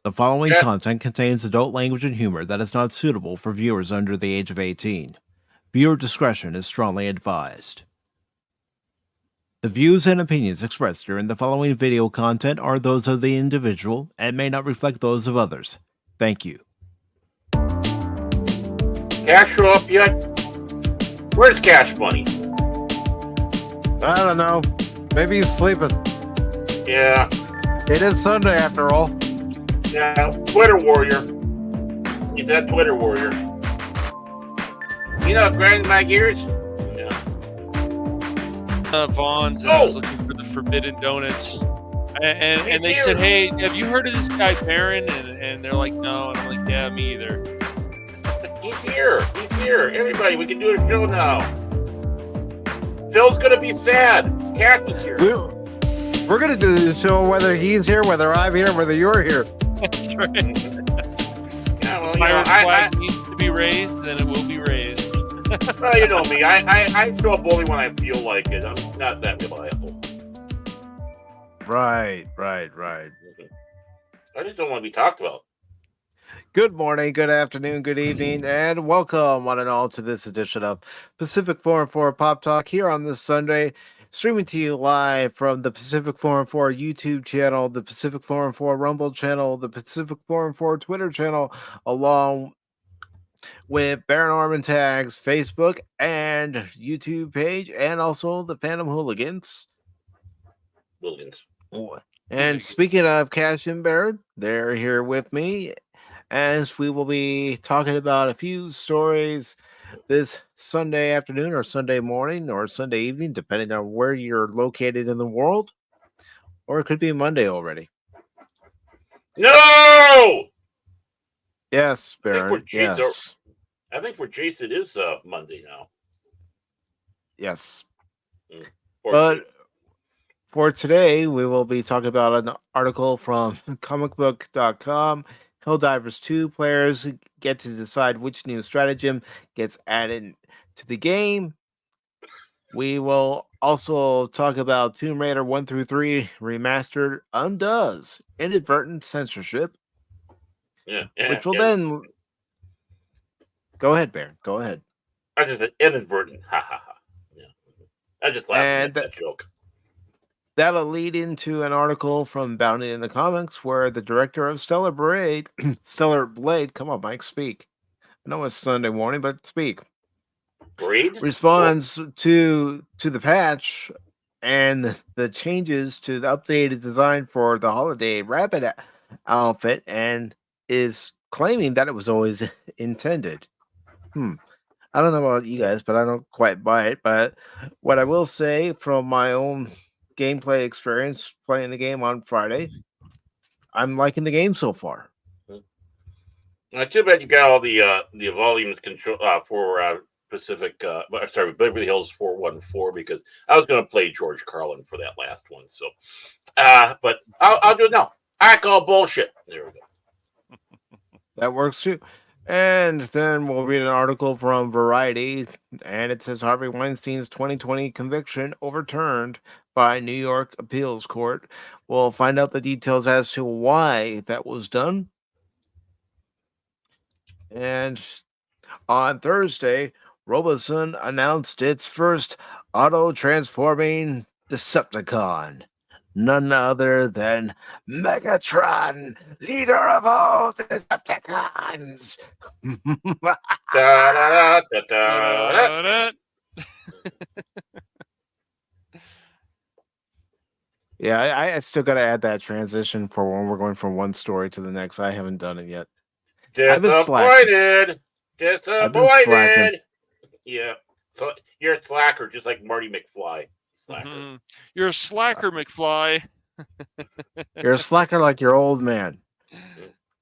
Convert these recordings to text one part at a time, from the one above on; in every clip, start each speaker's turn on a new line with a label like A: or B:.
A: The following
B: Yeah.
A: content contains adult language and humor that is not suitable for viewers under the age of 18. Viewer discretion is strongly advised. The views and opinions expressed during the following video content are those of the individual and may not reflect those of others. Thank you.
B: Cash show up yet? Where's Cash Money?
C: I don't know. Maybe he's sleeping.
B: Yeah.
C: It is Sunday after all.
B: Yeah. Twitter warrior. He's that Twitter warrior. You know, grinding my gears? Yeah.
D: Vaughn's and I was looking for the Forbidden Donuts. And they said, hey, have you heard of this guy Baron? And they're like, no. And I'm like, yeah, me either.
B: He's here. He's here. Everybody, we can do a show now. Phil's going to be sad. Cash is here.
C: We're going to do the show whether he's here, whether I'm here, whether you're here.
D: That's right.
B: Yeah, well,
D: Pirate flag needs to be raised, then it will be raised.
B: Well, you know me. I show up only when I feel like it. I'm not that reliable.
C: Right.
B: I just don't want to be talked about.
C: Good morning, good afternoon, good evening, and welcome one and all to this edition of Pacific414 Pop Talk here on this Sunday, streaming to you live from the Pacific414 YouTube channel, the Pacific414 Rumble channel, the Pacific414 Twitter channel, along with Baron Armentag's Facebook and YouTube page, and also the Phantom Hooligans. And speaking of Cash and Baron, they're here with me as we will be talking about a few stories this Sunday afternoon or Sunday morning or Sunday evening, depending on where you're located in the world. Or it could be Monday already.
B: No!
C: Yes, Baron. Yes.
B: I think for Jace it is Monday now.
C: Yes. But
B: Tuesday.
C: For today, we will be talking about an article from comicbook.com. Helldivers 2 players get to decide which new stratagem gets added to the game. We will also talk about Tomb Raider 1 through 3 Remastered undoes inadvertent censorship. Which will then... Go ahead, Baron. Go ahead.
B: I just said inadvertent. Ha ha ha. Yeah. I just laughed at that joke.
C: That'll lead into an article from Bounty in the Comics where the director of Stellar Blade, come on, Mike, speak. I know it's Sunday morning, but speak.
B: Blade?
C: Responds to the patch and the changes to the updated design for the holiday rabbit outfit and is claiming that it was always intended. I don't know about you guys, but I don't quite buy it. But what I will say from my own gameplay experience playing the game on Friday, I'm liking the game so far.
B: Too bad you got all the volumes control for Beverly Hills 414 because I was going to play George Carlin for that last one. So, but I'll do it now. I call bullshit. There we go.
C: That works too. And then we'll read an article from Variety, and it says Harvey Weinstein's 2020 conviction overturned by New York Appeals Court. We'll find out the details as to why that was done. And on Thursday, Robosun announced its first auto-transforming Decepticon. None other than Megatron, leader of all Decepticons. Yeah, I still got to add that transition for when we're going from one story to the next. I haven't done it yet.
B: Disappointed. Yeah. So you're a slacker, just like Marty McFly. Slacker.
D: Mm-hmm. You're a slacker, McFly.
C: You're a slacker like your old man.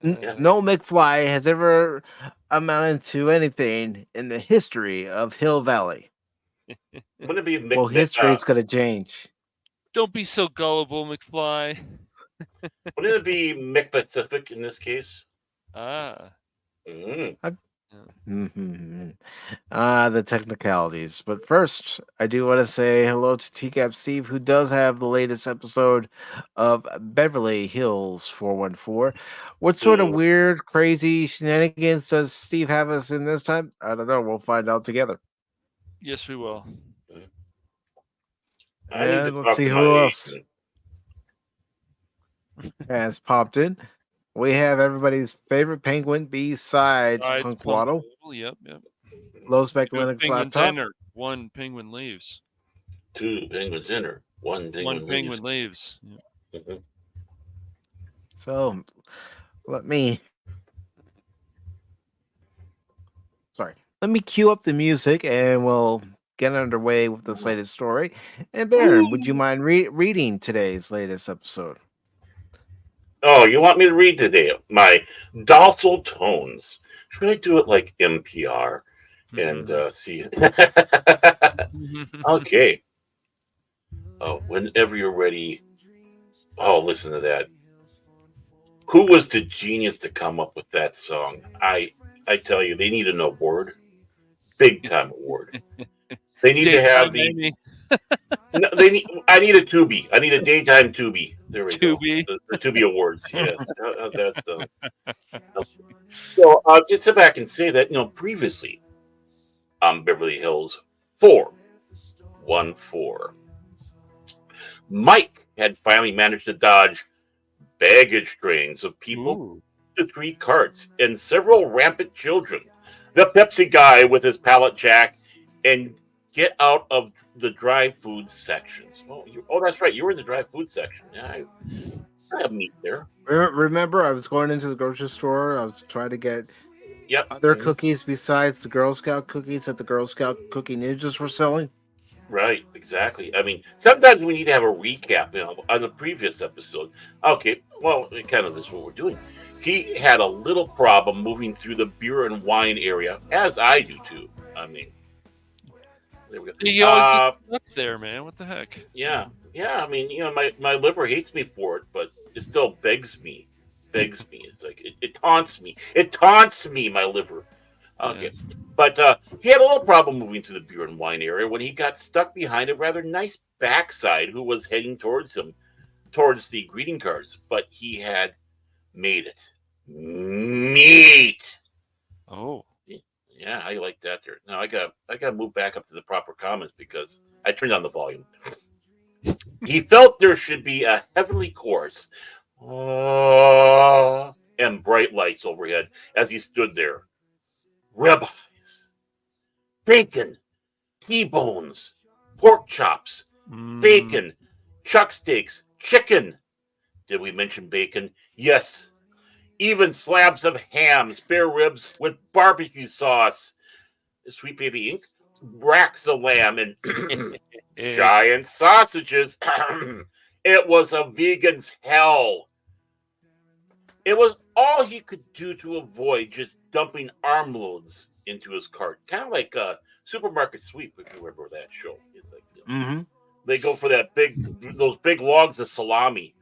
C: No McFly has ever amounted to anything in the history of Hill Valley.
B: Wouldn't it be
C: well, history's going to change.
D: Don't be so gullible, McFly.
B: Wouldn't it be McPacific in this case?
D: Ah.
C: I The technicalities. But first, I do want to say hello to TGAP Steve, who does have the latest episode of Beverly Hills 414. What sort of weird, crazy shenanigans does Steve have us in this time? I don't know. We'll find out together.
D: Yes, we will.
B: I need to
C: And let's
B: talk
C: see
B: to my
C: who else
B: agent.
C: has popped in. We have everybody's favorite penguin besides
D: Besides
C: Punkwaddle.
D: Yep.
C: Low spec
D: Two
C: Linux
D: penguins
C: laptop.
D: enter. One penguin leaves.
B: 2 penguins enter. 1 penguin
D: One penguin leaves. Yep.
B: Mhm.
C: So let me cue up the music and we'll get underway with this latest story. And Baron, would you mind reading today's latest episode?
B: Oh, you want me to read today? My docile tones. Should I do it like NPR and see? Okay. Oh, whenever you're ready. Oh, listen to that. Who was the genius to come up with that song? I tell you, they need an award. Big time award. They need to have the. No, I need a Tubi. I need a daytime Tubi. There we
D: Tubi.
B: go. The Tubi Awards. Yes, how's that stuff? So just sit back and say that previously on Beverly Hills 414, Mike had finally managed to dodge baggage trains of people, to 3 carts, and several rampant children. The Pepsi guy with his pallet jack and get out of the dry food sections. Oh, that's right. You were in the dry food section. Yeah, I have meat there.
C: Remember, I was going into the grocery store. I was trying to get other cookies besides the Girl Scout cookies that the Girl Scout Cookie Ninjas were selling.
B: Right, exactly. I mean, sometimes we need to have a recap, on the previous episode. Okay, well, kind of this is what we're doing. He had a little problem moving through the beer and wine area, as I do too. I mean, there we go.
D: You always get stuck there, man. What the heck?
B: Yeah. I mean, my liver hates me for it, but it still begs me. It's like it taunts me. It taunts me, my liver. Okay. Yeah. But he had a little problem moving through the beer and wine area when he got stuck behind a rather nice backside who was heading towards him, towards the greeting cards. But he had made it. Meat.
D: Oh.
B: Yeah, I like that there. Now I got to move back up to the proper comments because I turned on the volume. He felt there should be a heavenly chorus and bright lights overhead as he stood there. Ribeyes, bacon, T-bones, pork chops, bacon, chuck steaks, chicken. Did we mention bacon? Yes. Even slabs of ham, spare ribs with barbecue sauce, Sweet Baby Ink, racks of lamb, and giant sausages. It was a vegan's hell. It was all he could do to avoid just dumping armloads into his cart. Kind of like Supermarket Sweep, if you remember that show. It's like they go for those big logs of salami.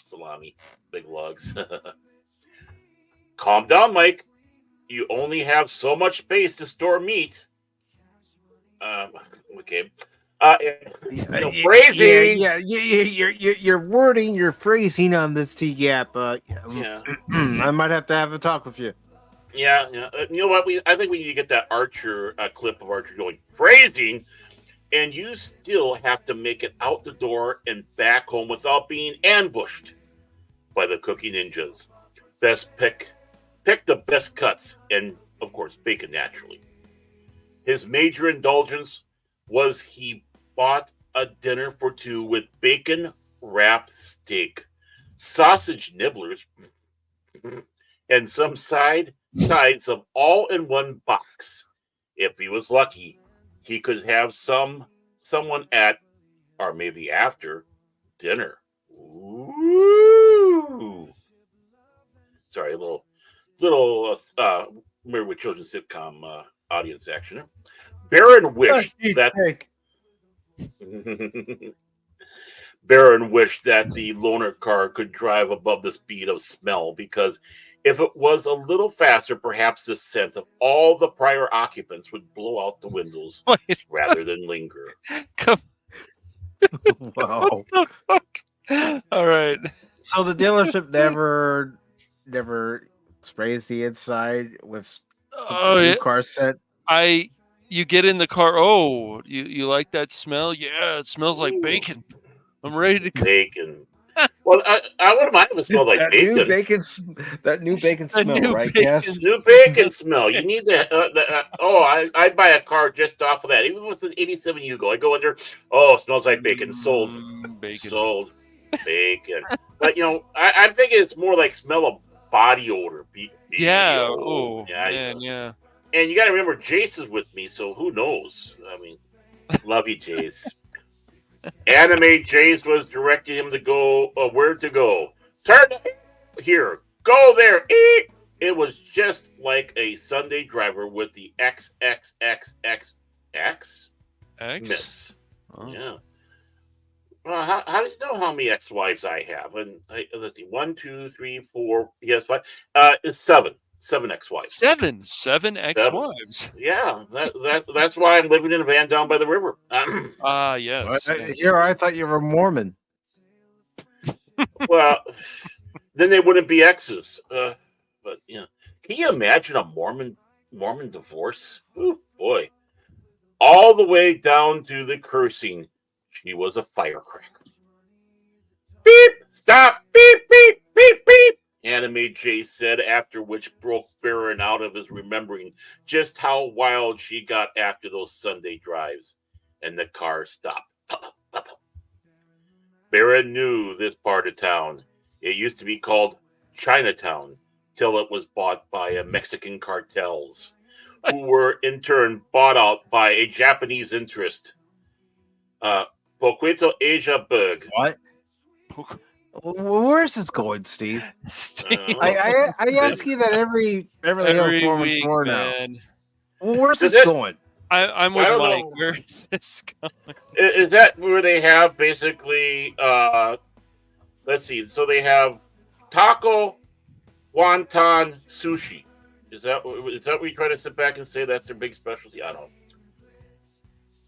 B: Salami, big logs. Calm down, Mike. You only have so much space to store meat. Okay. Phrasing.
C: Yeah. Your wording, your phrasing on this TGAP. I might have to have a talk with you.
B: Yeah. You know what? I think we need to get that Archer clip of Archer going phrasing, and you still have to make it out the door and back home without being ambushed by the Cookie Ninjas. Best pick the best cuts, and of course, bacon naturally. His major indulgence was he bought a dinner for 2 with bacon wrapped steak, sausage nibblers, and some sides of all in one box. If he was lucky, he could have someone at, or maybe after, dinner. Ooh. Sorry, a little Married with Children sitcom audience action. Baron wished that Baron wished that the loaner car could drive above the speed of smell because If it was a little faster, perhaps the scent of all the prior occupants would blow out the windows
D: Wait,
B: rather than linger.
D: come,
C: Wow.
D: what the fuck? All right.
C: So the dealership never sprays the inside with some
D: Oh,
C: new
D: yeah.
C: car scent.
D: You get in the car. Oh, you like that smell? Yeah, it smells like bacon. I'm ready to go.
B: Bacon. Well, I wouldn't mind if it smelled like
C: that
B: bacon.
C: New bacon
D: That
C: smell,
D: new
C: right,
D: bacon
C: Cass?
B: New bacon smell. You need that. I'd buy a car just off of that. Even if it's an 87 Yugo. I go in there. Oh, it smells like bacon. Sold.
D: Bacon.
B: Sold. Bacon. But, I'm thinking it's more like smell of body odor.
D: Yeah.
B: BO.
D: Oh,
B: Yeah,
D: man, yeah.
B: And you got to remember, Jace is with me, so who knows? I mean, love you, Jace. Anime Jace was directing him to go where to go. Turn here. Go there. Eat. It was just like a Sunday driver with the XXXXX
D: X?
B: miss.
D: Oh.
B: Yeah. Well, how does he know how many ex-wives I have? And let's see, 1, 2, 3, 4. Yes, 5. It's 7. 7 ex-wives.
D: Seven ex-wives.
B: Yeah, that's why I'm living in a van down by the river.
D: Ah, yes.
C: Here, I thought you were Mormon.
B: Well, then they wouldn't be exes. But can you imagine a Mormon divorce? Ooh, boy, all the way down to the cursing. She was a firecracker. Beep! Stop! Beep! Beep! Beep! Beep! Anime J said, after which broke Baron out of his remembering just how wild she got after those Sunday drives, and the car stopped. Baron knew this part of town. It used to be called Chinatown, till it was bought by Mexican cartels, who were in turn bought out by a Japanese interest. Poquito Asia Berg.
C: What? Where's this going, Steve?
D: Steve,
C: I ask you that every
D: every
C: Hill
D: week,
C: 414 now.
D: man.
C: Well, where's
B: Does
C: this
B: it-
C: going?
D: I'm
B: I
D: with
B: don't
D: Mike.
B: know.
D: Where is this going?
B: Is that where they have basically, let's see, so they have taco, wonton, sushi. Is that what you trying to sit back and say that's their big specialty? I don't know.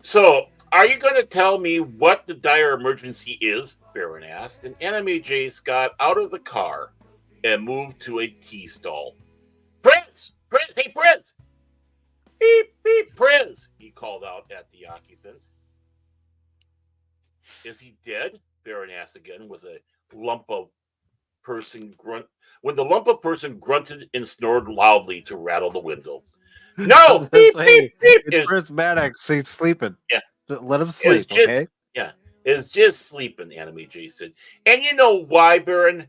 B: So, are you going to tell me what the dire emergency is? Baron asked, and Anime Jace got out of the car and moved to a tea stall. Prince! Hey, Prince! Beep, beep, Prince! He called out at the occupant. Is he dead? Baron asked again with a lump of person grunt. When the lump of person grunted and snored loudly to rattle the window. No! Beep,
C: Hey,
B: beep, beep!
C: it's Chris Maddox. He's sleeping.
B: Yeah.
C: Let him sleep,
B: just-
C: okay?
B: Is just sleeping, Anime Jason. And you know why, Baron?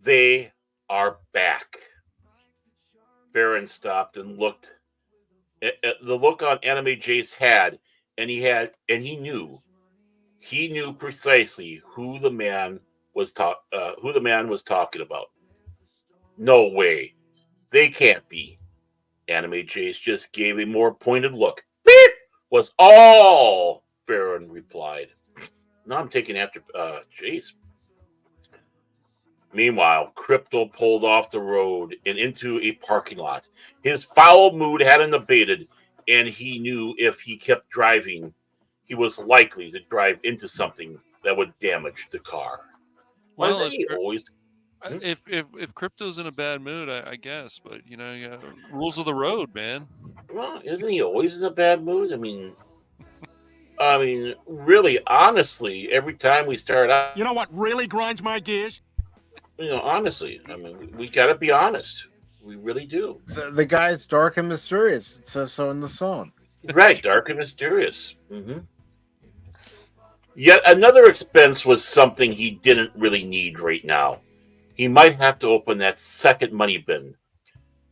B: They are back. Baron stopped and looked at the look on Anime Jace had, and he knew precisely who the man was talking about. No way. They can't be. Anime Jace just gave a more pointed look. Beep! Was all Baron replied. Now I'm taking after Jace. Meanwhile, Crypto pulled off the road and into a parking lot. His foul mood hadn't abated, and he knew if he kept driving, he was likely to drive into something that would damage the car.
D: Well,
B: Wasn't he always?
D: if Crypto's in a bad mood, I guess, but you got rules of the road, man.
B: Well, isn't he always in a bad mood? I mean, really, honestly, every time we start out,
E: You know what really grinds my gears?
B: honestly, we got to be honest. We really do.
C: The guy's dark and mysterious. It says so in the song.
B: Right, dark and mysterious. Mm-hmm. Yet another expense was something he didn't really need right now. He might have to open that second money bin.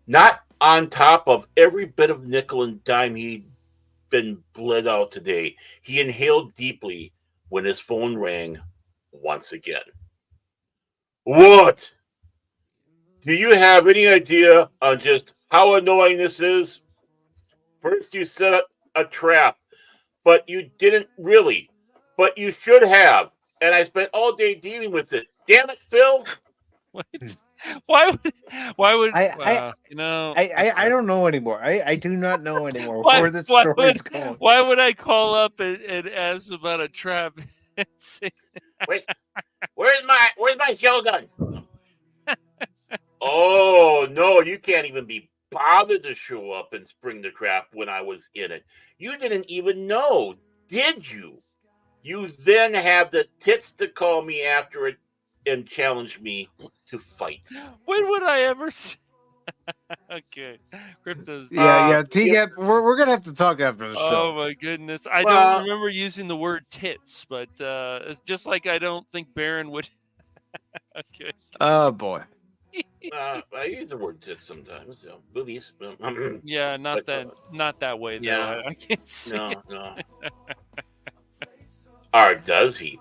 B: Not on top of every bit of nickel and dime he'd been bled out today. He inhaled deeply when his phone rang once again. What? Do you have any idea on just how annoying this is? First, you set up a trap, but you didn't really. But you should have. And I spent all day dealing with it. Damn it, Phil.
D: What? Why would
C: I don't know anymore. I do not know anymore where the story's going.
D: Why would I call up and ask about a trap? And say,
B: Where's my shotgun? Oh no, you can't even be bothered to show up and spring the trap when I was in it. You didn't even know, did you? You then have the tits to call me after it and challenge me to fight.
D: when would I ever see? Okay, Crypto's.
C: Yeah. TGAP, we're gonna have to talk after the show.
D: Oh my goodness, I don't remember using the word tits, but it's just like I don't think Baron would. Okay.
C: Oh boy.
B: I use the word tits sometimes. Boobies.
D: Yeah, not that way. Though.
B: Yeah.
D: I can't see.
B: No. Or does he?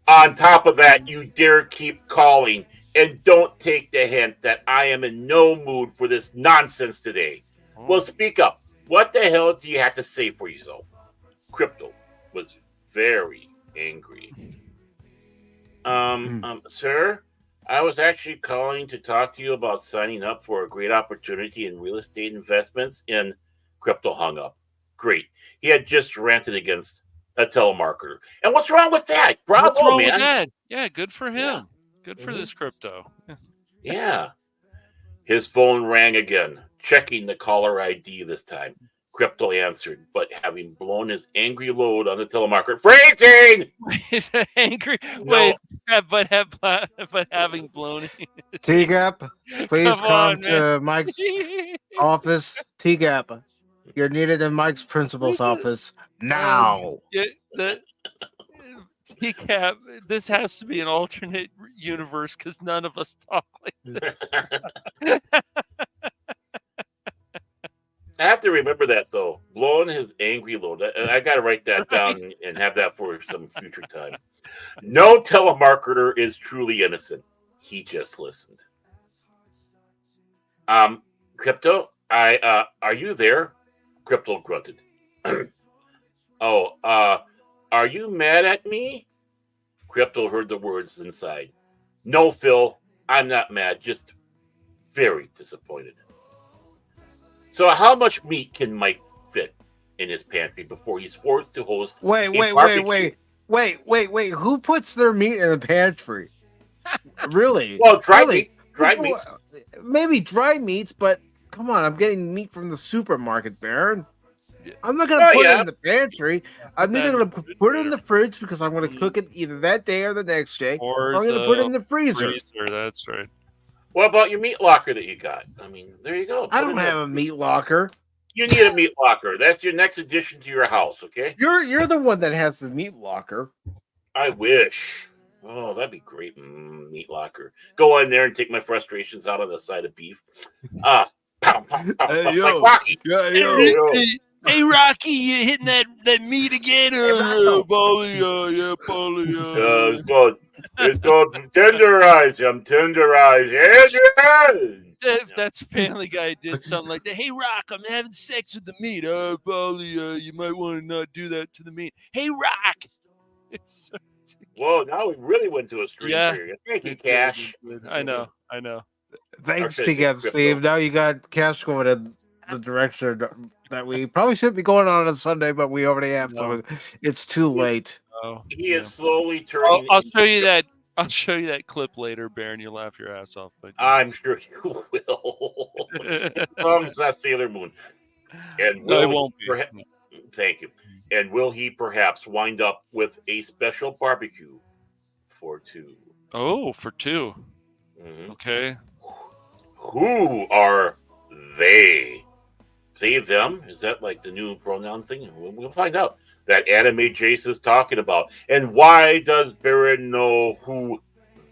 B: On top of that, you dare keep calling and don't take the hint that I am in no mood for this nonsense today. Well, speak up. What the hell do you have to say for yourself? Crypto was very angry. Sir, I was actually calling to talk to you about signing up for a great opportunity in real estate investments. And Crypto hung up. Great. He had just ranted against a telemarketer. And what's wrong with that? Bravo,
D: what's wrong
B: man.
D: with that? Yeah, good for him.
B: Yeah.
D: Good for this Crypto.
B: Yeah. His phone rang again, checking the caller ID this time. Crypto answered, but having blown his angry load on the telemarketer. Freezing!
D: Angry?
B: No.
D: Wait, but having blown it.
C: TGAP, please come
D: on,
C: to Mike's office. TGAP, you're needed in Mike's principal's office now.
D: The TGAP, this has to be an alternate universe because none of us talk like this.
B: I have to remember that, though. Blowing his angry load. I got to write that down and have that for some future time. No telemarketer is truly innocent. He just listened. Crypto, are you there? Crypto grunted. Are you mad at me? Crypto heard the words inside. No, Phil, I'm not mad, just very disappointed. So how much meat can Mike fit in his pantry before he's forced to host
C: Wait. Who puts their meat in the pantry? Really?
B: Well, dry meats.
C: Maybe dry meats, but come on, I'm getting meat from the supermarket, Baron. I'm not gonna put it in the pantry. I'm either gonna put it in the fridge because I'm gonna cook it either that day or the next day, or I'm gonna put it in the freezer.
D: That's right.
B: What about your meat locker that you got? I mean, there you go.
C: I don't have a meat locker.
B: You need a meat locker. That's your next addition to your house, okay?
C: You're the one that has the meat locker.
B: I wish. Oh, that'd be great. Meat locker. Go in there and take my frustrations out on the side of beef. Pow, pow, pow,
C: Hey,
B: like Rocky.
D: Hey, Rocky, you hitting that meat again?
B: It's called tenderize. I'm tenderized.
D: If that Family Guy did something like that, hey, Rock, I'm having sex with the meat. Polly, you might want to not do that to the meat. Hey, Rock. It's so
B: Whoa, now we really went to a stream period. Thank you, Cash.
D: I know.
C: Thanks, TGAP Steve. Now you got Cash going in the direction that we probably should be going on Sunday, but we already have, so it's too late.
B: He is slowly turning.
D: I'll show you that. I'll show you that clip later, Baron. You'll laugh your ass off. But
B: I'm sure you will. As long as that's Sailor Moon. And
D: it won't be.
B: Thank you. And will he perhaps wind up with a special barbecue for two?
D: Oh, for two.
B: Mm-hmm.
D: Okay.
B: Who are they? They, them? Is that like the new pronoun thing? We'll find out. That anime Jace is talking about. And why does Baron know who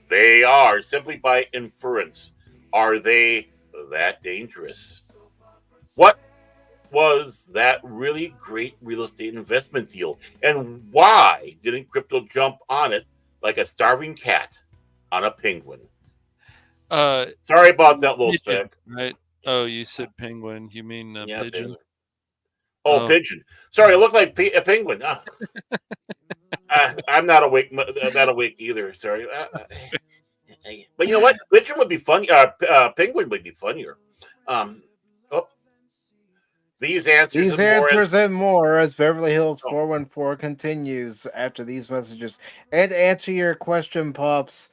B: they are? Simply by inference. Are they that dangerous? What was that really great real estate investment deal? And why didn't Crypto jump on it like a starving cat on a penguin? Sorry about that little speck.
D: Right. Oh, you said penguin. You mean pigeon?
B: Penguin. Oh, pigeon. Sorry, it looked like a penguin. I'm not awake. Not awake either. Sorry. But you know what? Witcher would be fun. Penguin would be funnier. Oh, these answers
C: These
B: and more.
C: answers and more as Beverly Hills
B: Oh.
C: 414 continues after these messages. And to answer your question, Pops,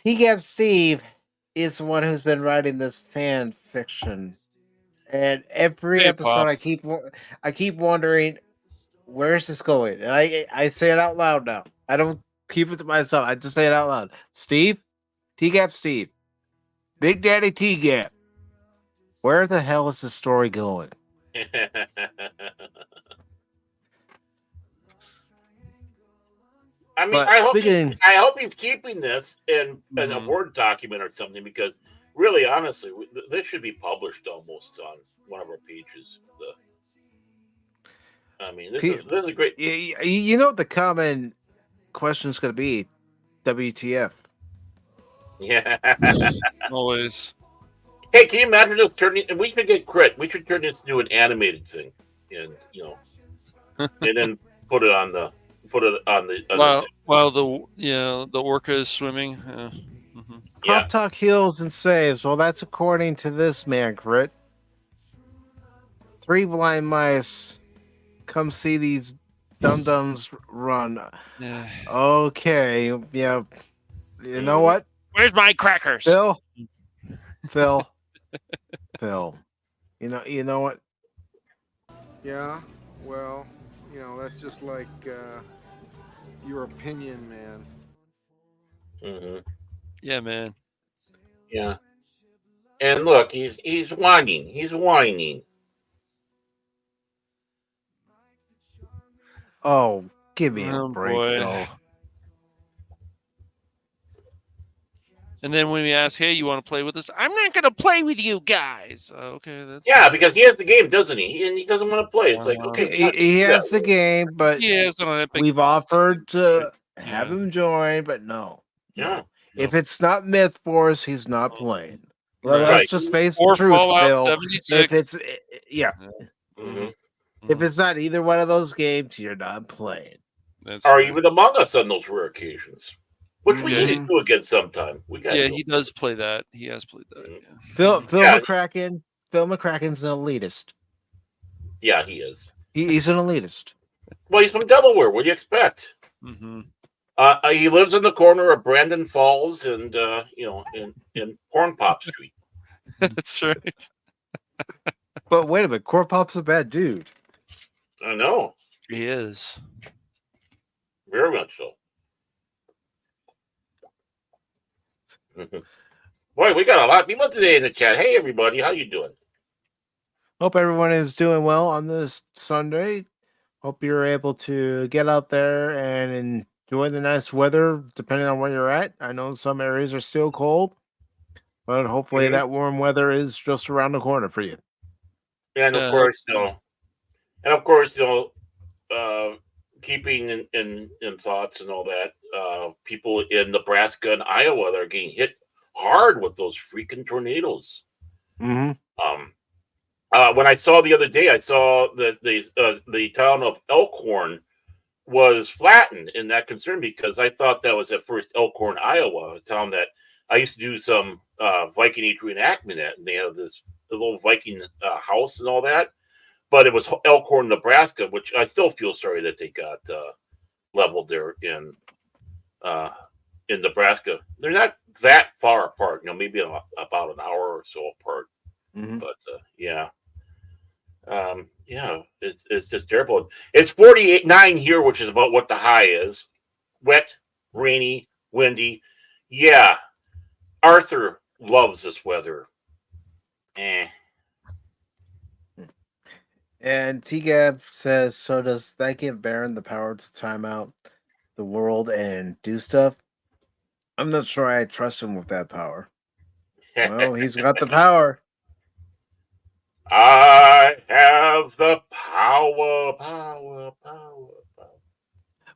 C: TGAP Steve is the one who's been writing this fan fiction. And every
D: Hey,
C: episode,
D: Pops.
C: I keep wondering, where's this going? And I say it out loud now. I don't keep it to myself. I just say it out loud. Steve, TGAP Steve, Big Daddy TGAP, where the hell is the story going?
B: I mean,
C: But
B: I hope
C: speaking-
B: I hope he's keeping this in a Word document or something, because really, honestly, this should be published almost on one of our pages. I mean, this is great.
C: You know what the common question is going to be? WTF?
B: Yeah.
D: Always.
B: Hey, can you imagine us turning? And we should get crit. We should turn this into an animated thing, and and then put it on the.
D: While the orca is swimming. Mm-hmm.
C: Pop Talk heals and saves. Well, that's according to this man, Crit. 3 blind mice. Come see these dum-dums run.
D: Yeah.
C: Okay. Yeah. You know what?
D: Where's my crackers?
C: Phil. Phil. You know what?
F: Yeah, well, that's just like your opinion, man.
B: Mm-hmm.
D: Yeah, man.
B: Yeah. And look, he's whining. He's whining.
C: Oh, give me a
D: Oh,
C: break,
D: boy.
C: Phil.
D: And then when we ask, hey, you want to play with us? I'm not going to play with you guys. Okay, that's
B: Because he has the game, doesn't he? And he doesn't want to play. It's like, okay,
C: He has the game, but we've offered to have him join, but no.
B: Yeah.
C: If it's not Myth Force, he's not playing. Well,
B: Right.
C: let's just face the
D: Or
C: truth,
D: Fallout
C: Phil.
D: 76.
C: If it's
B: Mm-hmm.
C: if it's not either one of those games, you're not playing.
B: Or even Among Us on those rare occasions, which we need to do again sometime.
D: He does play that. He has played that. Yeah.
C: Phil McCracken. Phil McCracken's an elitist.
B: Yeah, he is.
C: He's an elitist.
B: Well, he's from Delaware. What do you expect?
D: Mm-hmm.
B: He lives in the corner of Brandon Falls and in Corn Pop Street.
D: That's right.
C: But wait a minute, Corn Pop's a bad dude.
B: I know.
D: He is.
B: Very much so. Boy, we got a lot of people today in the chat. Hey, everybody, how you doing?
C: Hope everyone is doing well on this Sunday. Hope you're able to get out there and enjoy the nice weather, depending on where you're at. I know some areas are still cold, but hopefully that warm weather is just around the corner for you.
B: And of course, keeping in thoughts and all that, people in Nebraska and Iowa that are getting hit hard with those freaking tornadoes.
C: Mm-hmm.
B: When I saw the other day, I saw that the town of Elkhorn was flattened in that concern, because I thought that was at first Elkhorn, Iowa, a town that I used to do some Viking Age reenactment at, and they have this little Viking house and all that. But it was Elkhorn, Nebraska, which I still feel sorry that they got leveled there in Nebraska. They're not that far apart, maybe about an hour or so apart.
C: Mm-hmm.
B: But it's just terrible. It's 48.9 here, which is about what the high is. Wet, rainy, windy. Yeah, Arthur loves this weather.
C: And TGAB says, so does that give Baron the power to time out the world and do stuff? I'm not sure I trust him with that power. Well, he's got the power.
B: I have the power.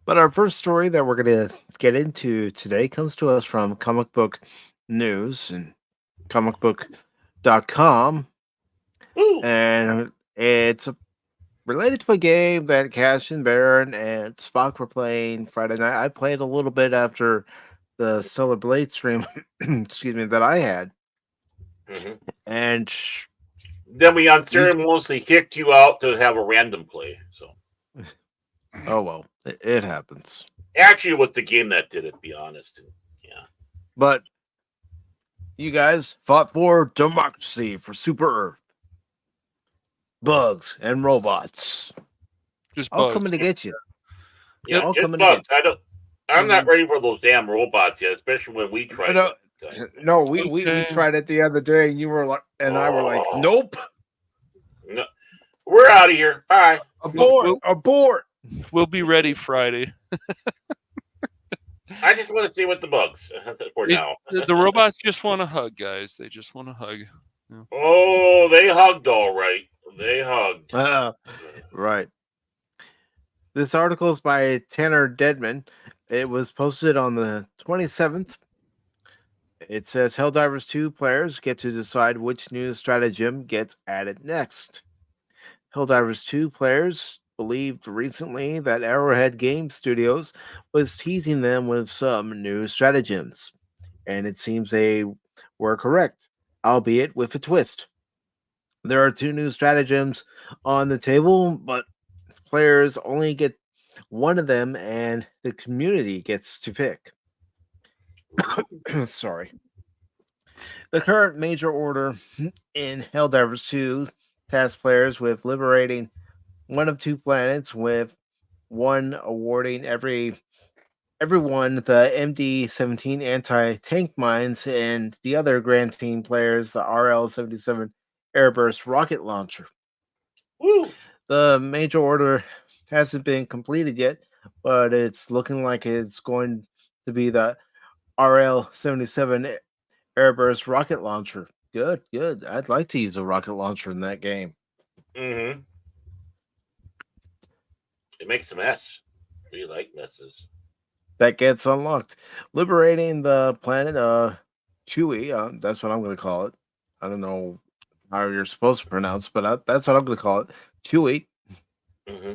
C: But our first story that we're going to get into today comes to us from Comic Book News and comicbook.com.
B: Ooh.
C: And it's related to a game that Cash and Baron and Spock were playing Friday night. I played a little bit after the Stellar Blade stream, excuse me, that I had,
B: hmm
C: and
B: Then we unceremoniously kicked you out to have a random play. So
C: oh well, it happens.
B: actually, it was the game that did it. To be honest. Yeah.
C: But you guys fought for democracy, for Super Earth, bugs and robots,
D: Just
C: all
D: bugs.
C: coming to get you.
B: Yeah,
C: all
B: it's
C: coming to get
B: bugs. I'm not ready for those damn robots yet, especially when we tried
C: No,
B: it.
C: no, we
D: Okay.
C: tried it the other day, and you were like, and I were like,
B: Oh.
C: nope,
B: No, we're out of here. Bye.
C: abort.
D: We'll be ready Friday.
B: I just want to stay with the bugs for now.
D: The robots just want a hug, guys. They just want a hug.
B: Oh, they hugged all right. They hugged.
C: Right. This article is by Tanner Deadman. It was posted on the 27th. It says Helldivers 2 players get to decide which new stratagem gets added next. Helldivers 2 players believed recently that Arrowhead Game Studios was teasing them with some new stratagems, and it seems they were correct, albeit with a twist. There are 2 new stratagems on the table, but players only get one of them, and the community gets to pick. Sorry. The current major order in Helldivers 2 tasks players with liberating one of 2 planets, with one awarding everyone the MD-17 anti-tank mines, and the other granting players the RL-77 airburst rocket launcher.
B: Woo.
C: The major order hasn't been completed yet, but it's looking like it's going to be the RL-77 airburst rocket launcher. Good. I'd like to use a rocket launcher in that game.
B: Mm-hmm. It makes a mess. We like messes.
C: That gets unlocked. Liberating the planet Chewie, that's what I'm going to call it. I don't know how you're supposed to pronounce, but that's what I'm going to call it. Chewie.
B: Mm-hmm.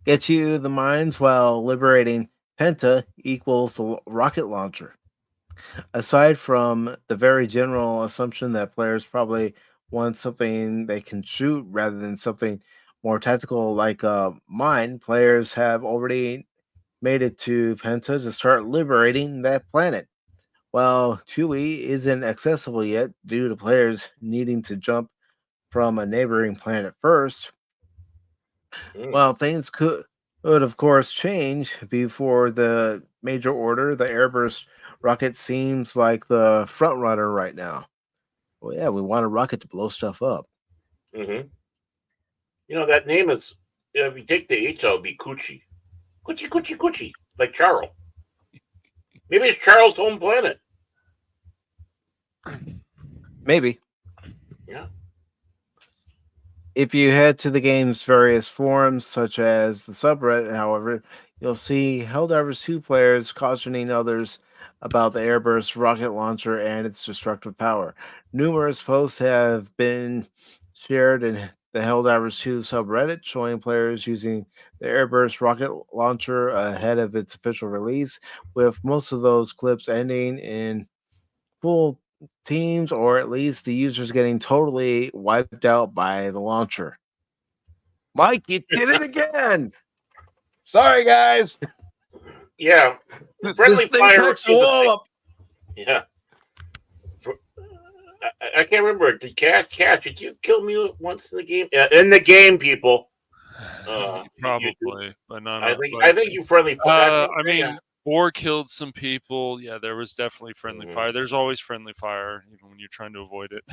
C: Gets you the mines, while liberating Penta equals the rocket launcher. Aside from the very general assumption that players probably want something they can shoot rather than something more tactical like mine, players have already made it to Penta to start liberating that planet. While Chewie isn't accessible yet due to players needing to jump from a neighboring planet first, well, things could of course change before the major order. The airburst rocket seems like the front runner right now. Well, yeah, we want a rocket to blow stuff up.
B: Mm-hmm. You know, that name is, if you take the H out, it would be Coochie. Coochie. Like Charles. Maybe it's Charles' home planet.
C: Maybe.
B: Yeah.
C: If you head to the game's various forums, such as the subreddit, however, you'll see Helldivers 2 players cautioning others about the airburst rocket launcher and its destructive power. Numerous posts have been shared in the Helldivers 2 subreddit showing players using the airburst rocket launcher ahead of its official release, with most of those clips ending in full teams, or at least the users getting totally wiped out by the launcher. Mike, you did it again. Sorry, guys.
B: Yeah. Friendly
C: This thing
B: fire
C: picks
B: is
C: the
B: a
C: wall
B: thing.
C: up.
B: Yeah. I can't remember. Did Cash, did you kill me once in the game? Yeah, in the game, people.
D: Probably, but not.
B: I think you friendly fire.
D: I mean, Boar killed some people. Yeah, there was definitely friendly fire. There's always friendly fire, even when you're trying to avoid it.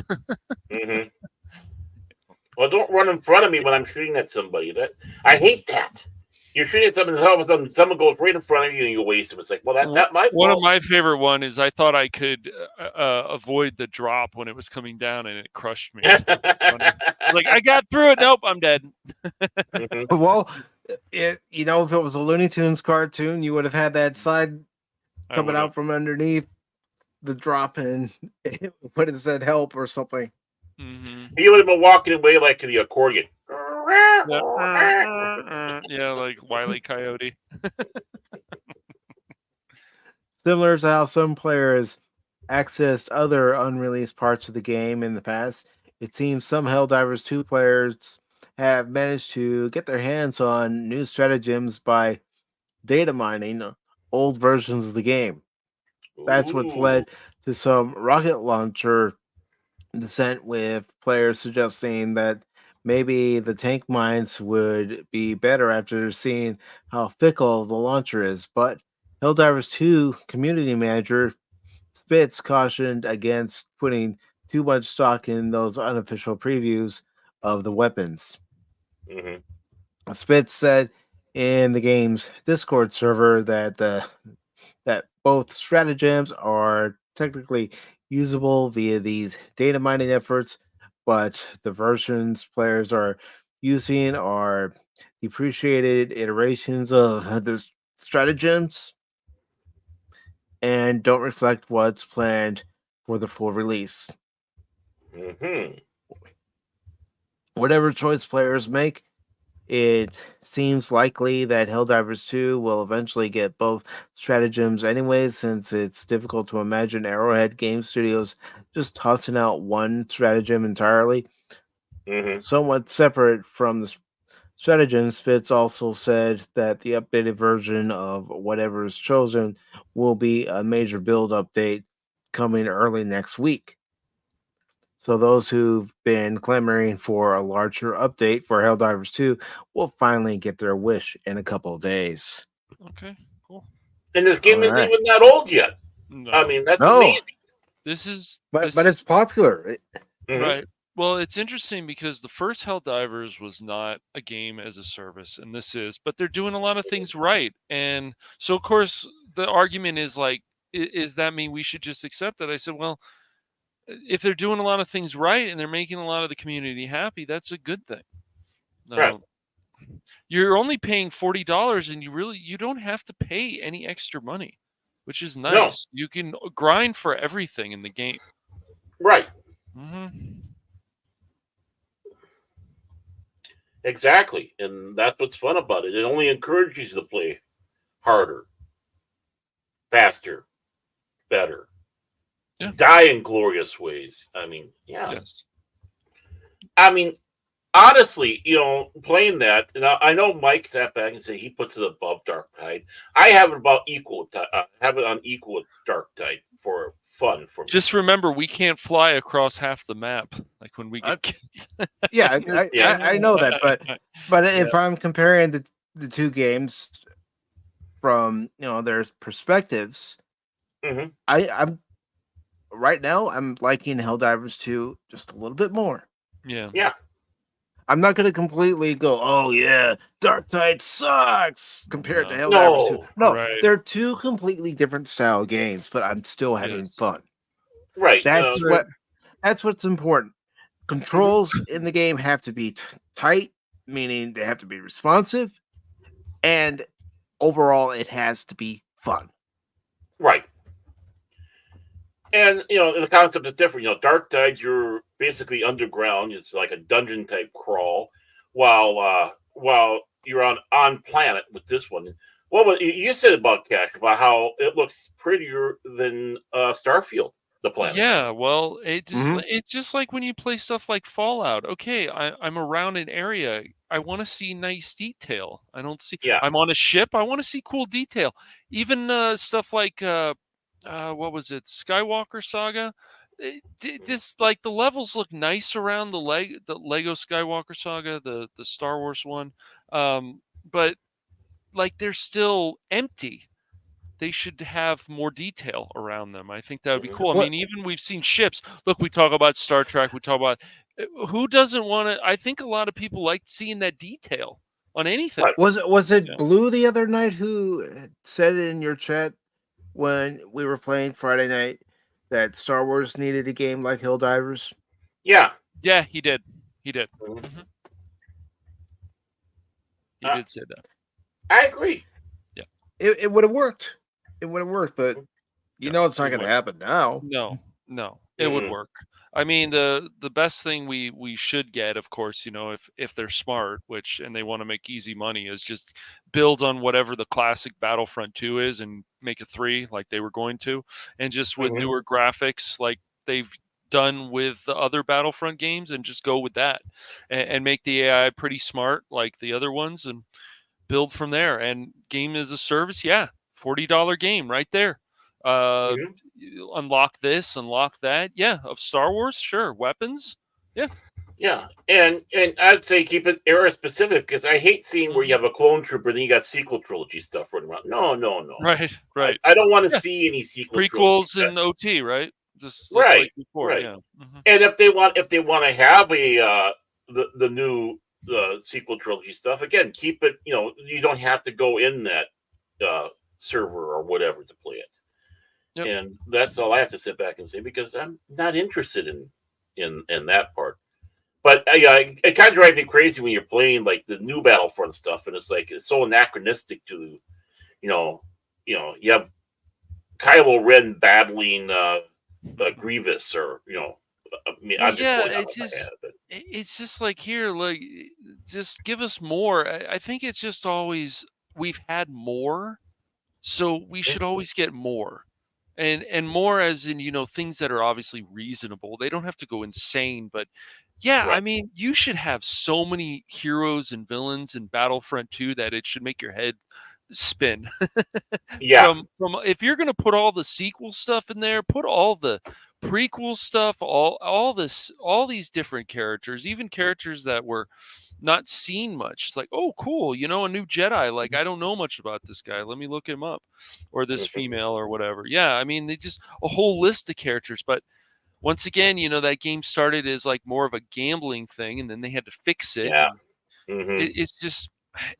B: Mm-hmm. Well, don't run in front of me when I'm shooting at somebody. I hate that. You're shooting at something, and all of a sudden someone goes right in front of you and you waste them. It's like, well, that's not my fault.
D: One of my favorite one is I thought I could avoid the drop when it was coming down, and it crushed me. Like, I got through it. Nope, I'm dead.
B: Mm-hmm.
C: Well, if it was a Looney Tunes cartoon, you would have had that side coming out from underneath the drop, and it would have said help or something.
D: Mm-hmm.
B: He would have been walking away like the accordion.
D: Yeah, like Wile E. Coyote.
C: Similar to how some players accessed other unreleased parts of the game in the past, it seems some Helldivers 2 players have managed to get their hands on new stratagems by data mining old versions of the game. That's what's
B: Ooh.
C: led to some rocket launcher dissent, with players suggesting that maybe the tank mines would be better after seeing how fickle the launcher is. But Helldivers 2 community manager Spitz cautioned against putting too much stock in those unofficial previews of the weapons.
B: Mhm.
C: Spitz said in the game's Discord server that both stratagems are technically usable via these data mining efforts, but the versions players are using are depreciated iterations of the stratagems and don't reflect what's planned for the full release.
B: Mhm.
C: Whatever choice players make, it seems likely that Helldivers 2 will eventually get both stratagems anyway, since it's difficult to imagine Arrowhead Game Studios just tossing out one stratagem entirely.
B: Mhm.
C: Somewhat separate from the stratagem, Spitz also said that the updated version of whatever is chosen will be a major build update coming early next week. So those who've been clamoring for a larger update for Helldivers 2 will finally get their wish in a couple of days.
D: Okay, cool.
B: And this
C: All
B: game isn't
C: right.
B: even that old yet.
D: No,
B: I mean, that's
C: No,
B: amazing.
D: this is
C: but it's popular.
B: Mhm.
D: right. Well, it's interesting because the first Helldivers was not a game as a service, and this is, but they're doing a lot of things right. And so, of course, the argument is like, is that mean we should just accept it? I said, well, if they're doing a lot of things right and they're making a lot of the community happy, that's a good thing.
B: Right.
D: Now, you're only paying $40, and you don't have to pay any extra money, which is
B: No.
D: nice. You can grind for everything in the game.
B: Right.
D: Hmm.
B: Exactly. And that's what's fun about it. It only encourages you to play harder, faster, better,
D: Yeah.
B: die in glorious ways. I mean, yeah.
D: Yes.
B: I mean, honestly, playing that, and I know Mike sat back and said he puts it above Dark Tide. I have it about equal. Have it on equal with Dark Tide for fun for me.
D: Just remember, we can't fly across half the map like when we get killed.
C: Yeah,
B: Yeah.
C: I know that, but if I'm comparing the two games from their perspectives,
B: Mhm.
C: I'm right now I'm liking Helldivers 2 just a little bit more.
D: Yeah.
B: Yeah.
C: I'm not going to completely go, oh yeah, Dark Tide sucks compared to
D: No.
C: Helldivers 2.
B: No.
C: No,
D: Right.
C: they're two completely different style games, but I'm still having
D: Yes.
C: fun.
B: Right.
C: That's what's important. Controls in the game have to be tight, meaning they have to be responsive, and overall it has to be fun.
B: Right. And the concept is different. Dark Tide, you're basically underground. It's like a dungeon type crawl, while you're on planet with this one. What was you said about Cash, about how it looks prettier than Starfield, the planet?
D: Yeah, well,
C: Mhm.
D: it's just like when you play stuff like Fallout. Okay, I'm around an area. I want to see nice detail. I don't see.
B: Yeah.
D: I'm on a ship. I want to see cool detail. Even stuff like what was it, Skywalker Saga? Just like the levels look nice around the Lego Skywalker Saga, the Star Wars one, but like they're still empty. They should have more detail around them. I think that would be
B: Mhm.
D: cool. I
C: What
D: mean, even we've seen ships. Look, we talk about Star Trek. We talk about who doesn't want to. I think a lot of people like seeing that detail on anything.
B: Right.
C: was it
D: Yeah.
C: Blue the other night who said in your chat when we were playing Friday night that Star Wars needed a game like Helldivers?
B: Yeah.
D: Yeah, he did. He did.
B: Mhm.
D: Mhm. He
B: Uh,
D: did say that.
B: I agree.
C: It would have worked. It would have worked, but
B: Mhm.
C: you
D: Yeah,
C: know it's not
D: it
C: going to
D: would.
C: happen now.
D: No, No, it would
B: Mm-mm.
D: work. I mean, the best thing we should get, of course, if they're smart, which and they want to make easy money, is just build on whatever the classic Battlefront 2 is and make a 3 like they were going to, and just with
B: Mhm.
D: newer graphics like they've done with the other Battlefront games, and just go with that, and make the AI pretty smart like the other ones, and build from there. And game as a service, yeah, $40 game right there.
B: Mhm.
D: Unlock this, unlock that. Yeah, of Star Wars, sure. Weapons, yeah.
B: Yeah, and I'd say keep it era specific because I hate seeing where you
D: Mhm.
B: have a clone trooper, then you got sequel trilogy stuff running around. No, no, no.
D: Right,
B: I,
D: right.
B: I don't want to
D: Yeah,
B: see any sequel trilogy.
D: prequels and OT, right? Just like
B: Right,
D: before,
B: right.
D: yeah. Mhm.
B: And if they want to have a the new sequel trilogy stuff again, keep it. You don't have to go in that uh, server or whatever to play it.
D: Yep.
B: And that's all I have to sit back and say because I'm not interested in that part. But yeah, it kind of drives me crazy when you're playing like the new Battlefront stuff, and it's so anachronistic to, you have Kylo Ren battling Grievous, or I mean,
D: Well,
B: I'm just
D: yeah,
B: going out of my head, but
D: it's just like here, like just give us more. I think it's just always we've had more, so we
B: yeah,
D: should always get more. And more as in, things that are obviously reasonable. They don't have to go insane, but yeah, I
B: right,
D: mean, you should have so many heroes and villains in Battlefront 2 that it should make your head spin.
B: yeah,
D: From if you're gonna put all the sequel stuff in there, put all the prequel stuff, all these different characters, even characters that were not seen much. It's like, oh, cool, a new Jedi. Like, I don't know much about this guy. Let me look him up, or this
B: mhm,
D: female, or whatever. Yeah, I mean, they just a whole list of characters. But once again, that game started as like more of a gambling thing, and then they had to fix it,
B: yeah,
D: and
B: hmm
D: it's just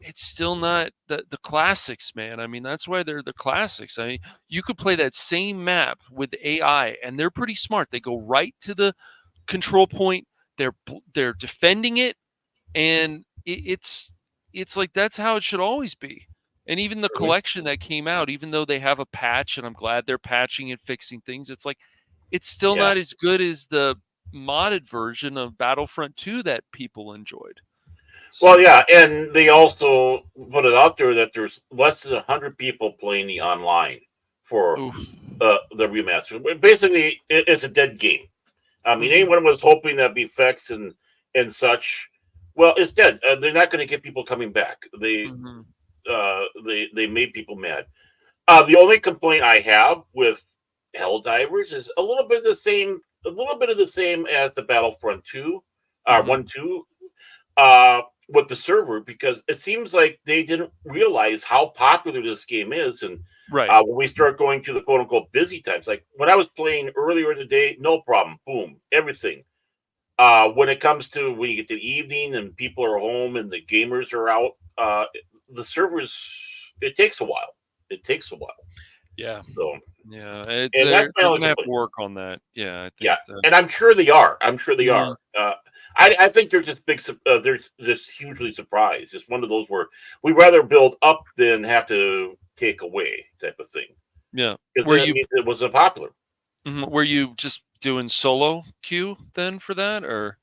D: it's still not the classics, man. I mean, that's why they're the classics. I mean, you could play that same map with AI, and they're pretty smart. They go right to the control point. They're defending it, and it's like that's how it should always be. And even the
B: hmm
D: collection that came out, even though they have a patch, and I'm glad they're patching and fixing things, it's like it's still
B: yeah.
D: not as good as the modded version of Battlefront 2 that people enjoyed.
B: Well,
D: So,
B: yeah, and they also put it out there that there's less than 100 people playing the online for
D: oof.
B: the remaster. Basically, it's a dead game. I mean,
D: Mhm,
B: anyone was hoping that'd be effects and such. Well, it's dead. They're not going to get people coming back.
D: mhm,
B: They made people mad. The only complaint I have with Helldivers is a little bit of the same, as the Battlefront 2,
D: mhm.
B: 1 2, with the server, because it seems like they didn't realize how popular this game is. And
D: Right.
B: when we start going to the quote unquote busy times, like when I was playing earlier in the day, no problem, boom, everything. When it comes to when you get to the evening and people are home and the gamers are out, the servers, it takes a while. It takes a while.
D: Yeah.
B: So,
D: Yeah. It's
B: and that's my
D: they're
B: only
D: gonna have to
B: complaint.
D: work on that. Yeah, I
B: Yeah,
D: think that.
B: and I'm sure they are. I'm sure they
D: Mm,
B: are. I think they're just they're just hugely surprised. It's one of those where we rather build up than have to take away type of thing,
D: yeah.
B: because
D: Were
B: then it
D: you
B: means it wasn't popular.
D: were you just doing solo queue then for that, or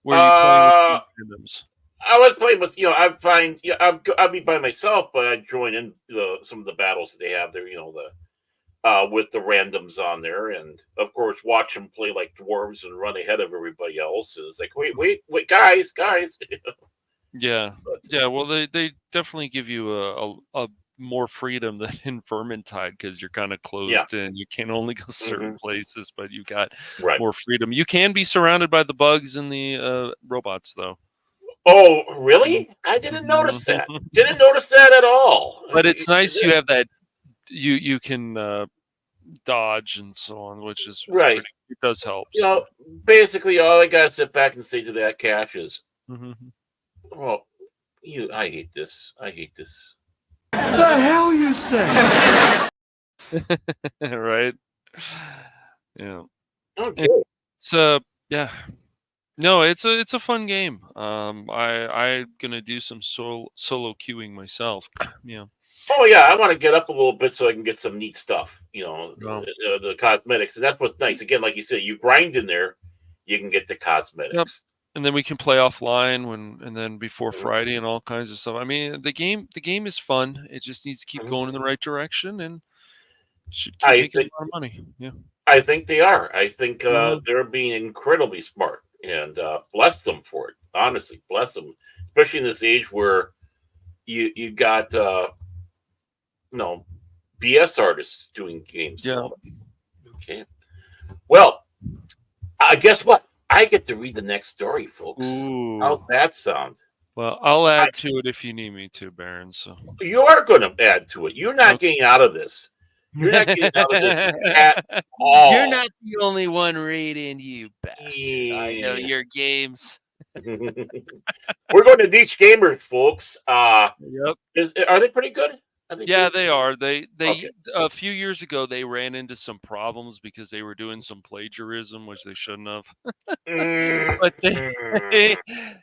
D: were you playing with some
B: Uh,
D: randoms?
B: I was playing with, I find, yeah, I'd be by myself, but I'd join in some of the battles that they have there. With the randoms on there, and of course watch them play like dwarves and run ahead of everybody else. And it's like, wait, guys.
D: Yeah.
B: But
D: Yeah, well, they definitely give you a more freedom than in Vermintide, because you're kind of
B: yeah,
D: closed in. You can only go certain
B: hmm
D: places, but you got
B: right.
D: more freedom. You can be surrounded by the bugs and the robots, though.
B: Oh,
D: Mhm.
B: really? I didn't notice that. Didn't notice that at all.
D: But it's nice you have that you can dodge and so on, which is
B: Right.
D: pretty. It does help.
B: You
D: So.
B: know, basically, all I gotta sit back and say to that cache is,
D: Mhm.
B: "Well, I hate this. I hate this."
E: The hell you say?
D: Right. Yeah.
B: Okay.
D: It's yeah. No, it's a fun game. I'm gonna do some solo queuing myself. Yeah.
B: Oh yeah, I want to get up a little bit so I can get some neat stuff.
D: Wow.
B: The cosmetics, and that's what's nice. Again, like you said, you grind in there, you can get the cosmetics.
D: And then we can play offline and then before
B: Mhm.
D: Friday and all kinds of stuff. I mean, the game is fun. It just needs to keep
B: Mhm.
D: going in the right direction and should keep
B: I
D: making
B: think
D: a lot of money. Yeah.
B: I think they are. I think
D: Mhm.
B: they're being incredibly smart, and bless them for it. Honestly, bless them, especially in this age where you got BS artists doing games.
D: Yeah.
B: Okay. Well, guess what? I get to read the next story, folks.
D: Ooh.
B: How's that sound?
D: Well, I'll add to it if you need me to, Baron. So
B: You are going to add to it. You're not
D: Okay.
B: getting out of this. You're not getting out of this at all.
D: You're not the only one reading, you bastard. I know
B: Yeah.
D: your games.
B: We're going to Niche Gamers, folks.
D: Yep.
B: Are they pretty good?
D: Yeah, they are. They
B: Okay.
D: a few years ago they ran into some problems because they were doing some plagiarism, which they shouldn't have. But they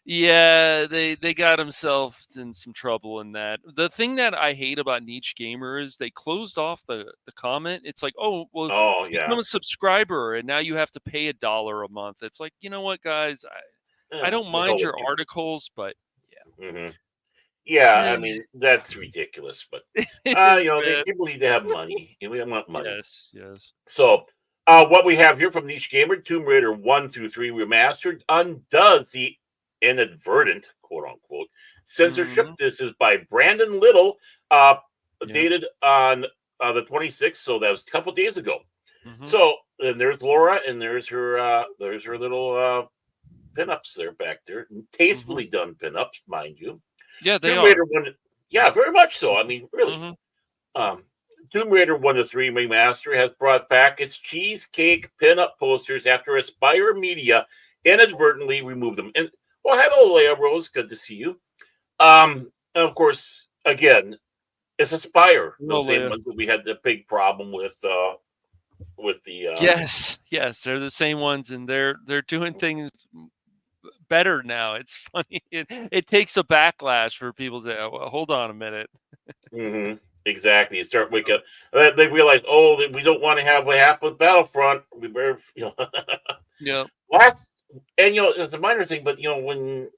D: they got themselves in some trouble in that. The thing that I hate about Niche Gamer is they closed off the comment. It's like, oh well,
B: Oh yeah.
D: become a subscriber and now you have to pay $1 a month. It's like, you know what, guys, I don't mind your articles, but
B: Mhm. Yeah, I
D: Eh.
B: mean that's ridiculous, but
D: it is bad.
B: people need to have money. We want money.
D: Yes.
B: So, what we have here from Niche Gamer, Tomb Raider 1 through 3 Remastered undoes the inadvertent, quote unquote, censorship.
D: Mhm.
B: This is by Brandon Little,
D: Yeah.
B: dated on the 26th, so that was a couple days ago.
D: Mhm.
B: So, and there's Laura, and there's her little pinups there back there, tastefully done pinups, mind you.
D: Yeah, they
B: Tomb
D: are.
B: Raider 1, yeah, very much so. I mean, really.
D: Mhm.
B: Tomb Raider 1 to 3 Remaster has brought back its cheesecake pinup posters after Aspire Media inadvertently removed them. And well, hello, Leia Rose. Good to see you. And of course, again, it's Aspire,
D: Hello,
B: the same
D: Leia.
B: ones that we had the big problem with the
D: Yes, they're the same ones, and they're doing things better now. It's funny. It takes a backlash for people to say, oh, well, hold on a minute.
B: Mhm. Exactly. You start waking up. They realize, oh, we don't want to have what happened with Battlefront. We better,
D: Yeah.
B: last, and it's a minor thing, but when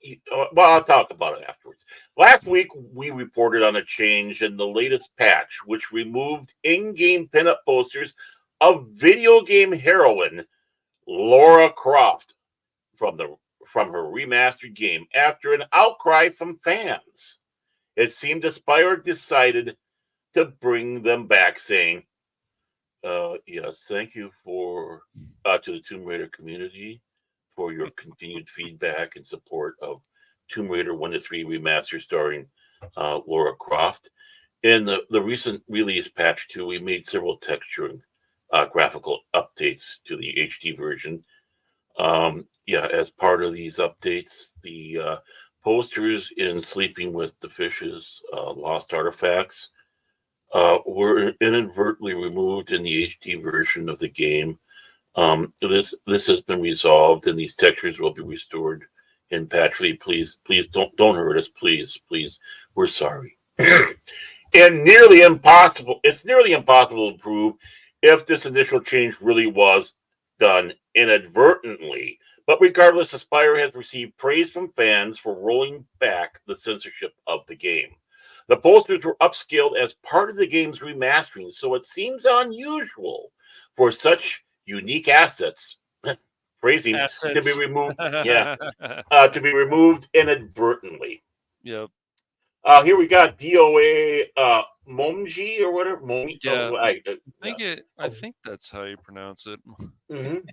B: well, I'll talk about it afterwards. Last week we reported on a change in the latest patch, which removed in-game pinup posters of video game heroine Laura Croft from her remastered game after an outcry from fans. It seemed Aspire decided to bring them back, saying, yes, thank you to the Tomb Raider community for your continued feedback and support of Tomb Raider 1 to 3 Remaster starring Laura Croft. In the recent release patch 2, we made several texturing graphical updates to the HD version. As part of these updates, the posters in Sleeping with the Fishes, Lost Artifacts, were inadvertently removed in the HD version of the game. This has been resolved, and these textures will be restored in patch 3. Please don't hurt us, please. We're sorry. And nearly impossible. It's nearly impossible to prove if this initial change really was done inadvertently. But regardless, Aspire has received praise from fans for rolling back the censorship of the game. The posters were upscaled as part of the game's remastering, so it seems unusual for such unique assets, phrasing, to be removed. To be removed inadvertently.
D: Yep.
B: Here we got DOA Momji or whatever.
D: Yeah.
B: I
D: think that's how you pronounce it.
B: Mm-hmm.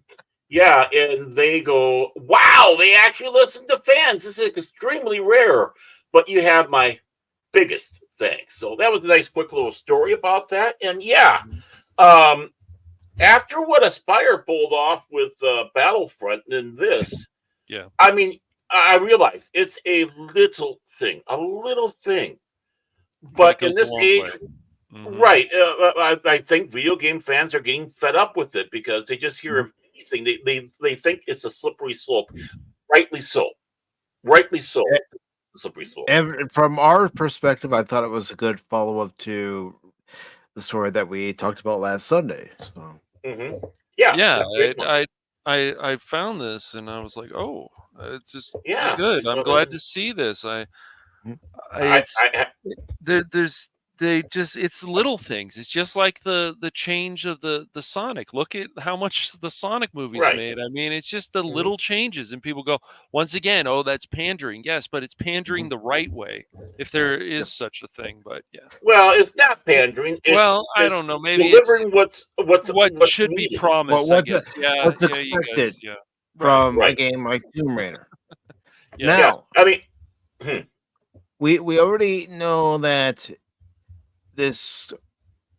B: Yeah, and they go, wow, they actually listen to fans. This is extremely rare. But you have my biggest thanks. So that was a nice quick little story about that. And yeah, after what Aspire pulled off with Battlefront and this,
D: yeah,
B: I mean, I realize it's a little thing, but in this age, right? I think video game fans are getting fed up with it because they just hear of anything. They think it's a slippery slope. Rightly so. slippery slope.
C: And from our perspective, I thought it was a good follow-up to the story that we talked about last Sunday. So
B: Mm-hmm. Yeah,
D: Yeah,
B: that's a great one.
D: I found this and I was like, oh, it's just
B: Yeah,
D: good.
B: it's
D: I'm
B: really-
D: glad to see this.
B: I
D: There's they just it's little things. It's just like the change of the Sonic. Look at how much the Sonic movies
B: Right.
D: made. I mean, it's just the
B: Mhm.
D: little changes, and people go once again, oh, that's pandering. Yes, but it's pandering the right way, if there is such a thing. But yeah,
B: well, it's not pandering. It's,
D: well, I
B: it's
D: don't know. Maybe
B: delivering
D: it's
B: what's
D: what should be
B: needed.
D: promised.
C: Well,
D: I guess. Yeah,
C: what's
D: yeah, you
C: expected
D: guys. Yeah,
C: from a
B: Right.
C: game like Tomb Raider?
D: Yeah.
C: Now,
B: I mean,
C: we already know that this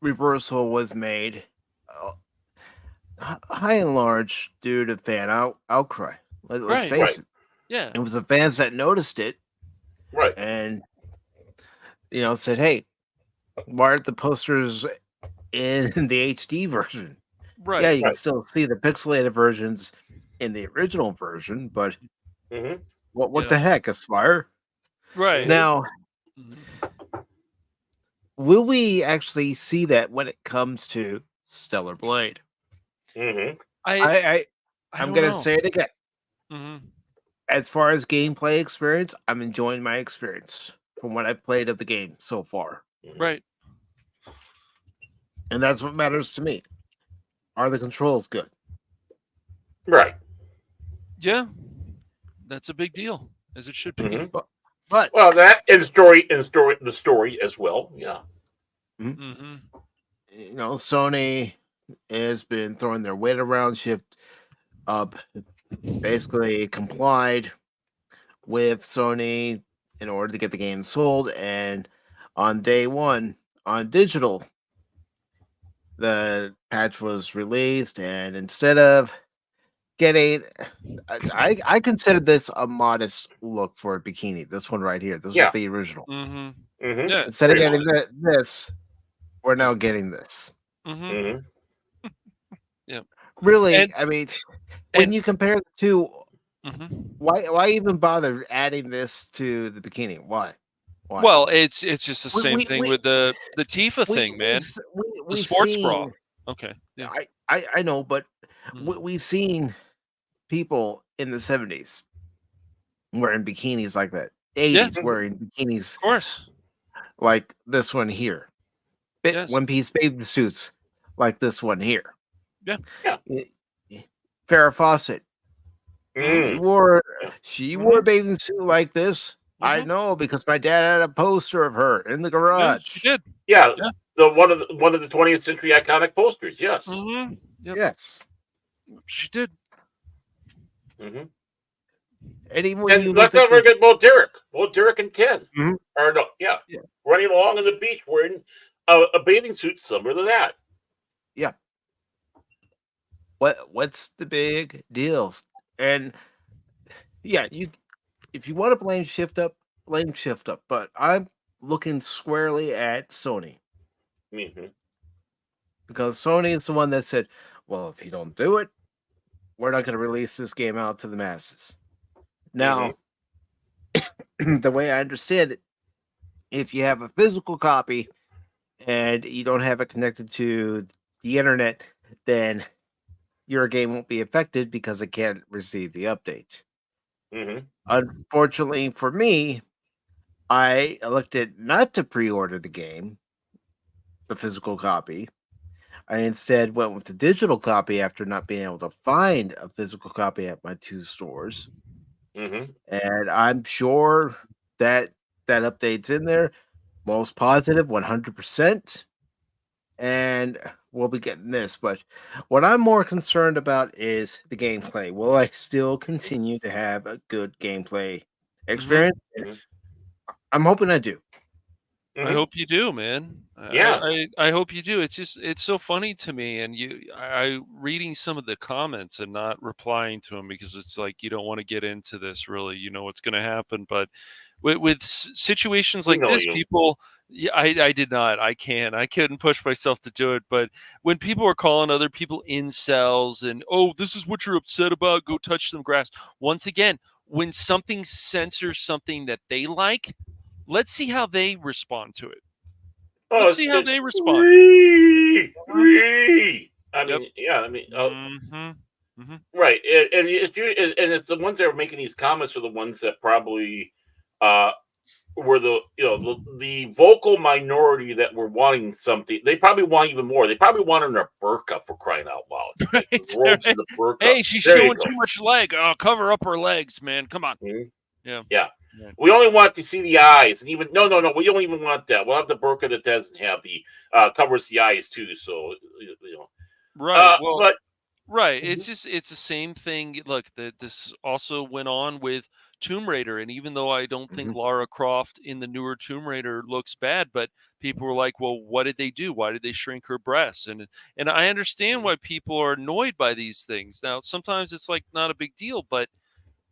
C: reversal was made high and large due to fan outcry. Let's
D: Right.
C: face
B: Right.
C: it.
D: Yeah.
C: It was the fans that noticed it
B: right.
C: and said, "Hey, why aren't the posters in the HD version?"
D: Right.
C: Yeah, you can
B: Right.
C: still see the pixelated versions in the original version, but
B: Mm-hmm.
C: what
D: Yeah.
C: the heck, Aspire?
D: Right.
C: Now,
D: Mhm.
C: will we actually see that when it comes to Stellar Blade?
B: Mm-hmm.
D: I
C: I'm
D: don't
C: gonna
D: know.
C: say it again.
D: Hmm.
C: As far as gameplay experience, I'm enjoying my experience from what I've played of the game so far.
D: Right.
C: And that's what matters to me. Are the controls good?
B: Right.
D: Yeah. That's a big deal, as it should be.
B: Mhm.
C: But
B: Well, that and the story as well. Yeah.
D: Hmm.
C: Sony has been throwing their weight around, shift up, basically complied with Sony in order to get the game sold. And on day one, on digital, the patch was released, and instead of getting, I considered this a modest look for a bikini. This one right here, this
B: Yeah.
C: is the original.
D: Hmm.
B: Mm-hmm.
D: Yeah.
C: Instead of
B: Very
C: getting this, we're now getting this.
D: Hmm.
B: Mm-hmm.
C: Really,
D: And-
C: I mean, when
D: and-
C: you compare the two,
D: Hmm.
C: why even bother adding this to the bikini? Why?
D: Well, it's just the same
C: We-
D: thing
C: we-
D: with the Tifa thing, man. The
C: we've
D: sports
C: seen,
D: bra. Okay. Yeah.
C: I know, but
D: Mhm.
C: we've seen people in the 70s wearing bikinis like that. 80s wearing bikinis
D: Of course.
C: like this one here.
D: Yes.
C: One piece bathing suits like this one here.
D: Yeah.
B: Yeah.
C: Farrah Fawcett.
B: Mm.
C: She wore a bathing suit like this. I
D: Mhm.
C: know because my dad had a poster of her in the
D: Yeah,
C: garage.
D: she did.
B: Yeah.
D: Yeah.
B: The one of the 20th century iconic posters. Yes.
D: Hmm. Yep.
C: Yes.
D: She did.
B: Mm-hmm.
C: And even when you
B: And
C: look
B: let's not
C: at
B: forget both Derek and Ken.
C: Mhm.
B: Or no, yeah,
C: Yeah.
B: running along on the beach wearing a bathing suit similar to that.
C: what's the big deal? And yeah, if you want to blame Shift Up, blame Shift Up. But I'm looking squarely at Sony
B: Mm-hmm.
C: because Sony is the one that said, "Well, if you don't do it, we're not going to release this game out to the masses." Now, the way I understand it, if you have a physical copy and you don't have it connected to the internet, then your game won't be affected because it can't receive the update.
B: Mm-hmm.
C: Unfortunately for me, I elected not to pre-order the game, the physical copy. I instead went with the digital copy after not being able to find a physical copy at my two stores.
B: Mm-hmm.
C: And I'm sure that update's in there. Most positive, 100%. And we'll be getting this. But what I'm more concerned about is the gameplay. Will I still continue to have a good gameplay experience?
B: Mhm.
C: I'm hoping I do.
D: I hope you do, man.
B: Yeah.
D: I hope you do. It's so funny to me, and I reading some of the comments and not replying to them because it's like you don't want to get into this. Really, you know what's going to happen, but with situations
B: We
D: like
B: know
D: this,
B: you.
D: people. Yeah, I did not. I couldn't push myself to do it. But when people are calling other people incels and this is what you're upset about, go touch some grass. Once again, when something censors something that they like, let's see how they respond to it. Let's see how they respond.
B: I mean, yeah, I mean,
D: Mm-hmm.
B: right, and it's the ones that are making these comments are the ones that probably were the vocal minority that were wanting something. They probably want even more. They probably wanted a burqa, for crying out loud. It's like the robes and the burqa.
D: Hey, she's
B: There you
D: showing
B: go.
D: too much leg. Oh, cover up her legs, man. Come on.
B: Yeah.
D: Yeah.
B: We only want to see the eyes, and even no, we don't even want that. We'll have the burqa that doesn't have the covers the eyes too. So
D: Right.
B: but
D: right. It's the same thing. Look, this also went on with Tomb Raider, and even though I don't think Lara Croft in the newer Tomb Raider looks bad, but people were like, "Well, what did they do? Why did they shrink her breasts?" And I understand why people are annoyed by these things. Now, sometimes it's like not a big deal, but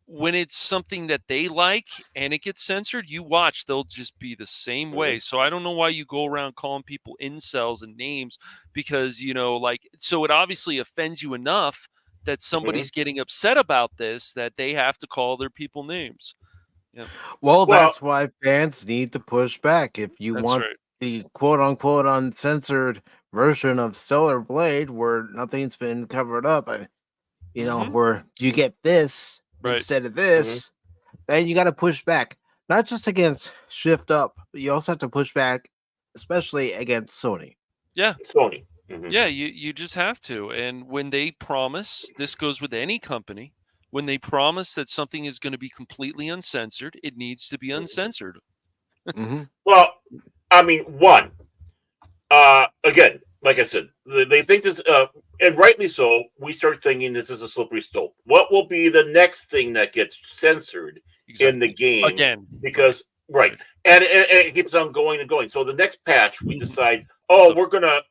D: when it's something that they like and it gets censored, you watch, they'll just be the same way. So I don't know why you go around calling people incels and names because, so it obviously offends you enough that somebody's getting upset about this, that they have to call their people names. Yeah.
C: Well, that's why fans need to push back. If you
D: That's
C: want
D: right.
C: the quote unquote uncensored version of Stellar Blade where nothing's been covered up, where you get this instead of this, then you got to push back. Not just against Shift Up, but you also have to push back, especially against Sony.
D: Yeah.
B: Sony.
D: Yeah, you just have to. And when they promise, this goes with any company, when they promise that something is going to be completely uncensored, it needs to be uncensored.
B: Well, I mean, again, like I said, they think this, and rightly so. We start thinking this is a slippery slope. What will be the next thing that gets censored in the game?
D: Again,
B: because and it keeps on going and going. So the next patch, we decide, we're gonna,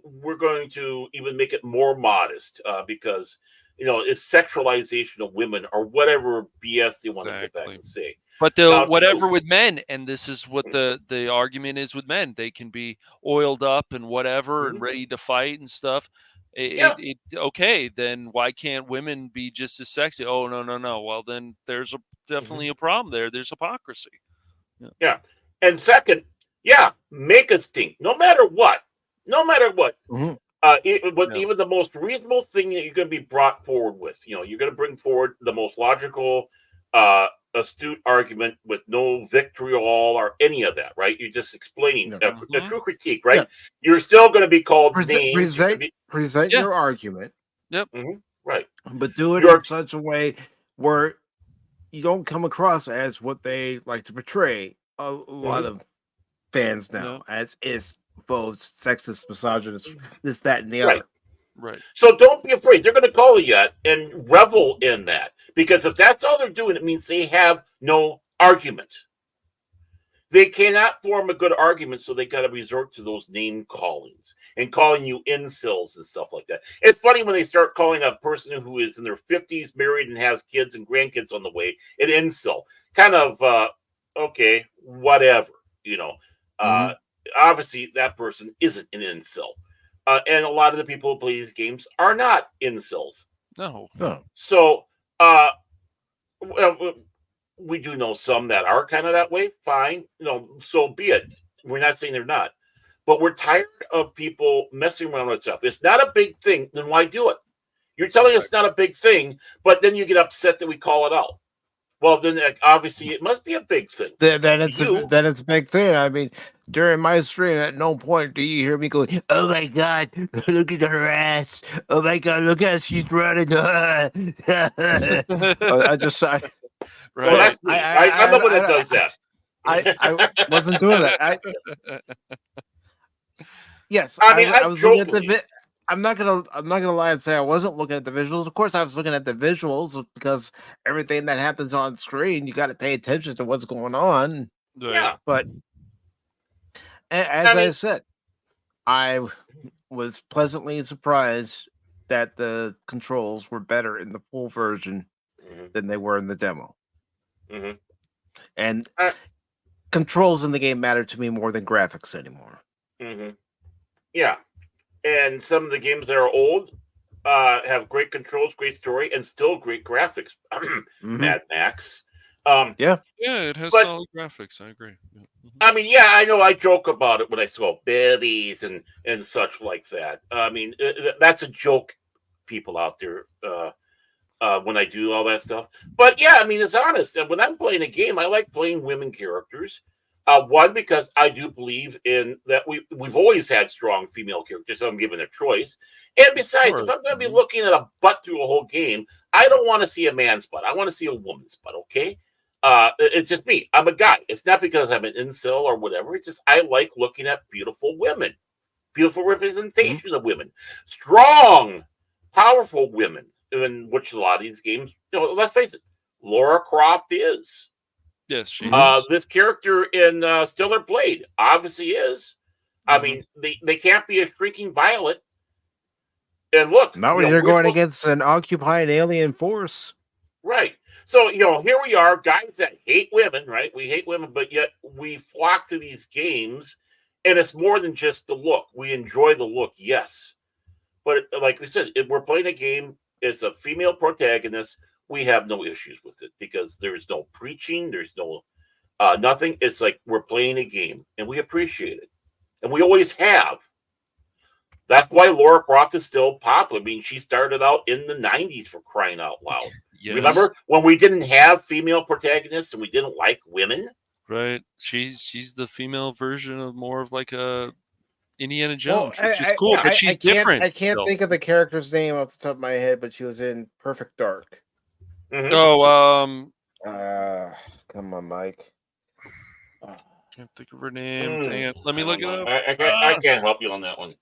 B: we're going to even make it more modest because it's sexualization of women or whatever BS they want to sit back and say.
D: But whatever with men, and this is what the argument is with men, they can be oiled up and whatever and ready to fight and stuff. Okay, then why can't women be just as sexy? Oh, no. Well, then there's definitely a problem there. There's hypocrisy.
B: Yeah. And second, make a stink, no matter what. Even the most reasonable thing that you're going to be brought forward with, you're going to bring forward the most logical, astute argument with no vitriol or any of that, right? You're just explaining a true critique, right? You're still going to be called names.
C: Present your argument.
D: Yep.
B: Right.
C: But do it in such a way where you don't come across as what they like to portray a lot of fans now, as is both sexist, misogynist, this, that, and the other.
D: Right.
B: So don't be afraid. They're going to call you and revel in that. Because if that's all they're doing, it means they have no argument. They cannot form a good argument, so they got to resort to those name callings and calling you incels and stuff like that. It's funny when they start calling a person who is in their 50s, married, and has kids and grandkids on the way an incel. Kind of, okay, whatever, Obviously, that person isn't an incel. And a lot of the people who play these games are not incels.
D: No.
B: So, we do know some that are kind of that way. Fine, so be it. We're not saying they're not, but we're tired of people messing around with stuff. It's not a big thing. Then why do it? You're telling us it's not a big thing, but then you get upset that we call it out. Well, then obviously it must be a big thing.
C: Then it's a big thing. I mean, during my stream, at no point do you hear me go, "Oh my God, look at her ass! Oh my God, look at she's running!" I just,
B: right. Well, that's me. I love when it does that.
C: I wasn't doing that. Yes,
B: I mean,
C: I was looking at the. I'm not gonna lie and say I wasn't looking at the visuals. Of course, I was looking at the visuals because everything that happens on screen, you got to pay attention to what's going on.
B: Yeah,
C: but as I said, I was pleasantly surprised that the controls were better in the full version than they were in the demo. And controls in the game matter to me more than graphics anymore.
B: Yeah. And some of the games that are old, have great controls, great story, and still great graphics.
C: Mhm.
B: Mad Max.
D: Yeah, it has
B: But-
D: solid graphics. I agree. Yeah. Mhm.
B: I mean, yeah, I know I joke about it when I saw babies and such like that. I mean, that's a joke, people out there, when I do all that stuff. But yeah, I mean, it's honest. And when I'm playing a game, I like playing women characters. One, because I do believe in that we've always had strong female characters. So I'm given a choice. And besides, if
D: course.
B: I'm going to be looking at a butt through a whole game, I don't want to see a man's butt. I want to see a woman's butt. Okay. It's just me. I'm a guy. It's not because I'm an incel or whatever. It's just I like looking at beautiful women, beautiful representation of women, strong, powerful women, in which a lot of these games, let's face it, Lara Croft is.
D: Yes, she is.
B: This character in Stellar Blade obviously is. I mean, they can't be a shrinking violet. And look,
C: Not when you're going against an occupying alien force.
B: Right. So, here we are, guys that hate women, right? We hate women, but yet we flock to these games, and it's more than just the look. We enjoy the look, yes. But like we said, if we're playing a game, it's a female protagonist, we have no issues with it because there's no preaching, there's no nothing. It's like we're playing a game, and we appreciate it. And we always have. That's why Lara Croft is still popular. I mean, she started out in the 90s, for crying out loud.
D: Yes.
B: Remember when we didn't have female protagonists and we didn't like women?
D: Right. She's the female version of more of like a Indiana Jones.
C: Well,
D: She's cool, but she's different.
C: I can't
D: still.
C: think of the character's name off the top of my head, but she was in Perfect Dark.
B: Mhm.
D: Oh,
C: Come on, Mike.
D: can't think of her name. Dang it. Let me look it up.
B: I can't help you on that one.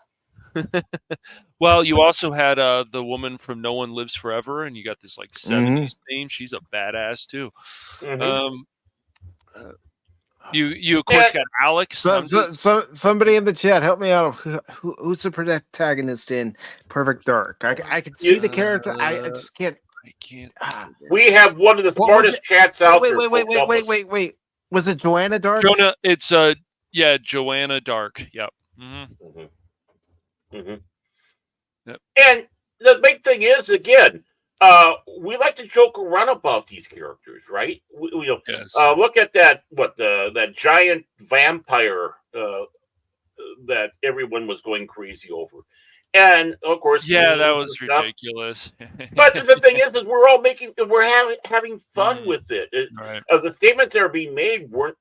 D: Well, you also had the woman from No One Lives Forever, and you got this like 70s theme. She's a badass too.
B: Mhm.
D: You of course got Alex.
C: So somebody in the chat, help me out. Who's the protagonist in Perfect Dark? I can see the character. I just can't.
D: I can't.
B: We have one of the
C: What was
B: smartest chats out there. folks. Help us.
C: Wait. Was it Joanna Dark?
D: Jonah, it's Joanna Dark. Yep. Mm-hmm.
B: Mhm.
D: Yep.
B: And the big thing is, again, we like to joke around about these characters, right?
D: Yes.
B: Look at that giant vampire that everyone was going crazy over, and of course,
D: Yeah, that
B: memes
D: was
B: and stuff.
D: ridiculous.
B: But the thing is we're having fun with it.
D: Right.
B: The statements that are being made weren't,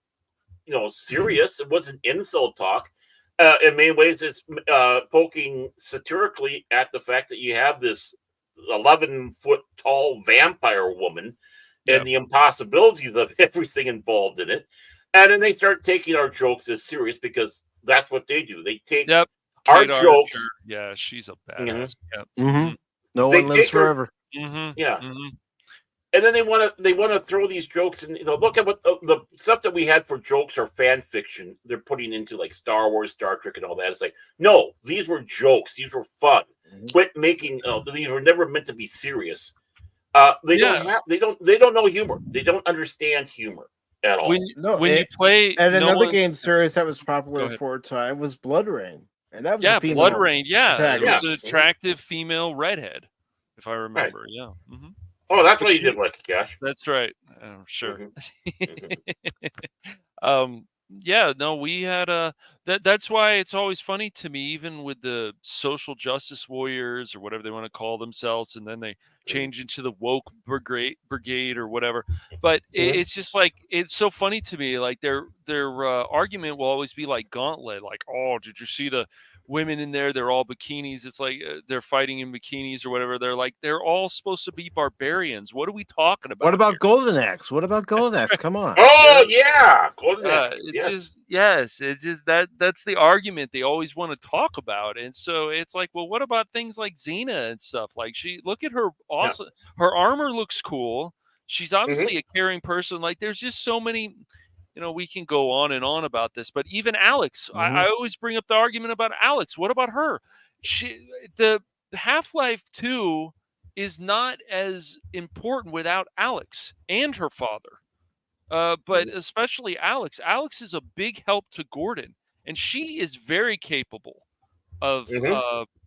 B: serious. It wasn't insult talk. In many ways, it's poking satirically at the fact that you have this 11-foot tall vampire woman and the impossibilities of everything involved in it. And then they start taking our jokes as serious because that's what they do. They take
D: Yep.
B: our
D: Kate
B: jokes.
D: Archer. Yeah, she's a badass. Yep.
C: No
B: They
C: one lives
B: take her-
C: forever.
D: Mm-hmm.
B: Yeah.
D: Mm-hmm.
B: And then they want to throw these jokes and look at what the stuff that we had for jokes or fan fiction they're putting into like Star Wars, Star Trek, and all that. It's like, no, these were jokes. These were fun. Quit making these were never meant to be serious. They don't know humor. They don't understand humor at all.
D: When you play
C: And
D: no
C: another
D: one-
C: game series that was
D: Go
C: popular
D: ahead.
C: for a time was Blood Rain, and that was a female
D: Blood Rain. Yeah, it was an
C: protagonist.
D: attractive female redhead, if I remember. Yeah. Mm-hmm.
B: Oh, that's
D: But
B: why you
D: she-
B: didn't like it, Cash.
D: That's right. Sure.
B: Mhm.
D: Yeah, no, we had that's why it's always funny to me, even with the social justice warriors or whatever they want to call themselves, and then they change into the woke brigade or whatever. But it's just like, it's so funny to me. Like their argument will always be like Gauntlet, like, oh, did you see the women in there? They're all bikinis. It's like they're fighting in bikinis or whatever. They're like, they're all supposed to be barbarians. What are we talking about?
C: What about
D: here?
C: Golden Axe? What about Golden Axe? Come on.
B: Oh yeah, Golden Axe,
D: It's
B: yes.
D: it's just that's the argument they always want to talk about. And so it's like, well, what about things like Xena and stuff? Like, look at her awesome, her armor looks cool. She's obviously a caring person. Like, there's just so many, we can go on and on about this, but even Alex, I always bring up the argument about Alex. What about her? The Half-Life 2 is not as important without Alex and her father. But especially Alex. Alex is a big help to Gordon, and she is very capable of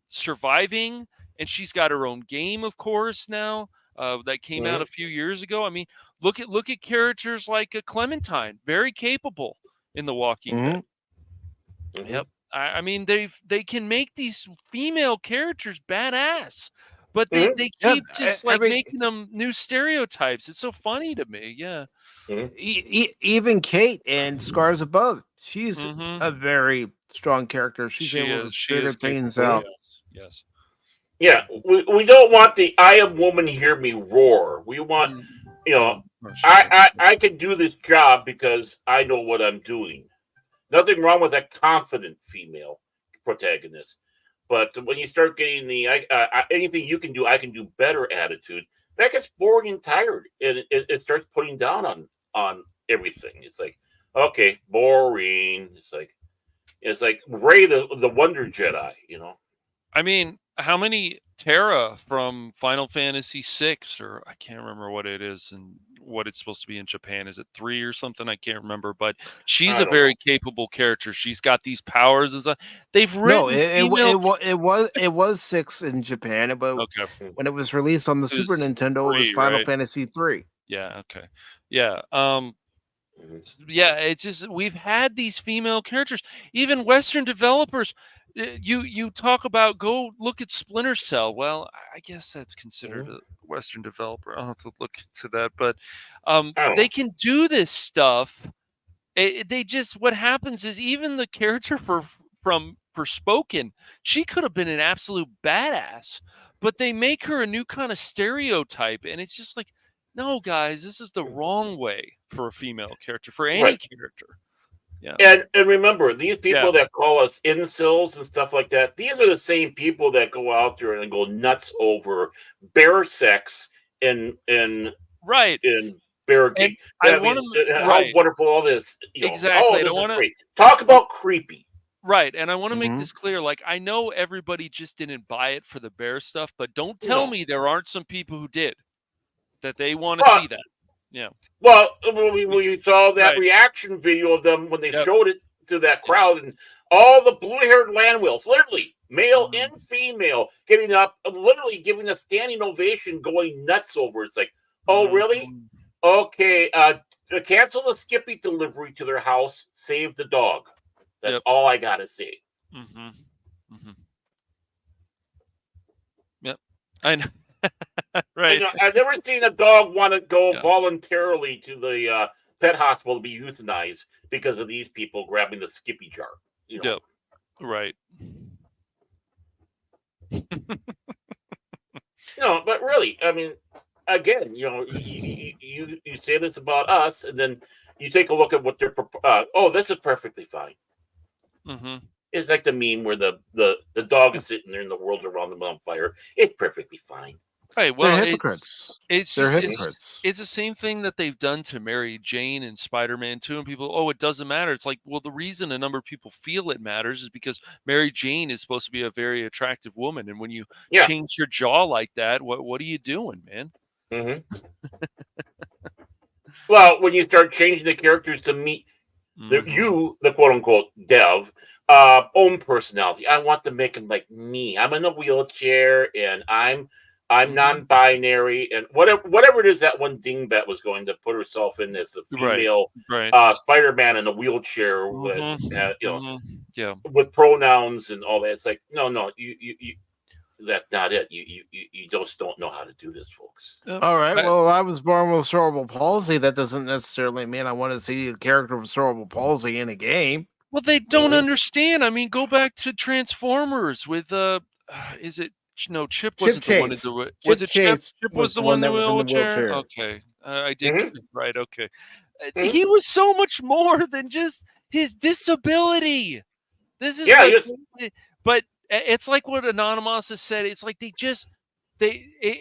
D: surviving and she's got her own game, of course, now. That came out a few years ago. I mean, look at characters like Clementine, very capable in The Walking Dead. Yep. I mean, they can make these female characters badass, but they keep just like making them new stereotypes. It's so funny to me. Yeah.
C: Even Kate and Scars Above, she's a very strong character. She's able to figure things out.
D: Yes.
B: Yeah, we don't want the "I am woman, hear me" roar. We want, I can do this job because I know what I'm doing. Nothing wrong with a confident female protagonist, but when you start getting the anything you can do, I can do better attitude, that gets boring and tired, and it starts putting down on everything. It's like, okay, boring. It's like Rey the Wonder Jedi,
D: I mean, how many Terra from Final Fantasy VI, or I can't remember what it is and what it's supposed to be in Japan? Is it 3 or something? I can't remember, but she's a very capable character. She's got these powers. They've written
C: it was 6 in Japan, but when it was released on the Super Nintendo, it was Final Fantasy 3.
D: Yeah. Okay. Yeah. Yeah. It's just we've had these female characters. Even Western developers. You talk about go look at Splinter Cell. Well, I guess that's considered a Western developer. I'll have to look into that, but they can do this stuff. They just what happens is even the character for Spoken, she could have been an absolute badass, but they make her a new kind of stereotype, and it's just like, no, guys, this is the wrong way for a female character, for any character. Yeah.
B: And remember, these people that call us incels and stuff like that, these are the same people that go out there and go nuts over bear sex and bear geek. How wonderful all this.
D: Exactly.
B: This is great. Talk about creepy.
D: Right. And I want to make this clear. Like, I know everybody just didn't buy it for the bear stuff, but don't tell me there aren't some people who did, that they want to see that. Yeah.
B: Well, we saw that reaction video of them when they showed it to that crowd, and all the blue-haired land whales, literally male and female, getting up, literally giving a standing ovation, going nuts over it. It's like, oh, really? Okay, cancel the Skippy delivery to their house. Save the dog. That's all I gotta say.
D: Yep, I know. Right.
B: I've never seen a dog want to go voluntarily to the pet hospital to be euthanized because of these people grabbing the Skippy jar.
D: Yep. Right.
B: But really, I mean, again, you say this about us, and then you take a look at what they're. This is perfectly fine. It's like the meme where the dog is sitting there and the world's around them on fire. It's perfectly fine.
D: Right. Well,
C: they're hypocrites.
D: It's the same thing that they've done to Mary Jane and Spider-Man 2, and people, it doesn't matter. It's like, well, the reason a number of people feel it matters is because Mary Jane is supposed to be a very attractive woman, and when you change your jaw like that, what are you doing, man?
B: Well, when you start changing the characters to meet the quote-unquote dev, own personality. I want to make them like me. I'm in a wheelchair, and I'm non-binary, and whatever it is that one dingbat was going to put herself in as a female Spider-Man in a wheelchair with with pronouns and all that. It's like, no, you that's not it. You just don't know how to do this, folks.
C: All right. Well, I was born with cerebral palsy. That doesn't necessarily mean I want to see a character with cerebral palsy in a game.
D: Well, they don't understand. I mean, go back to Transformers with is it? No, Chip wasn't the one to do it. Was it Chip? Chip was the one that was in the wheelchair. Okay, I did right. Okay, he was so much more than just his disability. This is but it's like what Anonymous has said. It's like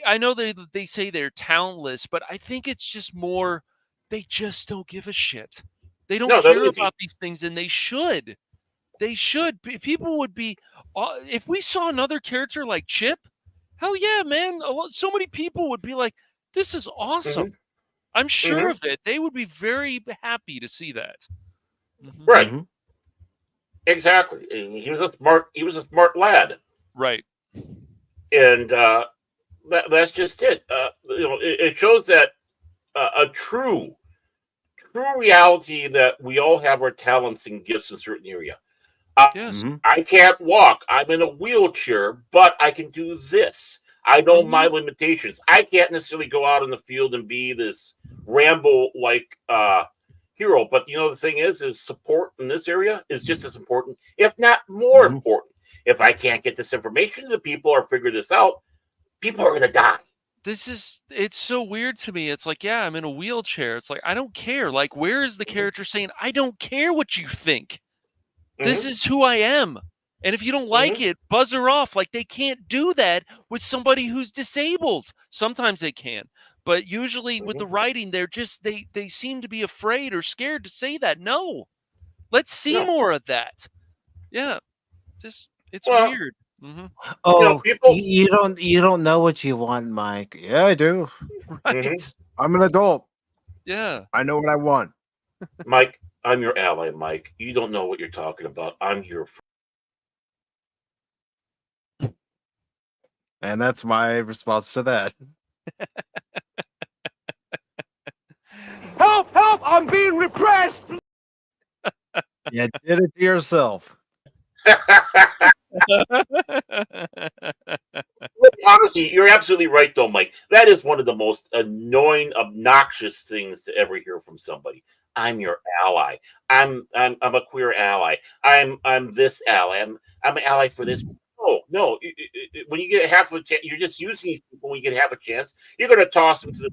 D: I know they say they're talentless, but I think it's just more they just don't give a shit. They don't care about these things, and they should. They should. People would be if we saw another character like Chip. Hell yeah, man! So many people would be like, "This is awesome." I'm sure of it. They would be very happy to see that.
B: Right. Exactly. He was a smart lad.
D: Right.
B: and that's just it. It shows that a true reality that we all have our talents and gifts in a certain area.
D: Yes.
B: I can't walk. I'm in a wheelchair, but I can do this. I know my limitations. I can't necessarily go out in the field and be this Rambo like hero. But the thing is support in this area is just as important, if not more important. If I can't get this information to the people or figure this out, people are going to die.
D: It's so weird to me. It's like, yeah, I'm in a wheelchair. It's like, I don't care. Like, where is the character saying, I don't care what you think? This is who I am. And if you don't like it, buzzer off. Like, they can't do that with somebody who's disabled. Sometimes they can. But usually with the writing, they're just, they seem to be afraid or scared to say that. No. Let's see more of that. Yeah. It's weird.
C: Oh,
B: people.
C: you don't know what you want, Mike. Yeah, I do.
D: Right.
C: I'm an adult.
D: Yeah.
C: I know what I want.
B: Mike, I'm your ally, Mike. You don't know what you're talking about. I'm here for.
C: And that's my response to that.
E: Help! Help! I'm being repressed!
C: You did it to yourself.
B: Honestly, you're absolutely right, though, Mike. That is one of the most annoying, obnoxious things to ever hear from somebody. I'm your ally. I'm a queer ally. I'm this ally. I'm an ally for this. No. When you get half a chance, you're just using these people. When you get half a chance, you're going to toss them to the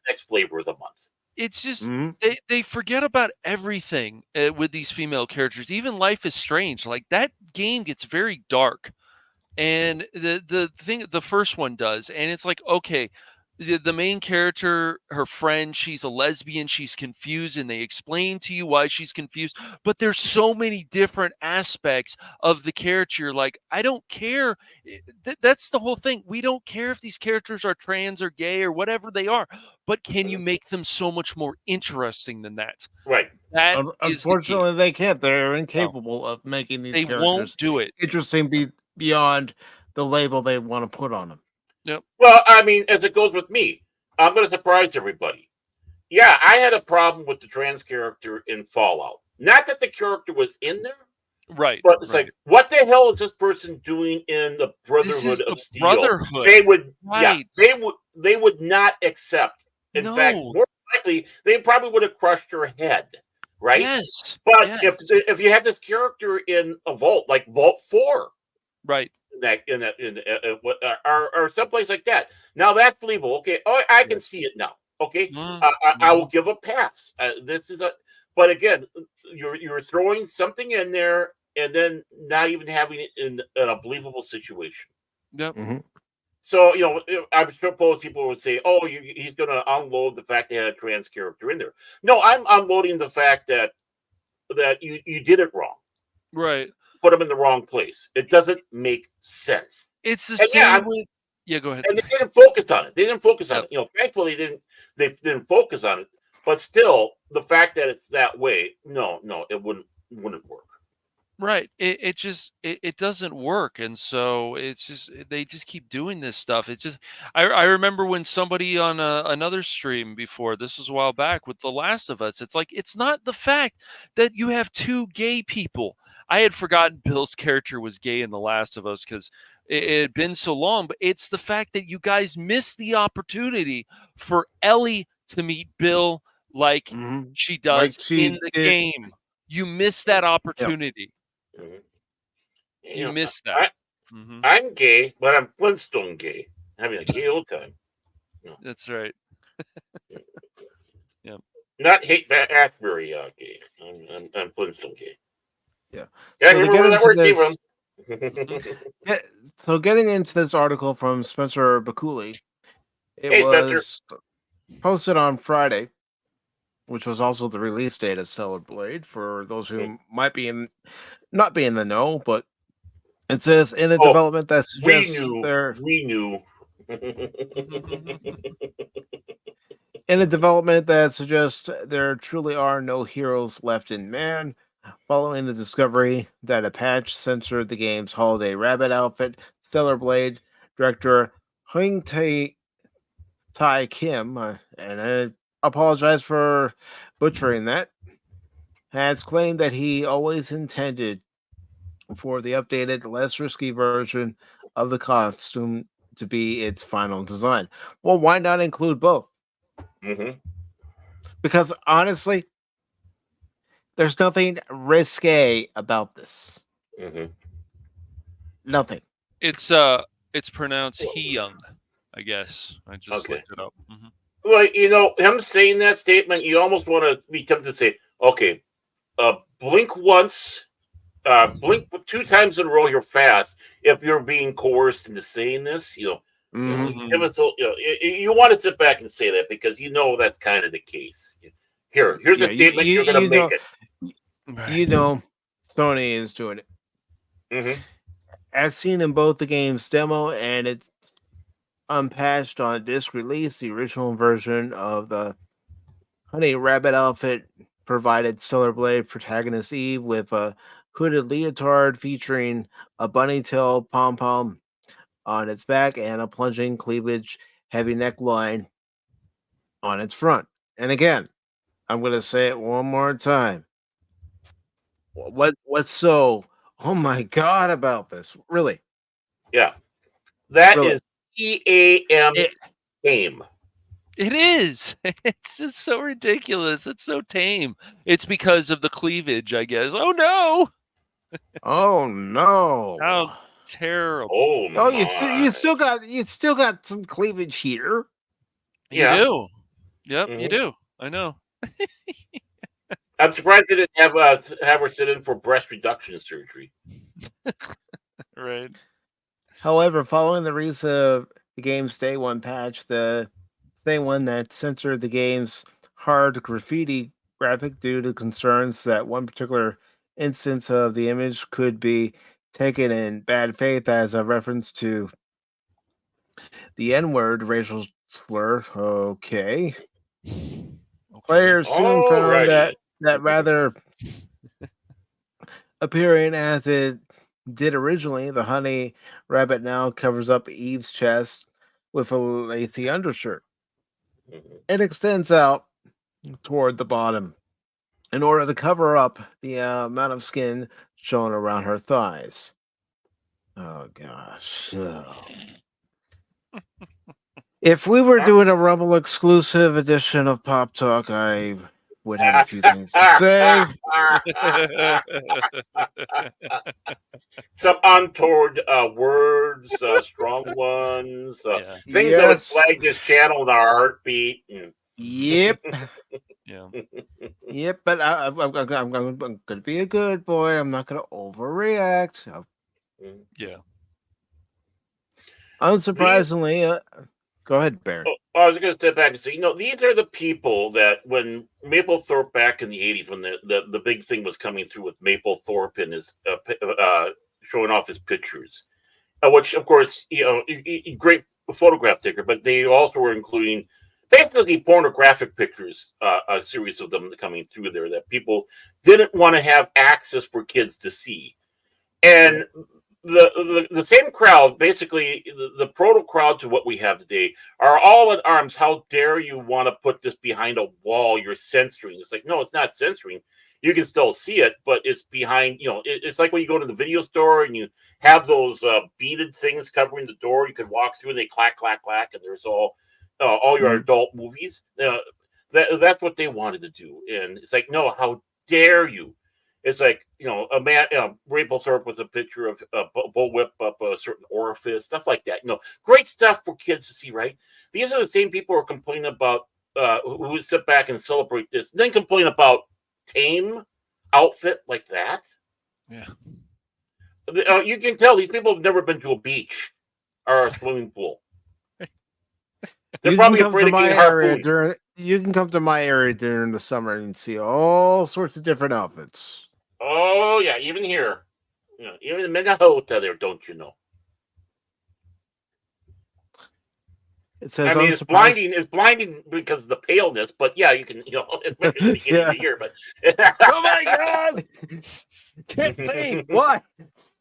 B: next flavor of the month.
D: It's just they forget about everything with these female characters. Even Life is Strange. Like, that game gets very dark, and the first one does, and it's like, okay, the main character, her friend, she's a lesbian, she's confused, and they explain to you why she's confused. But there's so many different aspects of the character. You're like, I don't care. That's the whole thing. We don't care if these characters are trans or gay or whatever they are, but can you make them so much more interesting than that?
B: Right.
D: That
C: Unfortunately, they can't. They're incapable of making these characters
D: won't do it.
C: Interesting beyond the label they want to put on them.
D: Yep.
B: Well, I mean, as it goes with me, I'm going to surprise everybody. Yeah, I had a problem with the trans character in Fallout. Not that the character was in there,
D: right?
B: But it's like, what the hell is this person doing in the Brotherhood of Steel?
D: Brotherhood.
B: They would,
D: right.
B: they would not accept. In fact, more likely, they probably would have crushed her head, right?
D: Yes.
B: But if you have this character in a vault, like Vault 4,
D: right?
B: Or someplace like that. Now that's believable. Okay, I can see it now. Okay, I will give a pass. But again, you're throwing something in there and then not even having it in a believable situation.
D: Yep.
B: So I suppose people would say, "Oh, he's going to unload the fact they had a trans character in there." No, I'm unloading the fact that you did it wrong.
D: Right.
B: Put them in the wrong place. It doesn't make sense.
D: It's the same with. Yeah, go ahead.
B: And they didn't focus on it. Thankfully they didn't focus on it. But still, the fact that it's that way, no, it wouldn't work.
D: Right. It doesn't work, and so they just keep doing this stuff. It's just I remember when somebody on another stream before, this was a while back, with The Last of Us. It's like, it's not the fact that you have two gay people. I had forgotten Bill's character was gay in The Last of Us because it had been so long, but it's the fact that you guys missed the opportunity for Ellie to meet Bill like she does in the game. You missed that opportunity. You missed that.
B: I'm gay, but I'm Flintstone gay. Having a gay old time. No.
D: That's right.
B: Yeah. Not hate Ashbury gay. I'm Flintstone gay.
C: Yeah.
B: Yeah, so remember that word came from.
C: So getting into this article from Spencer Bakuli, it was posted on Friday, which was also the release date of Stellar Blade for those who might not be in the know, but it says in a development that suggests
B: we knew.
C: In a development that suggests there truly are no heroes left in man, following the discovery that a patch censored the game's holiday rabbit outfit, Stellar Blade director Hung Tai Kim, and I apologize for butchering that, has claimed that he always intended for the updated, less risky version of the costume to be its final design. Well, why not include both?
B: Mm-hmm.
C: Because honestly, there's nothing risque about this.
B: Mm-hmm.
C: Nothing.
D: It's pronounced he young, I guess. I just
B: Okay.
D: looked it up. Mhm.
B: Well, him saying that statement, you almost want to be tempted to say, okay, blink once, blink 2 times in a row, you're fast. If you're being coerced into saying this,
C: Mhm.
B: give us you want to sit back and say that because that's kind of the case. Here's
C: Yeah,
B: a statement, you're going to make it.
D: Right.
C: You know, Sony is doing it.
B: Mm-hmm.
C: As seen in both the game's demo and its unpatched on disc release, the original version of the Honey Rabbit outfit provided Stellar Blade protagonist Eve with a hooded leotard featuring a bunny tail pom pom on its back and a plunging cleavage heavy neckline on its front. And again, I'm going to say it one more time. What's so oh my god about this? Really?
B: Yeah. That
C: Really?
B: is EAM
C: It-
B: game.
D: It is. It's just so ridiculous. It's so tame. It's because of the cleavage, I guess. Oh no!
C: Oh no!
D: How terrible!
B: Oh
C: Oh,
B: my.
C: you still got some cleavage here.
B: Yeah.
D: You do. Yep, you
B: Mhm.
D: do. I know.
B: I'm surprised they didn't have her sit in for breast reduction surgery.
D: Right.
C: However, following the release of the game's day one patch, the same one that censored the game's hard graffiti graphic due to concerns that one particular instance of the image could be taken in bad faith as a reference to the N-word racial slur. Okay. Players soon found
B: Alrighty.
C: that rather appearing as it did originally, the honey rabbit now covers up Eve's chest with a lacy undershirt.
B: Mhm.
C: It extends out toward the bottom in order to cover up the amount of skin shown around her thighs. Oh gosh. If we were doing a Rumble exclusive edition of Pop Talk, I would have a few things to say.
B: Some untoward words, strong oes,
D: Yeah.
B: things that would
C: Yes.
B: flag this channel in our heartbeat.
C: Yep.
D: Yeah.
C: Yep, but I'm going to be a good boy. I'm not going to overreact.
D: Yeah.
C: Unsurprisingly, go ahead, Baron.
B: I was going to step back and say, these are the people that when Mapplethorpe back in the 80s, when the big thing was coming through with Mapplethorpe and his showing off his pictures, which, of course, great photograph taker, but they also were including basically pornographic pictures, a series of them coming through there that people didn't want to have access for kids to see. And the same crowd, basically the proto crowd to what we have today, are all in arms. How dare you want to put this behind a wall? You're censoring. It's like, no, it's not censoring. You can still see it, but it's behind, it's like when you go to the video store and you have those beaded things covering the door. You can walk through and they clack, clack, clack, and there's all your adult movies. That's what they wanted to do. And it's like, no, how dare you? It's like, a man, Mapplethorpe with a picture of a bullwhip up a certain orifice, stuff like that. Great stuff for kids to see, right? These are the same people who are complaining about, who sit back and celebrate this, then complain about tame outfit like that.
D: Yeah.
B: You can tell these people have never been to a beach or a swimming pool. They're probably afraid of getting harpooned.
C: You can come to my area during the summer and see all sorts of different outfits.
B: Oh yeah, even here, even the mega hotel there, don't you know?
C: It says,
B: I mean, it's blinding. It's blinding because of the paleness, but yeah, you can, especially at the beginning of the year. But
C: oh my god, can't see what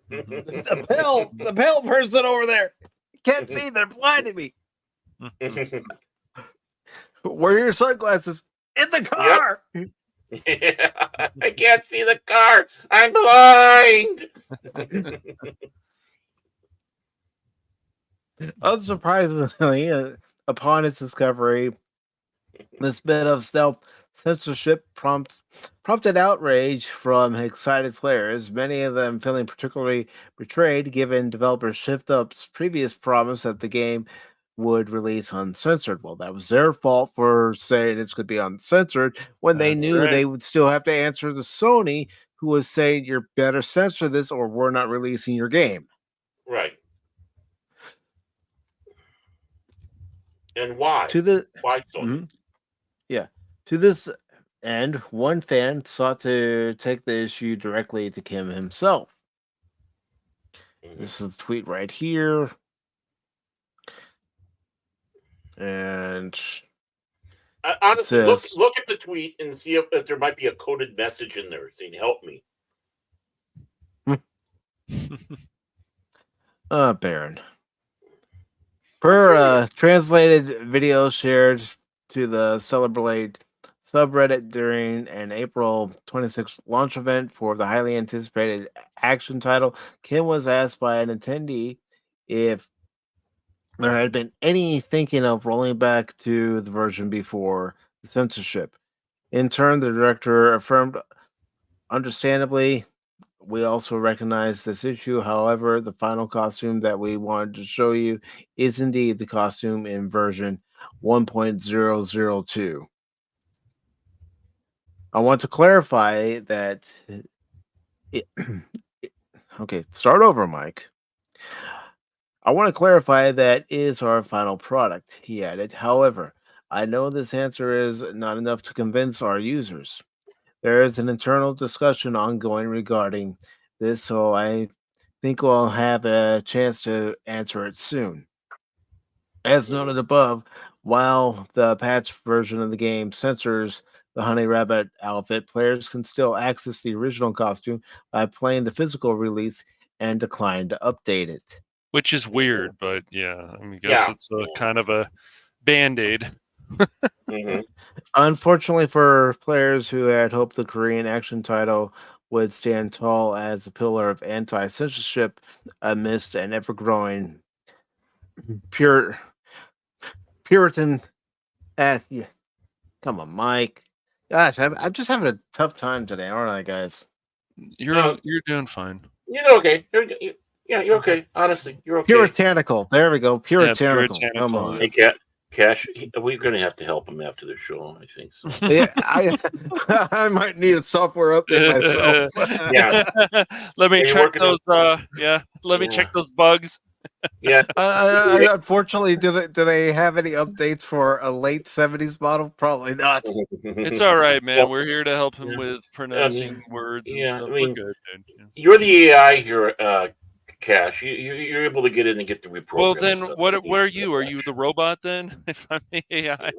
C: the pale person over there can't see. They're blinding me. Where are your sunglasses? In the car.
B: I can't see the car. I'm blind.
C: Unsurprisingly, upon its discovery, this bit of stealth censorship prompted outrage from excited players, many of them feeling particularly betrayed given developers Shift Up's previous promise that the game would release uncensored. Well, that was their fault for saying it's going to be uncensored when they
D: That's
C: knew
D: right.
C: they would still have to answer to Sony, who was saying, "You better censor this or we're not releasing your game."
B: Right. And why?
C: To the
B: Why Sony?
C: Mhm. Yeah. To this end, one fan sought to take the issue directly to Kim himself.
B: Mhm.
C: This is the tweet right here. And
B: Honestly,
C: says-
B: look at the tweet and see if there might be a coded message in there saying "Help me."
C: Baron. Per translated video shared to the Celebrate subreddit during an April 26th launch event for the highly anticipated action title, Kim was asked by an attendee if there had been any thinking of rolling back to the version before the censorship. In turn, the director affirmed, understandably, we also recognize this issue. However, the final costume that we wanted to show you is indeed the costume in version 1.002. I want to clarify that. Okay, start over, Mike. I want to clarify that is our final product, he added. However, I know this answer is not enough to convince our users. There is an internal discussion ongoing regarding this, so I think we'll have a chance to answer it soon. As noted above, while the patch version of the game censors the Honey Rabbit outfit, players can still access the original costume by playing the physical release and decline to update it.
D: Which is weird, but yeah, I mean, I guess it's a kind of a band-aid.
B: Mm-hmm.
C: Unfortunately for players who had hoped the Korean action title would stand tall as a pillar of anti-censorship amidst an ever-growing Puritan. Yeah. Come on, Mike. Gosh, I'm just having a tough time today, aren't I, guys?
D: You're doing fine.
B: You're okay. You're okay. Honestly, you're okay.
C: Puritanical. There we go. Puritanical.
D: puritanical,
C: Come on.
B: Hey, Cash, we're going to have to help him after the show, I think. So.
C: Yeah, I might need a software update myself.
B: Yeah.
D: Let me
B: Are you
D: check
B: working
D: those.
B: on-
D: Let me check those bugs.
B: Yeah.
C: Unfortunately, do they have any updates for a late 70s model? Probably not.
D: It's all right, man.
B: Well,
D: We're here to help him
B: yeah.
D: with pronouncing words and
B: yeah,
D: stuff.
B: I mean,
D: We're good, dude. Yeah.
B: You're the AI here, Cash. You're able to get in and get the reprogram.
D: Well, then,
B: stuff.
D: what are you? Are you the robot then? If I'm the AI,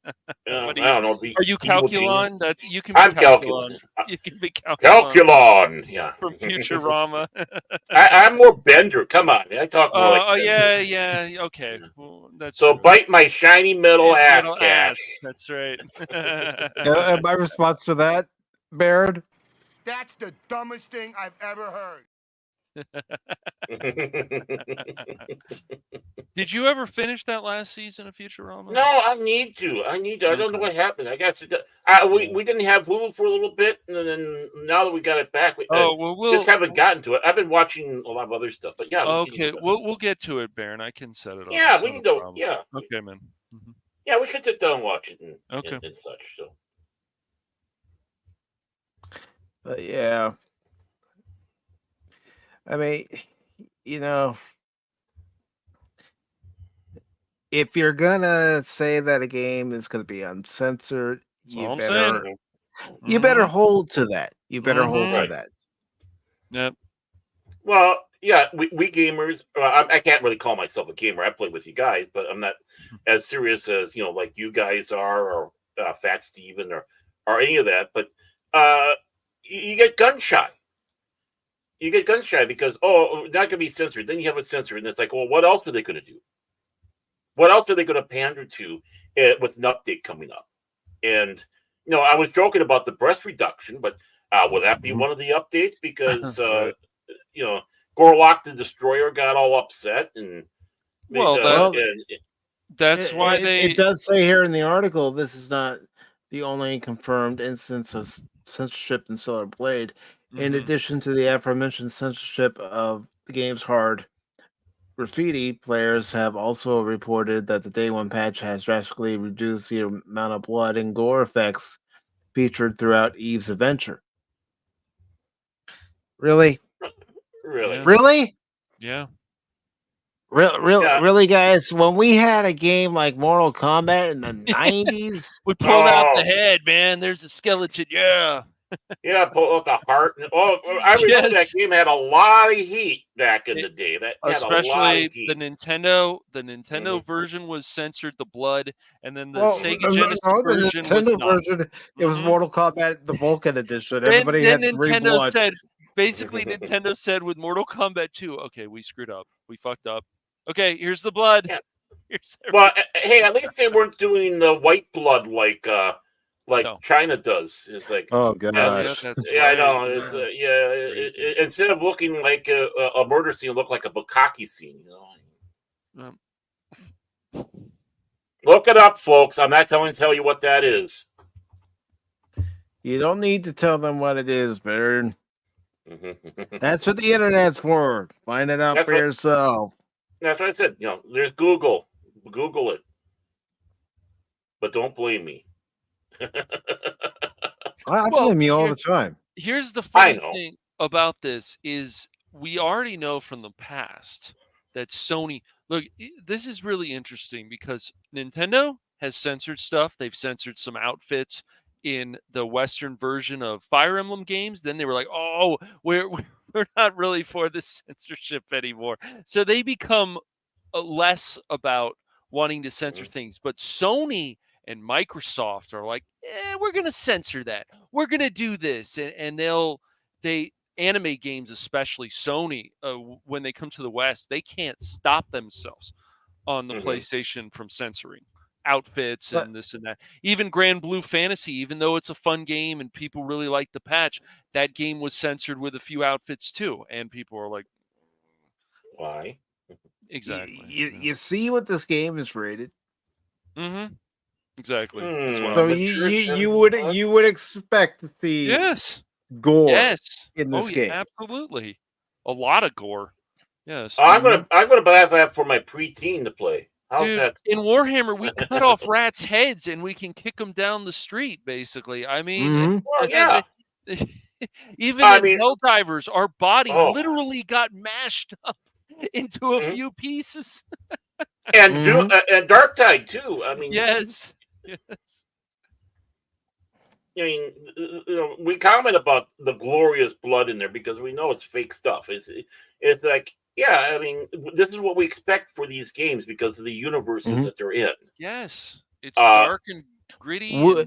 B: I don't know.
D: are you Calculon? That's you can be
B: I'm
D: Calculon.
B: Calculon.
D: You can be Calculon
B: Calculon. Yeah.
D: from Futurama.
B: I'm more Bender. Come on. I talk more like Bender.
D: yeah. Okay, well, that's
B: So
D: true.
B: bite my shiny metal ass,
D: Metal
B: Cash.
D: That's right.
C: My response to that, Baird?
E: That's the dumbest thing I've ever heard.
D: Did you ever finish that last season of Futurama?
B: No, I need to. I don't know what happened. I got to. We didn't have Hulu for a little bit, and then now that we got it back, we just haven't gotten to it. I've been watching a lot of other stuff, but yeah.
D: Okay, we'll get to it, Baron. I can set it up.
B: Yeah,
D: It's
B: we
D: not
B: can
D: a
B: go.
D: problem.
B: Yeah.
D: Okay, man. Mm-hmm.
B: Yeah, we should sit down and watch it and such. So.
C: Yeah. I mean, if you're gonna say that a game is gonna be uncensored, you better hold to that. You better hold to that.
D: Yep.
B: Well, yeah, we gamers. I can't really call myself a gamer. I play with you guys, but I'm not as serious as like you guys are, or Fat Steven, or any of that. But you get gun shy. you get gun shy because not going to be censored. Then you have it censored, and it's like, well, what else are they going to do? What else are they going to pander to with an update coming up? And I was joking about the breast reduction, but will that be one of the updates? Because
C: Right.
B: Gorlock the Destroyer got all upset, and
D: that's why
C: it does say here in the article this is not the only confirmed instance of censorship in Stellar Blade. In addition to the aforementioned censorship of the game's hard graffiti, players have also reported that the Day 1 patch has drastically reduced the amount of blood and gore effects featured throughout Eve's adventure. Really?
B: really,
D: Yeah.
C: Really?
D: Yeah.
C: Really, guys? When we had a game like Mortal Kombat in the 90s,
D: We pulled out the head, man. There's a skeleton. Yeah.
B: yeah, pull out the heart. I remember that game had a lot of heat back in the day. That had a lot
D: Especially
B: of heat.
D: the Nintendo version was censored the blood, and then the Sega
C: the
D: Genesis version was
C: Nintendo
D: not.
C: version, it was Mortal Kombat, the Vulcan edition.
D: Then
C: Everybody had three
D: Nintendo
C: blood.
D: said, basically, Nintendo said with Mortal Kombat 2, okay, we screwed up. We fucked up. Okay, here's the blood.
B: Yeah.
D: Here's
B: Well, hey, at least they weren't doing the white blood like China does. It's like,
C: Oh gosh.
B: yeah, I know. It's instead of looking like a murder scene, it looked like a bukkake scene. Look it up, folks. I'm not tell you what that is.
C: You don't need to tell them what it is, Baron. That's what the internet's for. Find it out for yourself.
B: That's what I said. There's Google. Google it. But don't blame me.
C: I blame you all the time.
D: Here's the funny thing about this is we already know from the past that Sony... Look, this is really interesting because Nintendo has censored stuff. They've censored some outfits in the Western version of Fire Emblem games. Then they were like, oh, we're not really for this censorship anymore. So they become less about wanting to censor things. But Sony and Microsoft are like, we're going to censor that. We're going to do this. And they anime games, especially Sony, when they come to the West, they can't stop themselves on the PlayStation from censoring outfits and this and that. Even Grand Blue Fantasy, even though it's a fun game and people really like the patch, that game was censored with a few outfits too. And people are like,
B: why?
D: Exactly.
C: You see what this game is rated?
D: Exactly.
C: So you would expect to see gore in this game.
D: Absolutely. A lot of gore. Yes.
B: I'm gonna buy that for my preteen to play. How's
D: Dude,
B: that?
D: in Warhammer, we cut off rats' heads and we can kick them down the street, basically. I mean,
B: well, yeah.
D: Even in Helldivers, our body literally got mashed up into a few pieces.
B: And Darktide, too. I mean,
D: yes.
B: I mean, we comment about the glorious blood in there because we know it's fake stuff. It's like, yeah, I mean, this is what we expect for these games because of the universes that they're in.
D: Yes, it's dark and gritty.
C: We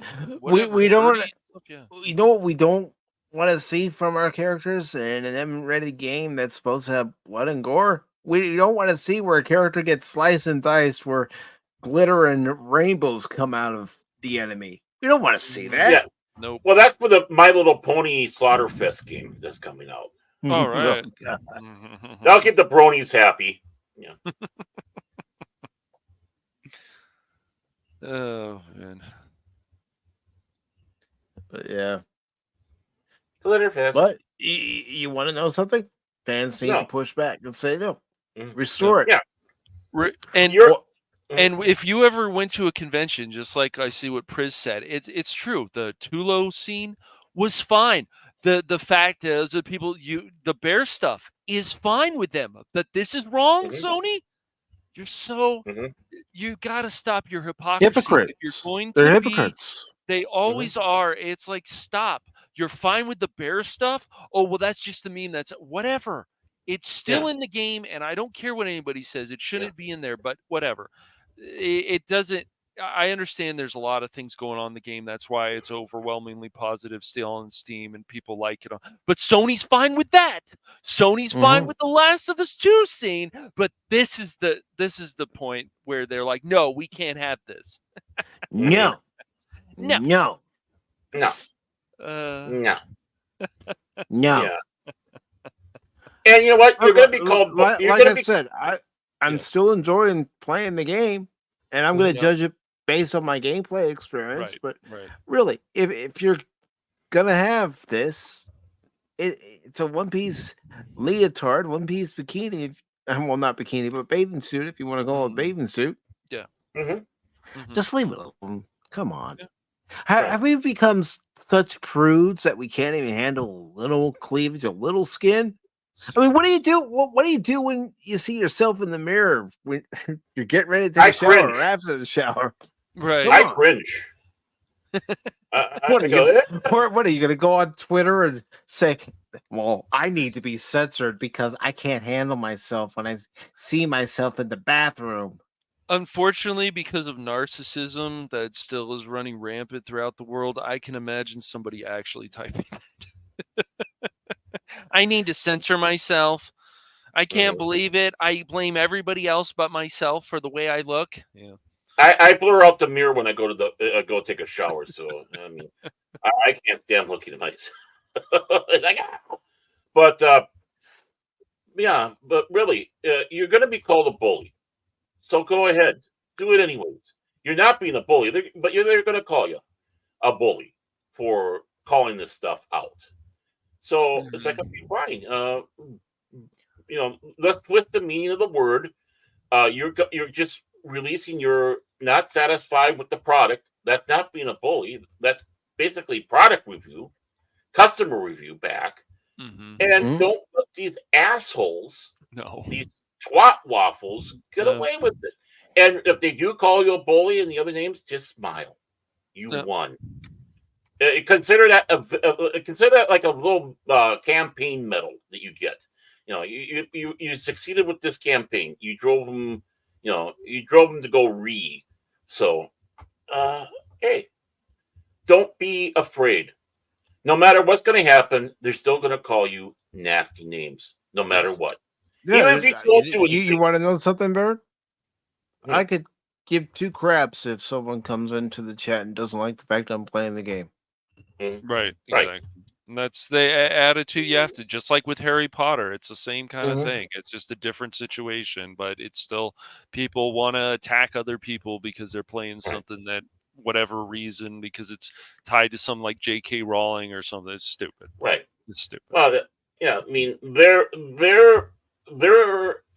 C: don't. You know what we don't want to see from our characters in an M-rated game that's supposed to have blood and gore? We don't want to see where a character gets sliced and diced where glitter and rainbows come out of the enemy. We don't want to see that.
B: Yeah.
D: Nope.
B: Well, that's for the My Little Pony Slaughterfest game that's coming out.
D: All right.
B: That'll keep the bronies happy. Yeah.
D: Oh, man.
C: But yeah.
B: Glitterfest.
C: But you want to know something? Fans need to push back and say no. Restore it.
B: Yeah.
D: And if you ever went to a convention, just like I see what Priz said, it's true. The Tulo scene was fine. The fact is that the bear stuff is fine with them. But this is wrong, Sony. You're you got to stop your hypocrisy.
C: Hypocrites.
D: If you're going
C: They're
D: to
C: hypocrites.
D: They always are. It's like, stop. You're fine with the bear stuff. Oh, well, that's just the meme. That's whatever. It's still in the game, and I don't care what anybody says. It shouldn't be in there, but whatever. It doesn't. I understand there's a lot of things going on in the game. That's why it's overwhelmingly positive still on Steam and people like it. But Sony's fine with that. Sony's fine with the Last of Us 2 scene. But this is the point where they're like, no, we can't have this.
C: No.
D: No.
C: No.
B: No.
D: No.
C: No.
B: Yeah. And you know what? You're going to be called.
C: Like
B: you're
C: I
B: going to be.
C: said, I'm still enjoying playing the game, and I'm going to judge it based on my gameplay experience. But really, if you're going to have this, it's a one-piece leotard, one-piece bikini. Well, not bikini, but bathing suit, if you want to call it a bathing suit.
D: Yeah.
C: Just leave it alone. Come on.
D: Yeah.
C: Have we become such prudes that we can't even handle a little cleavage, a little skin? I mean, what do you do? What do you do when you see yourself in the mirror when you're getting ready to take a shower
B: cringe.
C: or after the shower?
D: Right.
B: I cringe.
C: What are you going to go on Twitter and say, well, I need to be censored because I can't handle myself when I see myself in the bathroom?
D: Unfortunately, because of narcissism that still is running rampant throughout the world, I can imagine somebody actually typing that. I need to censor myself. I can't believe it. I blame everybody else but myself for the way I look. Yeah.
B: I blur out the mirror when I go to go take a shower. So I mean, I can't stand looking at myself. Like, but yeah, but really, you're going to be called a bully. So go ahead, do it anyways. You're not being a bully, but they're going to call you a bully for calling this stuff out. So it's like, okay, fine. You know, let's twist the meaning of the word. You're just releasing. You're not satisfied with the product. That's not being a bully. That's basically product review, customer review back, and don't let these assholes, these twat waffles, get away with it. And if they do call you a bully and the other names, just smile. You won. Consider that like a little campaign medal that you get. You know, you succeeded with this campaign. You drove them. You know, you drove them to go read. So, hey, don't be afraid. No matter what's going to happen, they're still going to call you nasty names, no matter what.
C: Yeah,
B: even if you don't do
C: you want to know something, Bird?
B: Yeah.
C: I could give two craps if someone comes into the chat and doesn't like the fact I'm playing the game.
D: Right, exactly. And that's the attitude you have to, just like with Harry Potter, it's the same kind of thing. It's just a different situation, but it's still, people want to attack other people because they're playing something that, whatever reason, because it's tied to some like J.K. Rowling or something. It's stupid.
B: Right.
D: It's stupid.
B: Well, yeah, I mean, their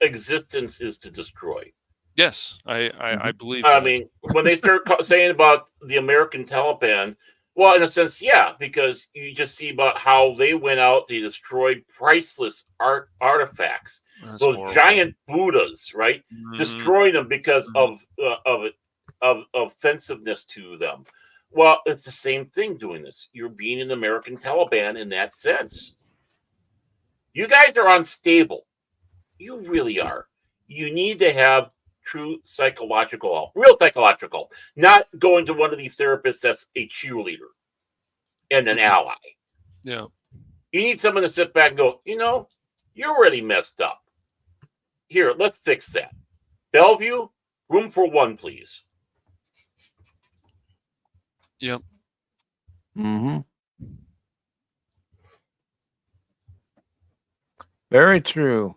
B: existence is to destroy.
D: Yes, I believe
B: I
D: that.
B: mean, when they start saying about the American Taliban, well, in a sense, yeah, because you just see about how they went out, they destroyed priceless artifacts,
D: That's
B: those
D: horrible.
B: giant Buddhas, right? Destroying them because of offensiveness to them. Well, it's the same thing doing this. You're being an American Taliban in that sense. You guys are unstable. You really are. You need to have true psychological help, real psychological, not going to one of these therapists that's a cheerleader and an ally.
D: Yeah.
B: You need someone to sit back and go, you know, you're already messed up. Here, let's fix that. Bellevue, room for one, please.
D: Yep.
C: Very true.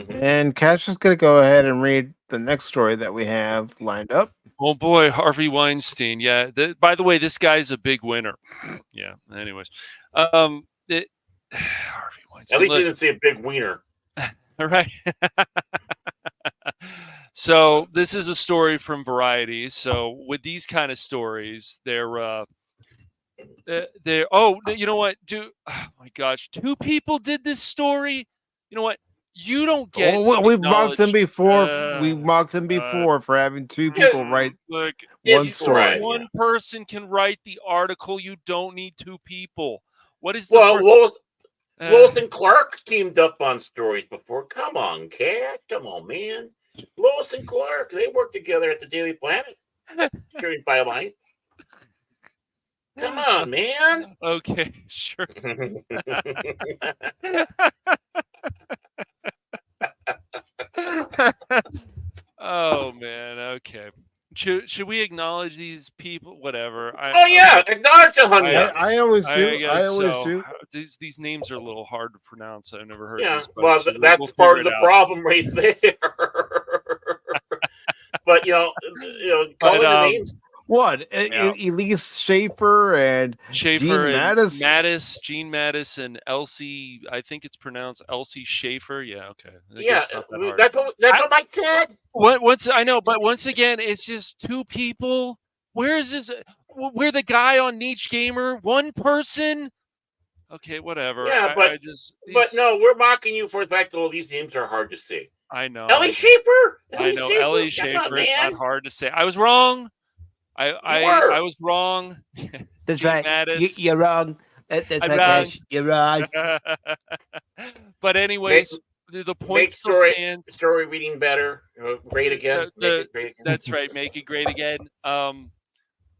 C: And Cash is going to go ahead and read the next story that we have lined up.
D: Oh boy, Harvey Weinstein. Yeah. By the way, this guy's a big winner. Yeah. Anyways, Harvey Weinstein.
B: At least you didn't say a big wiener.
D: All right. So this is a story from Variety. So with these kind of stories, they're oh, you know what? Oh my gosh, 2 people did this story. You know what? You don't get.
C: Oh, we've mocked them before. We've mocked them before for having 2 people write one story.
D: One person can write the article. You don't need 2 people. What is
B: Lois and Clark teamed up on stories before. Come on, Cat. Come on, man. Lois and Clark, they work together at the Daily Planet. Carried by a light. Come on, man.
D: Okay, sure. Oh man, okay. Should we acknowledge these people? Whatever.
B: Oh yeah, acknowledge the honey
C: I,
B: ups.
C: I always do.
D: I
C: I
D: guess
C: always
D: so.
C: do.
D: These names are a little hard to pronounce. I've never heard
B: Yeah,
D: these. But
B: well,
D: so
B: that's
D: we'll
B: part
D: figure
B: of the
D: it out.
B: problem right there. But
D: But
B: calling the names.
C: What?
D: Yeah.
C: Elise Schaefer and
D: Schaefer
C: Gene
D: and
C: Mattis?
D: Gene Mattis and Elsie. I think it's pronounced Elsie Schaefer. Yeah, okay. I
B: Yeah,
D: guess it's not that hard.
B: that's what Mike said.
D: Once I know, but once again, it's just two people. Where is this? We're the guy on Niche Gamer. One person. Okay, whatever.
B: Yeah,
D: but
B: no, we're mocking you for the fact that all these names are hard to say.
D: I know.
B: Ellie Schaefer.
D: I know. Ellie
B: Come on,
D: Schaefer is
B: man.
D: not hard to say. I was wrong. I was wrong.
C: That's
D: Gene
C: right.
D: Mattis.
C: You're wrong. That's
D: I'm
C: right,
D: wrong.
C: Ash. You're wrong.
D: But anyways, the point still stands.
B: Story reading better. Great again. Make it great again.
D: That's right. Make it great again.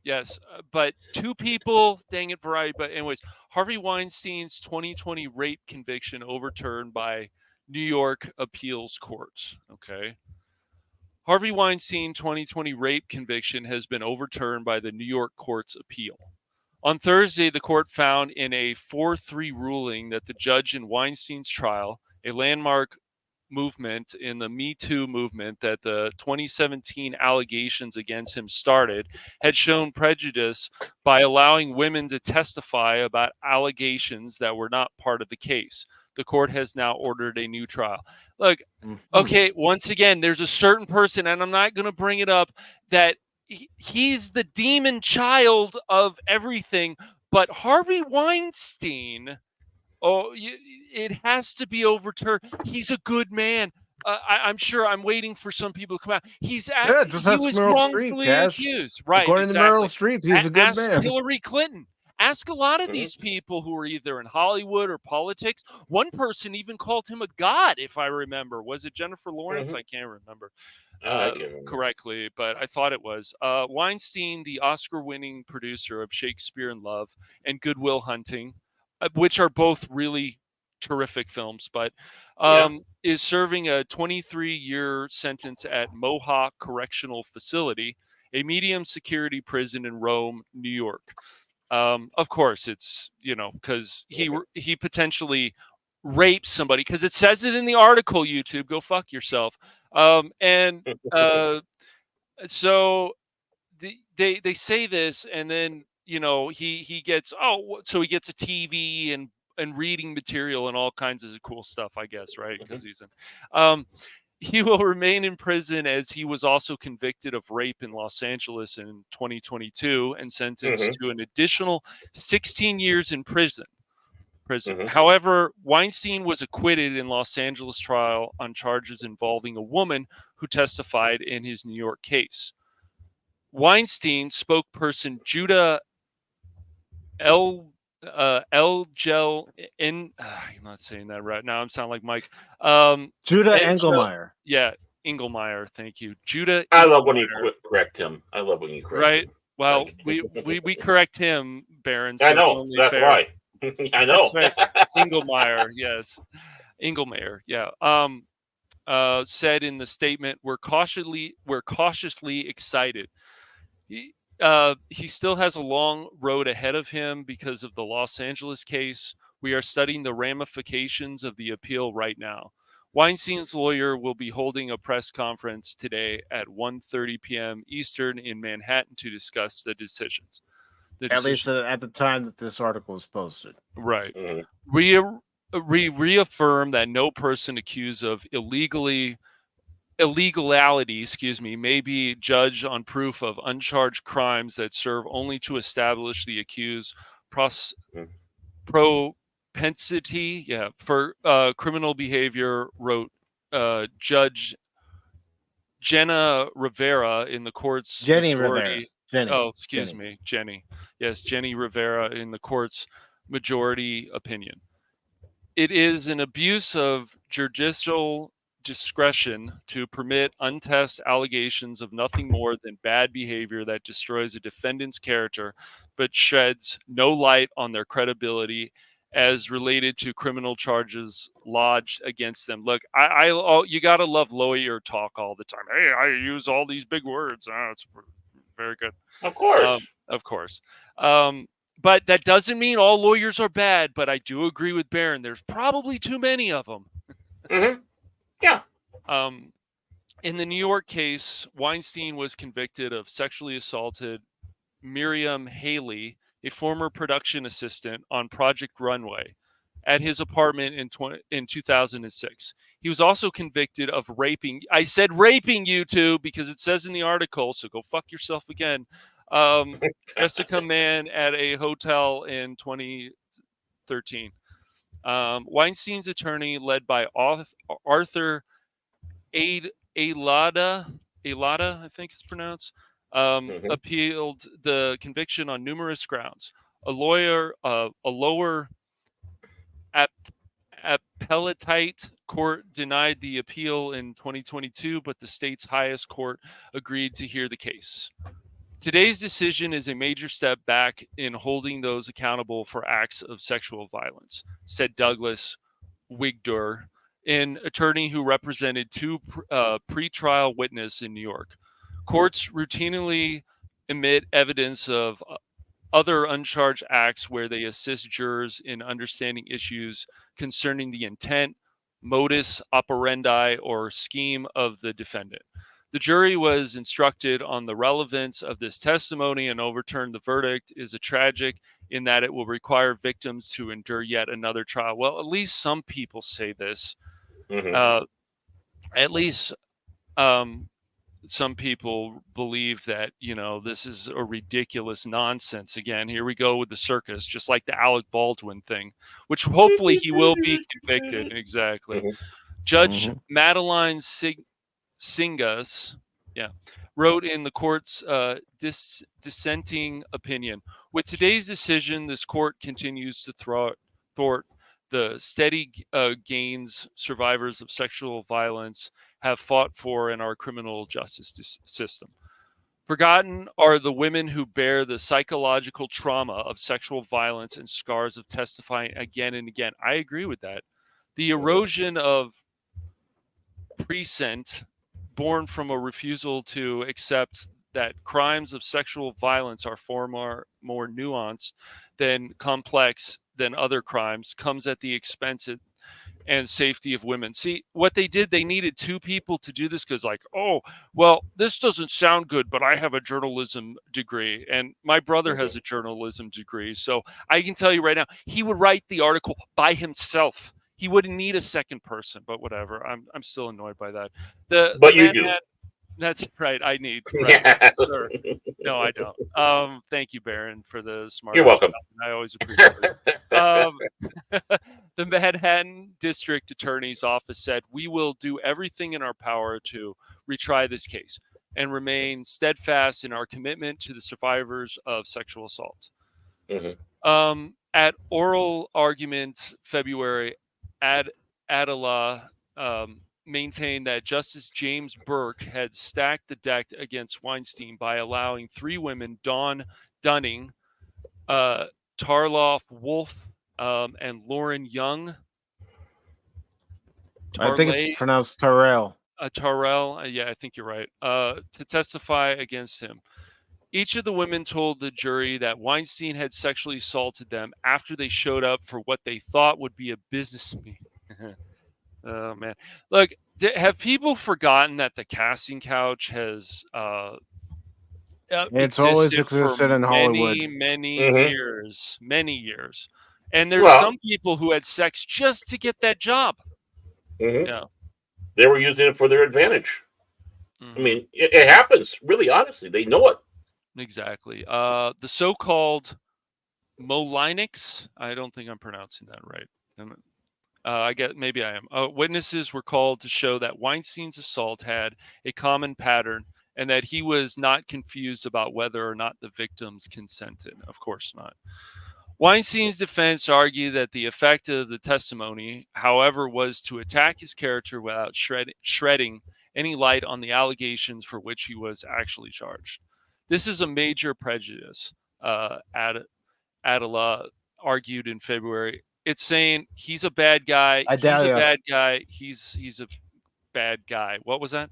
D: Yes, but two people. Dang it, variety. But anyways, Harvey Weinstein's 2020 rape conviction overturned by New York appeals courts. Okay. Harvey Weinstein 2020 rape conviction has been overturned by the New York court's appeal. On Thursday, the court found in a 4-3 ruling that the judge in Weinstein's trial, a landmark movement in the Me Too movement that the 2017 allegations against him started, had shown prejudice by allowing women to testify about allegations that were not part of the case. The court has now ordered a new trial. Look, okay, once again, there's a certain person, and I'm not going to bring it up, that he's the demon child of everything, but Harvey Weinstein, it has to be overturned. He's a good man. I'm sure. I'm waiting for some people to come out. He was wrongfully accused, right?
C: According to Meryl Streep, he's a good man.
D: Hillary Clinton. Ask a lot of these people who are either in Hollywood or politics. One person even called him a god, if I remember. Was it Jennifer Lawrence? I can't remember. Correctly, but I thought it was. Weinstein, the Oscar-winning producer of Shakespeare in Love and Good Will Hunting, which are both really terrific films, but is serving a 23-year sentence at Mohawk Correctional Facility, a medium security prison in Rome, New York. Of course, it's, because he potentially raped somebody, because it says it in the article. YouTube, go fuck yourself. So they say this, and then he gets so he gets a TV and reading material and all kinds of cool stuff, I guess, right? Because he's in. He will remain in prison, as he was also convicted of rape in Los Angeles in 2022 and sentenced to an additional 16 years in prison. However, Weinstein was acquitted in Los Angeles trial on charges involving a woman who testified in his New York case. Weinstein spokesperson Judah I'm not saying that right now. I'm sounding like Mike.
C: Judah Engelmeyer.
D: Yeah, Engelmeyer. Thank you, Judah.
B: I love when you correct him. I love when you correct him.
D: Well, we correct him, Baron.
B: So I know. That's fair. Right. I know.
D: That's right. Engelmeyer. Yes, Engelmeyer. Yeah. Said in the statement, we're cautiously excited. He still has a long road ahead of him because of the Los Angeles case. We are studying the ramifications of the appeal right now. Weinstein's lawyer will be holding a press conference today at 1:30 p.m. Eastern in Manhattan to discuss the decisions.
C: At least at the time that this article was posted.
D: Right. We reaffirm that no person accused of illegality, may be judged on proof of uncharged crimes that serve only to establish the accused propensity for criminal behavior, wrote Judge Jenna Rivera in the court's
C: Jenny
D: majority.
C: Rivera.
D: Jenny. Yes, Jenny Rivera in the court's majority opinion. It is an abuse of judicial discretion to permit untested allegations of nothing more than bad behavior that destroys a defendant's character, but sheds no light on their credibility as related to criminal charges lodged against them. Look, you gotta love lawyer talk all the time. Hey, I use all these big words. It's very good.
B: Of course.
D: Of course. But that doesn't mean all lawyers are bad. But I do agree with Barron. There's probably too many of them.
B: Mm-hmm. Yeah.
D: In the New York case, Weinstein was convicted of sexually assaulted Miriam Haley, a former production assistant on Project Runway, at his apartment in 2006. He was also convicted of raping. I said raping, you two, because it says in the article, so go fuck yourself again. Jessica Mann at a hotel in 2013. Weinstein's attorney, led by Arthur Alada, I think it's pronounced, appealed the conviction on numerous grounds. A lower appellate court denied the appeal in 2022, but the state's highest court agreed to hear the case. Today's decision is a major step back in holding those accountable for acts of sexual violence, said Douglas Wigdur, an attorney who represented two pre-trial witnesses in New York. Courts routinely emit evidence of other uncharged acts where they assist jurors in understanding issues concerning the intent, modus operandi, or scheme of the defendant. The jury was instructed on the relevance of this testimony and overturned the verdict is a tragic in that it will require victims to endure yet another trial. Well, at least some people say this. At least some people believe that, this is a ridiculous nonsense. Again, here we go with the circus, just like the Alec Baldwin thing, which hopefully he will be convicted. Exactly. Judge Madeline Singas, wrote in the court's dissenting opinion, with today's decision, this court continues to thwart the steady gains survivors of sexual violence have fought for in our criminal justice system. Forgotten are the women who bear the psychological trauma of sexual violence and scars of testifying again and again. I agree with that. The erosion of present born from a refusal to accept that crimes of sexual violence are far more nuanced than complex than other crimes comes at the expense and safety of women. See, what they did, they needed two people to do this because, this doesn't sound good, but I have a journalism degree, and my brother has a journalism degree. So I can tell you right now, he would write the article by himself. He wouldn't need a second person, but whatever. I'm still annoyed by that.
B: But you do.
D: That's right. I need. Right. Yeah. Sure. No, I don't. Thank you, Barron, for the smart.
B: You're welcome.
D: I always appreciate it. The Manhattan District Attorney's Office said, "We will do everything in our power to retry this case and remain steadfast in our commitment to the survivors of sexual assault." At oral argument February, Adela maintained that Justice James Burke had stacked the deck against Weinstein by allowing three women, Dawn Dunning, Tarloff Wolf, and Lauren Young.
C: I think it's pronounced Tarell.
D: Tarell, yeah, I think you're right, to testify against him. Each of the women told the jury that Weinstein had sexually assaulted them after they showed up for what they thought would be a business meeting. Oh, man. Look, have people forgotten that the casting couch has
C: it's always existed in Hollywood.
D: Many years. And there's some people who had sex just to get that job. Yeah.
B: They were using it for their advantage. I mean, it happens. Really, honestly, they know it.
D: Exactly. The so-called Molinics, I don't think I'm pronouncing that right. I guess maybe I am. Witnesses were called to show that Weinstein's assault had a common pattern and that he was not confused about whether or not the victims consented. Of course not. Weinstein's defense argued that the effect of the testimony, however, was to attack his character without shredding any light on the allegations for which he was actually charged. This is a major prejudice, Adela argued in February. It's saying he's a bad guy. He's a bad guy. He's a bad guy. What was that?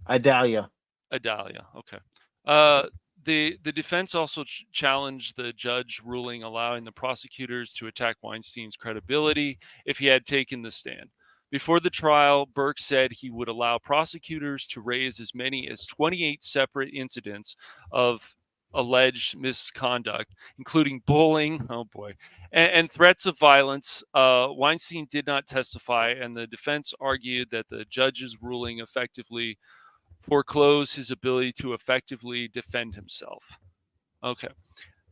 C: Adalia.
D: Okay. The defense also challenged the judge ruling allowing the prosecutors to attack Weinstein's credibility if he had taken the stand. Before the trial, Burke said he would allow prosecutors to raise as many as 28 separate incidents of alleged misconduct, including bullying, and threats of violence. Weinstein did not testify, and the defense argued that the judge's ruling effectively foreclosed his ability to effectively defend himself. Okay.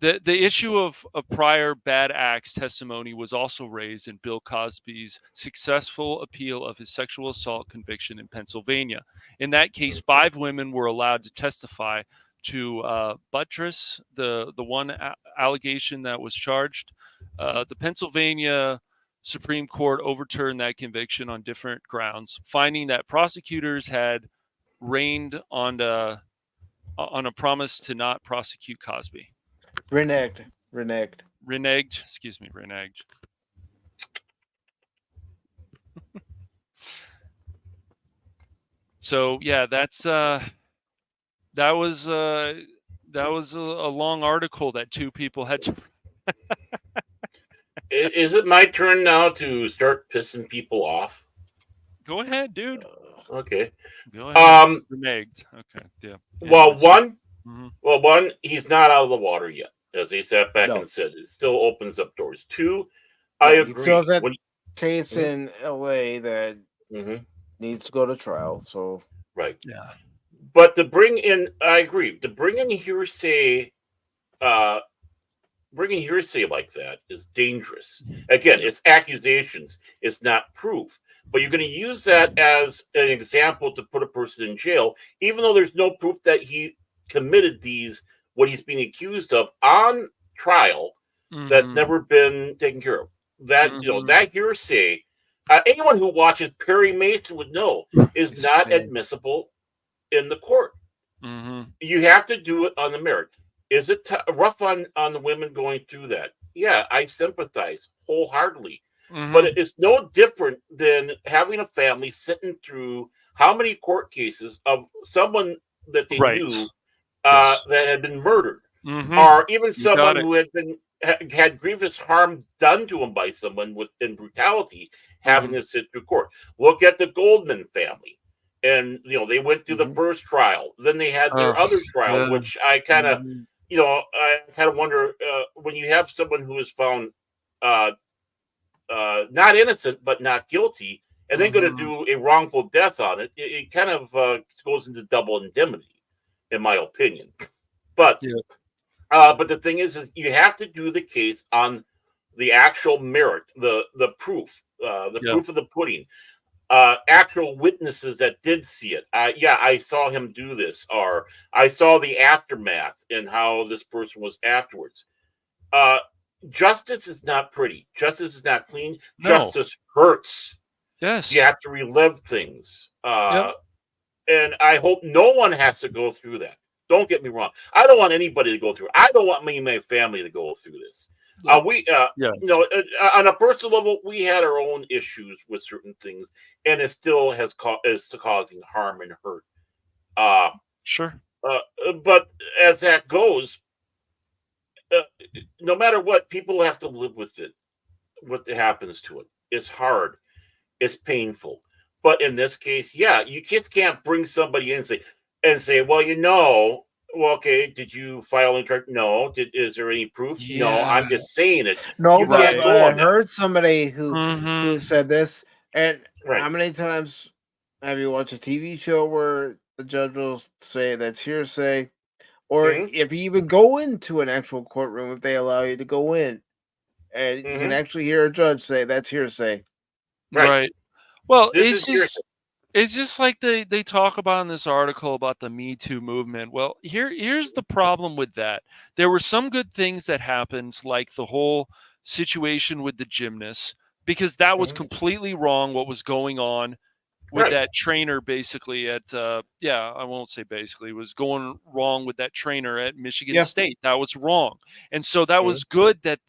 D: The issue of prior bad acts testimony was also raised in Bill Cosby's successful appeal of his sexual assault conviction in Pennsylvania. In that case, 5 women were allowed to testify to buttress the one allegation that was charged. The Pennsylvania Supreme Court overturned that conviction on different grounds, finding that prosecutors had reigned on a promise to not prosecute Cosby.
C: Reneged.
D: So yeah, that was a long article that 2 people had to.
B: Is it my turn now to start pissing people off?
D: Go ahead, dude.
B: Okay.
D: Go ahead. Reneged. Okay. Yeah.
B: Well, one, he's not out of the water yet, as he sat back and said. It still opens up doors. 2, I agree.
C: So that case in LA that needs to go to trial. So
B: right.
D: Yeah.
B: But to bring in, I agree. To bring in hearsay, like that is dangerous. Again, it's accusations. It's not proof. But you're going to use that as an example to put a person in jail, even though there's no proof that he committed what he's being accused of on trial. That's never been taken care of. That that hearsay, anyone who watches Perry Mason would know is not admissible in the court. You have to do it on the merit. Is it rough on the women going through that? Yeah, I sympathize wholeheartedly. But it's no different than having a family sitting through how many court cases of someone that they knew that had been murdered, or even someone who had grievous harm done to him by someone in brutality, having to sit through court. Look at the Goldman family, and they went through the first trial, then they had their other trial, which I kind of, I kind of wonder when you have someone who is found not innocent but not guilty, and then going to do a wrongful death on it. It kind of goes into double indemnity, in my opinion. But the thing is you have to do the case on the actual merit, the proof, proof of the pudding, actual witnesses that did see it. I saw him do this, or I saw the aftermath and how this person was afterwards. Justice is not pretty. Justice is not clean. No. Justice hurts.
D: Yes.
B: You have to relive things. And I hope no one has to go through that. Don't get me wrong. I don't want anybody to go through it. I don't want me and my family to go through this. On a personal level, we had our own issues with certain things, and it still is causing harm and hurt.
D: Sure.
B: But as that goes, no matter what, people have to live with it. What happens to it? It's hard. It's painful. But in this case, you just can't bring somebody in and say, well, okay, did you file any charge? No. Is there any proof? Yeah. No, I'm just saying it.
C: No, but I heard somebody who said this. And how many times have you watched a TV show where the judge will say that's hearsay? Or if you even go into an actual courtroom, if they allow you to go in, and you can actually hear a judge say that's hearsay.
D: Right. Well, it's just It's just like they talk about in this article about the Me Too movement. Well, here's the problem with that. There were some good things that happened, like the whole situation with the gymnasts, because that was
B: Mhm.
D: completely wrong what was going on with
B: Right.
D: that trainer basically at I won't say basically, was going wrong with that trainer at Michigan
B: Yeah.
D: State. That was wrong. And so that was good that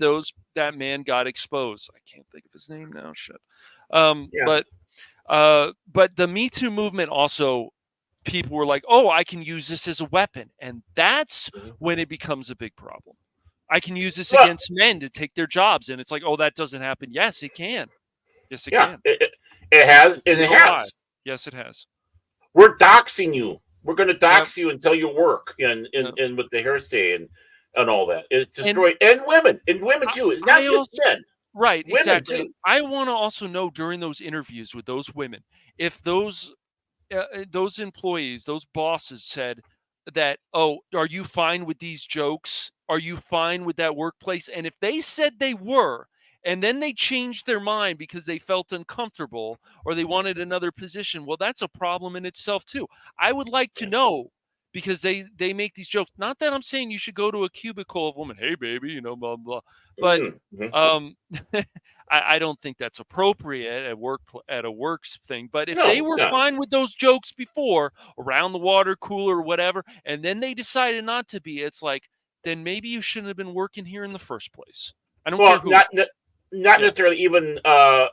D: that man got exposed. I can't think of his name now. Shit.
B: Yeah.
D: But the Me Too movement also, people were like, "Oh, I can use this as a weapon," and that's
B: Mhm.
D: when it becomes a big problem. I can use this
B: Well,
D: against men to take their jobs, and it's like, "Oh, that doesn't happen." Yes, it can. Yes, it
B: yeah,
D: can.
B: it has, and
D: In
B: it
D: real life.
B: has.
D: Yes, it has.
B: We're doxing you. We're going to
D: Yep.
B: dox you until you work, and
D: Yep.
B: with the hearsay and all that. It's
D: And
B: destroyed, and women too. It's not
D: I
B: just
D: also
B: men,
D: right,
B: women
D: exactly.
B: too.
D: I want to also know during those interviews with those women if those employees, those bosses said that, "Oh, are you fine with these jokes? Are you fine with that workplace?" And if they said they were, and then they changed their mind because they felt uncomfortable or they wanted another position, well, that's a problem in itself too. I would like to
B: Yeah.
D: know because they make these jokes. Not that I'm saying you should go to a cubicle of women, "Hey, baby," blah blah, but
B: Mhm.
D: um, I don't think that's appropriate at at a works thing. But if they
B: No,
D: were
B: no.
D: fine with those jokes before, around the water cooler or whatever, and then they decided not to be, it's like, then maybe you shouldn't have been working here in the first place. I don't care
B: Well,
D: who it is.
B: not
D: Yeah,
B: necessarily even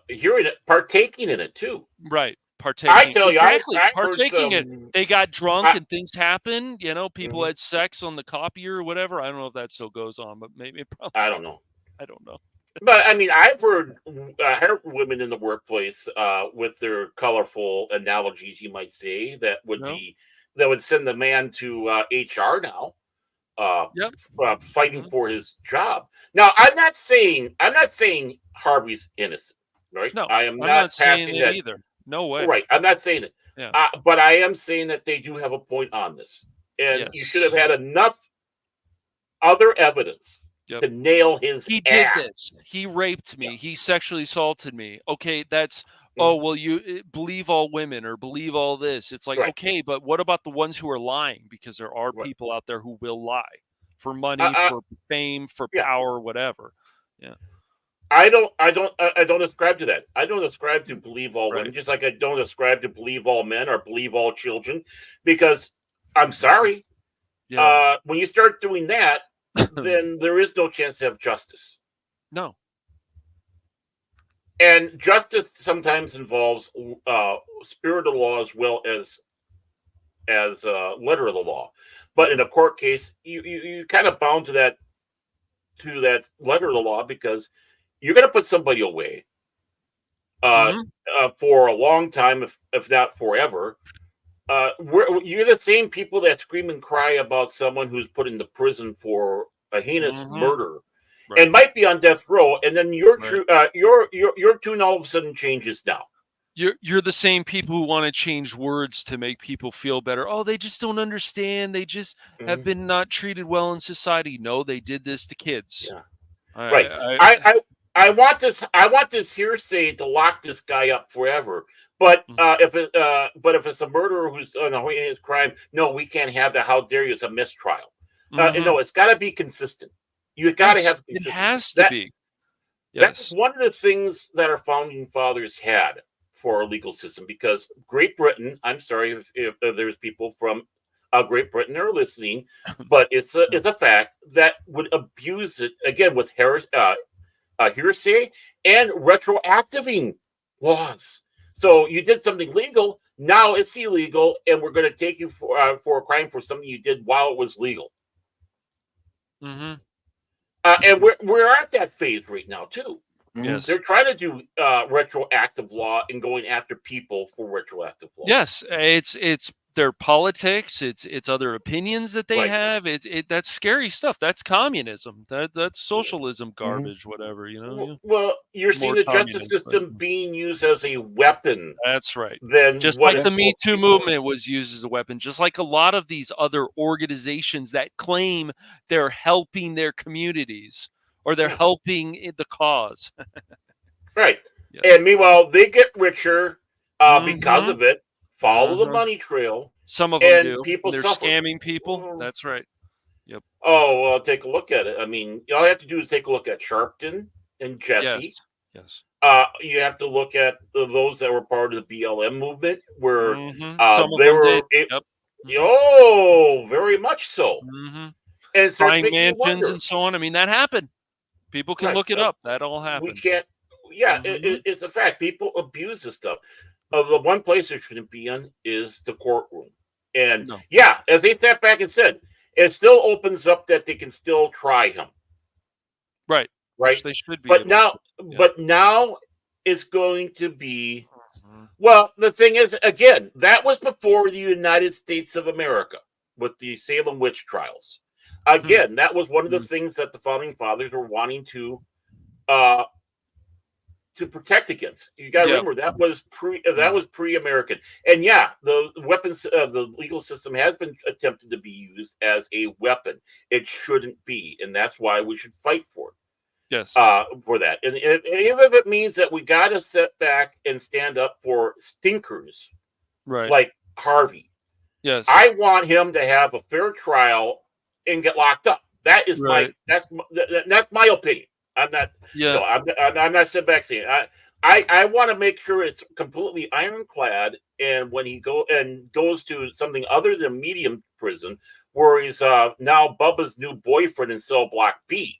B: hearing it, partaking in it too.
D: right.
B: I
D: Partaking.
B: tell you,
D: Exactly.
B: I've heard
D: Partaking it.
B: some.
D: They got drunk
B: I,
D: and things happen. People
B: mhm,
D: had sex on the copier or whatever. I don't know if that still goes on, but maybe it probably.
B: I don't know.
D: I don't know.
B: But I mean, I've heard women in the workplace with their colorful analogies, you might say,
D: No.
B: that would send the man to HR now, uh,
D: Yep.
B: fighting
D: Mhm.
B: for his job. Now, I'm not saying Harvey's innocent, right?
D: No,
B: I am
D: I'm not
B: not
D: saying
B: passing
D: it
B: that.
D: either. No way.
B: Right, I'm not saying it,
D: Yeah.
B: but I am saying that they do have a point on this, and you should have
D: Yes.
B: had enough other evidence
D: Yep.
B: to nail his
D: He did
B: ass.
D: this. He raped
B: Yeah.
D: me. He sexually assaulted me. Okay, that's oh,
B: Mhm.
D: well, you believe all women or believe all this. It's like,
B: Right,
D: okay, but what about the ones who are lying? Because there are
B: right.
D: people out there who will lie for
B: Uh,
D: money,
B: uh,
D: for fame, for
B: yeah.
D: power, whatever. Yeah.
B: I don't ascribe to that. I don't ascribe to believe all
D: Right.
B: women, just like I don't ascribe to believe all men or believe all children, because I'm sorry,
D: Yeah.
B: when you start doing that, then there is no chance to have justice.
D: No.
B: And justice sometimes involves spirit of the law as well as letter of the law. But in a court case, you kind of bound to that letter of the law because you're going to put somebody away uh,
D: Mhm.
B: for a long time, if not forever. You're the same people that scream and cry about someone who's put into prison for a heinous
D: Mhm.
B: murder
D: Right.
B: and might be on death row, and then
D: Right.
B: your tune all of a sudden changes now.
D: You're the same people who want to change words to make people feel better. Oh, they just don't understand. They just have
B: Mhm.
D: been not treated well in society. No, they did this to kids.
B: Yeah, right.
D: I
B: I, I I want this. I want this hearsay to lock this guy up forever. But
D: Mm.
B: if it's a murderer who's on a heinous crime, no, we can't have that. How dare you? It's a mistrial. And
D: Mhm.
B: no, it's got to be consistent. You got to
D: Yes,
B: have
D: it
B: consistency.
D: has to be.
B: That's
D: Yes.
B: one of the things that our founding fathers had for our legal system. Because Great Britain, I'm sorry if there's people from Great Britain that are listening, but it's a fact that would abuse it again with hearsay and retroactiving laws. So you did something legal, now it's illegal, and we're going to take you for a crime for something you did while it was legal.
D: Mhm.
B: And we're at that phase right now too.
D: Yes.
B: They're trying to do retroactive law and going after people for retroactive law.
D: Yes, it's their politics, it's other opinions that they
B: Right.
D: have. That's scary stuff. That's communism. That's socialism garbage, whatever, Yeah.
B: Well, you're seeing
D: More
B: the justice
D: communist, but
B: system being used as a weapon
D: that's right.
B: than
D: Just
B: what
D: like
B: it's
D: the Me
B: supposed to
D: Too
B: be for.
D: movement was used as a weapon, just like a lot of these other organizations that claim they're helping their communities or they're
B: Yeah.
D: helping the cause.
B: Right.
D: Yes.
B: And meanwhile, they get richer because
D: Mhm.
B: of it. follow the
D: Uh-huh.
B: money trail,
D: Some of them
B: and
D: do.
B: people
D: They're
B: suffer.
D: scamming people. That's right.
B: Oh, well, take a look at it. I mean, all you have to do is take a look at Sharpton and
D: Yes.
B: Jesse.
D: Yes.
B: You have to look at those that were part of the BLM movement, where
D: Some of
B: they
D: them
B: were.
D: did. Yep.
B: Oh, very much so.
D: Mm-hmm.
B: And it starts
D: Buying
B: making you
D: mansions
B: wonder.
D: and so on. I mean, that happened. People can
B: Right.
D: look it up. That all
B: We
D: happened.
B: can't. Yeah,
D: Mhm.
B: it's a fact. People abuse this stuff. The one place it shouldn't be in is the courtroom. And
D: No.
B: yeah, as they sat back and said, it still opens up that they can still try him.
D: Right.
B: Right.
D: Which they should be.
B: But
D: able
B: now,
D: to. Yeah.
B: but now it's going to be.
D: Mhm.
B: Well, the thing is, again, that was before the United States of America with the Salem witch trials. Again, that was one of the things that the founding fathers were wanting to protect against. You got to remember that was pre-American, and yeah, the weapons, the legal system has been attempted to be used as a weapon. It shouldn't be, and that's why we should fight for it.
D: Yes.
B: For that, and even if it means that we got to sit back and stand up for stinkers,
D: Right.
B: like Harvey.
D: Yes.
B: I want him to have a fair trial and get locked up. That is
D: Right.
B: that's my opinion. I'm not.
D: Yeah.
B: No, I'm not sitting back saying I want to make sure it's completely ironclad. And when he goes to something other than medium prison, where he's now Bubba's new boyfriend in cell block B.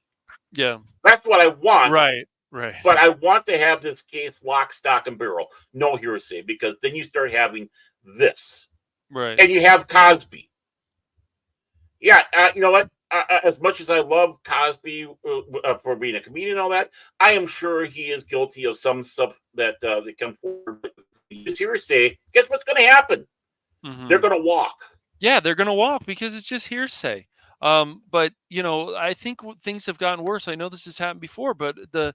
D: Yeah.
B: That's what I want.
D: Right. Right.
B: But I want to have this case lock, stock, and barrel. No hearsay, because then you start having this.
D: Right.
B: And you have Cosby. Yeah, you know what? As much as I love Cosby for being a comedian and all that, I am sure he is guilty of some stuff that they come forward with. Just hearsay. Guess what's going to happen?
D: Mhm.
B: They're going to walk.
D: Yeah, they're going to walk because it's just hearsay. But I think things have gotten worse. I know this has happened before, but the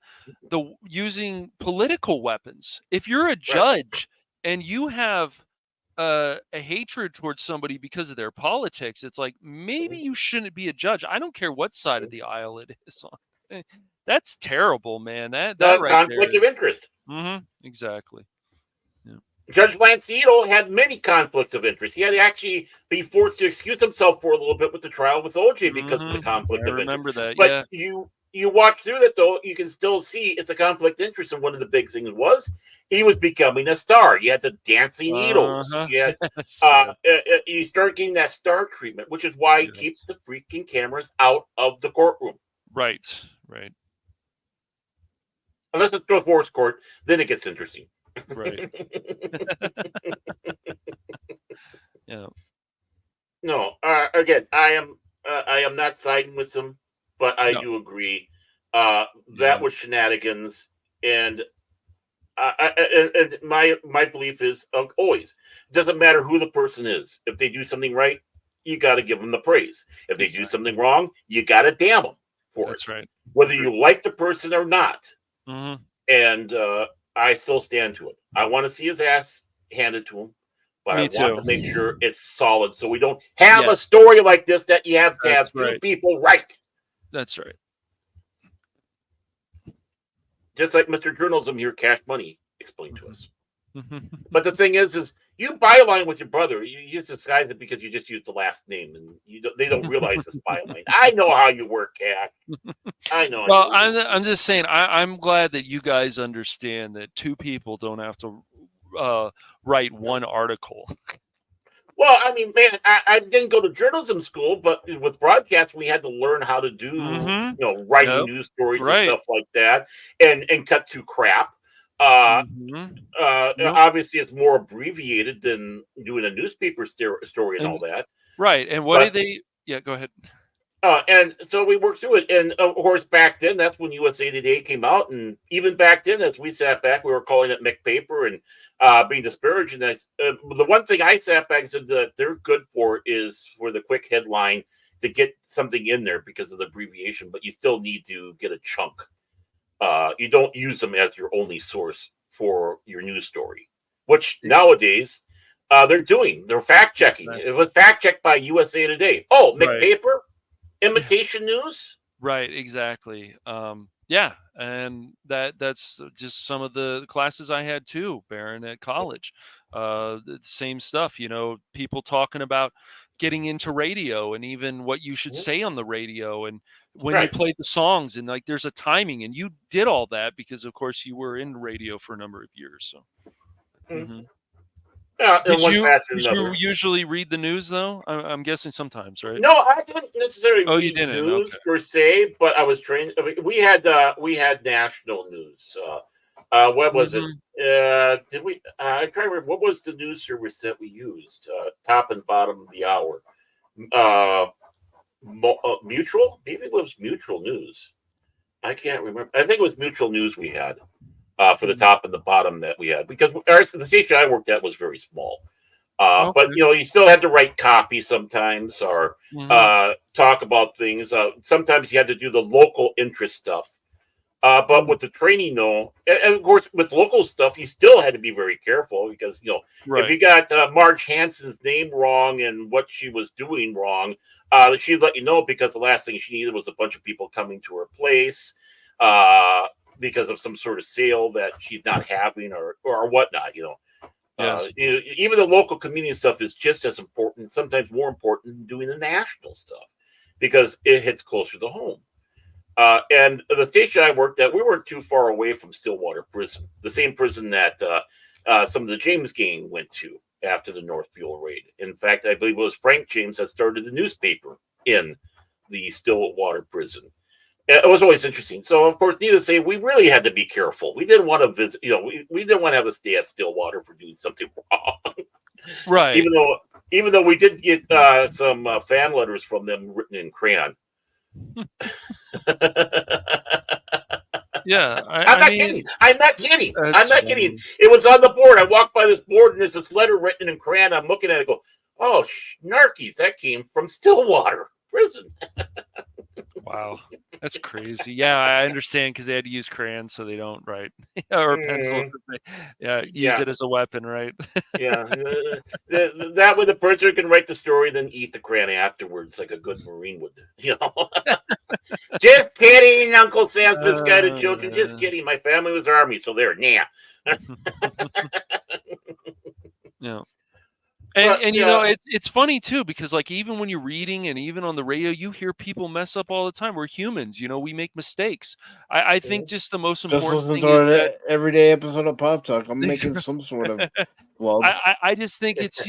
D: using political weapons. If you're a judge and you have a hatred towards somebody because of their politics, it's like maybe you shouldn't be a judge. I don't care what side of the aisle it is on. That's terrible, man. That right
B: conflict
D: there
B: of interest.
D: Exactly.
B: Judge Lancito had many conflicts of interest. He had to actually be forced to excuse himself for a little bit with the trial with OJ because of the conflict of interest.
D: I remember that.
B: But you watch through that, though, you can still see it's a conflict of interest. And one of the big things was he was becoming a star. You had the dancing needles. You had, you start getting that star treatment, which is why you keep the freaking cameras out of the courtroom.
D: Right, right.
B: Unless it's divorce court, then it gets interesting.
D: Right. Yeah.
B: No. Again, I am not siding with them, but I do agree that was shenanigans, and my belief is always doesn't matter who the person is. If they do something right, you got to give them the praise. If they do something wrong, you got to damn them for it.
D: That's right.
B: Whether you like the person or not.
D: Mm-hmm.
B: And I still stand to it. I want to see his ass handed to him, but I want to make sure it's solid so we don't have a story like this that you have to have two people right.
D: That's right.
B: Just like Mr. Journalism here, Cash Money explained to us. But the thing is you byline with your brother. You just disguise it because you just use the last name, and they don't realize this byline. I know how you work, Cash. I know.
D: Well, I'm just saying. I'm glad that you guys understand that two people don't have to write one article.
B: Well, I mean, man, I didn't go to journalism school, but with broadcast, we had to learn how to do, writing news stories and stuff like that, and cut to crap. Obviously, it's more abbreviated than doing a newspaper story and all that.
D: Right. And what did they? Yeah, go ahead.
B: And so we worked through it. And of course, back then, that's when USA Today came out. And even back then, as we sat back, we were calling it McPaper and being disparaging. The one thing I sat back and said that they're good for is for the quick headline to get something in there because of the abbreviation, but you still need to get a chunk. You don't use them as your only source for your news story, which nowadays they're doing. They're fact checking. Right. It was fact checked by USA Today. Oh, McPaper, imitation news.
D: Right, exactly. Yeah, and that's just some of the classes I had too, Baron, at college. The same stuff, people talking about getting into radio and even what you should
B: Mhm.
D: say on the radio and when you
B: Right.
D: played the songs and like there's a timing and you did all that because of course you were in radio for a number of years. So
B: Mhm.
D: Mhm.
B: In one fashion or
D: Did you
B: another.
D: usually read the news though? I'm guessing sometimes, right?
B: No, I didn't necessarily
D: Oh, you
B: read
D: didn't.
B: news
D: Okay.
B: per se, but I was trained. I mean, we had national news. What was it?
D: Mhm.
B: Did we? I can't remember what was the news service that we used. Top and bottom of the hour. Uh, Mutual? Maybe it was Mutual News. I can't remember. I think it was Mutual News we had for the
D: Mhm.
B: top and the bottom that we had because the station I worked at was very small. But
D: Okay.
B: you still had to write copy sometimes or
D: Mhm.
B: talk about things. Sometimes you had to do the local interest stuff. But
D: Mm.
B: with the training, though, and of course with local stuff, you still had to be very careful because if
D: Right.
B: you got Marge Hanson's name wrong and what she was doing wrong, she'd let you know because the last thing she needed was a bunch of people coming to her place because of some sort of sale that she's not having or whatnot.
D: Yes.
B: Even the local community stuff is just as important, sometimes more important than doing the national stuff because it hits closer to home. And the station I worked at, we weren't too far away from Stillwater Prison, the same prison that some of the James gang went to after the North Fuel raid. In fact, I believe it was Frank James that started the newspaper in the Stillwater prison. It was always interesting. So, of course, needless to say, we really had to be careful. We didn't want to visit, we didn't want to have a stay at Stillwater for doing something wrong.
D: Right.
B: Even though we did get some fan letters from them written in crayon.
D: Yeah.
B: I'm
D: I
B: not
D: mean,
B: kidding. I'm not kidding. I'm
D: that's
B: not kidding.
D: funny.
B: It was on the board. I walked by this board and there's this letter written in crayon. I'm looking at it. Go, oh, snarkies! That came from Stillwater Prison.
D: Wow. That's crazy. Yeah, I understand because they had to use crayons so they don't write or pencil. Use
B: Yeah,
D: it as a weapon, right?
B: yeah. That way, the person can write the story, then eat the crayon afterwards, like a good Marine would. Just kidding, Uncle Sam's misguided children. Just
D: Uh,
B: kidding. My family was Army, so there. Nah.
D: yeah.
B: But
D: And
B: yeah.
D: it's funny too because like even when you're reading and even on the radio you hear people mess up all the time. We're humans, we make mistakes. I think just the most
C: Just
D: important
C: listen
D: thing
C: to
D: is
C: an
D: that
C: everyday episode of Pop Talk. I'm making some sort of well.
D: I just think it's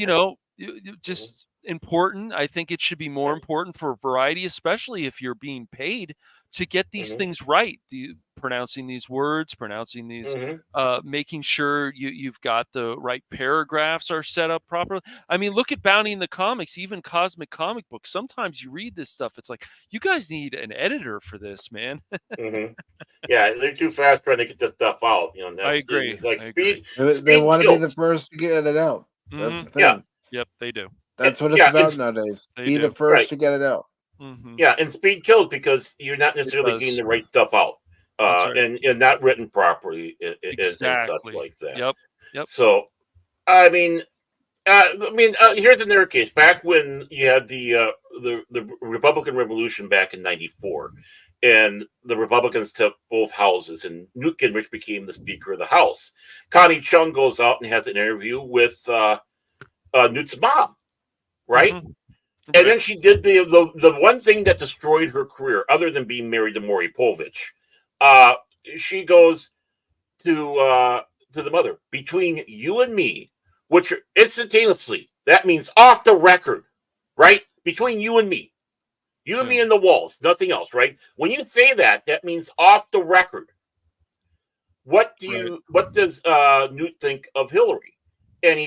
D: just important. I think it should be more important for variety, especially if you're being paid to get these
B: Mhm,
D: things right. Pronouncing these words, pronouncing these,
B: mhm,
D: making sure you've got the right paragraphs are set up properly. I mean, look at Bounty in the comics, even Cosmic Comic Books. Sometimes you read this stuff, it's like you guys need an editor for this, man.
B: mhm. Yeah, they're too fast trying to get this stuff out. And
D: I
B: that's
D: agree.
B: like
D: I agree.
C: They
B: speed
C: want to be
B: kills.
C: the first to get it out. That's
D: Hmm.
C: the
B: Yeah,
C: thing.
D: Yep, they do.
C: That's what it's
B: yeah,
C: about nowadays.
D: They
C: Be the
D: do.
C: first
B: right.
C: to get it out.
D: Hmm.
B: Yeah, and speed kills because you're not
D: It
B: necessarily getting
D: does.
B: the right stuff out,
D: That's right.
B: and not written properly and such
D: Exactly.
B: like that.
D: Yep. Yep.
B: So, here's another case. Back when you had the Republican Revolution back in '94, and the Republicans took both houses, and Newt Gingrich became the Speaker of the House. Connie Chung goes out and has an interview with Newt's mom, right?
D: Mhm.
B: And
D: Okay.
B: then she did the one thing that destroyed her career, other than being married to Maury Povich. Uh, she goes to the mother, between you and me, which instantaneously that means off the record, right? Between you and me
D: Yeah.
B: and the walls, nothing else, right? When you say that, that means off the record. What does Newt think of Hillary? And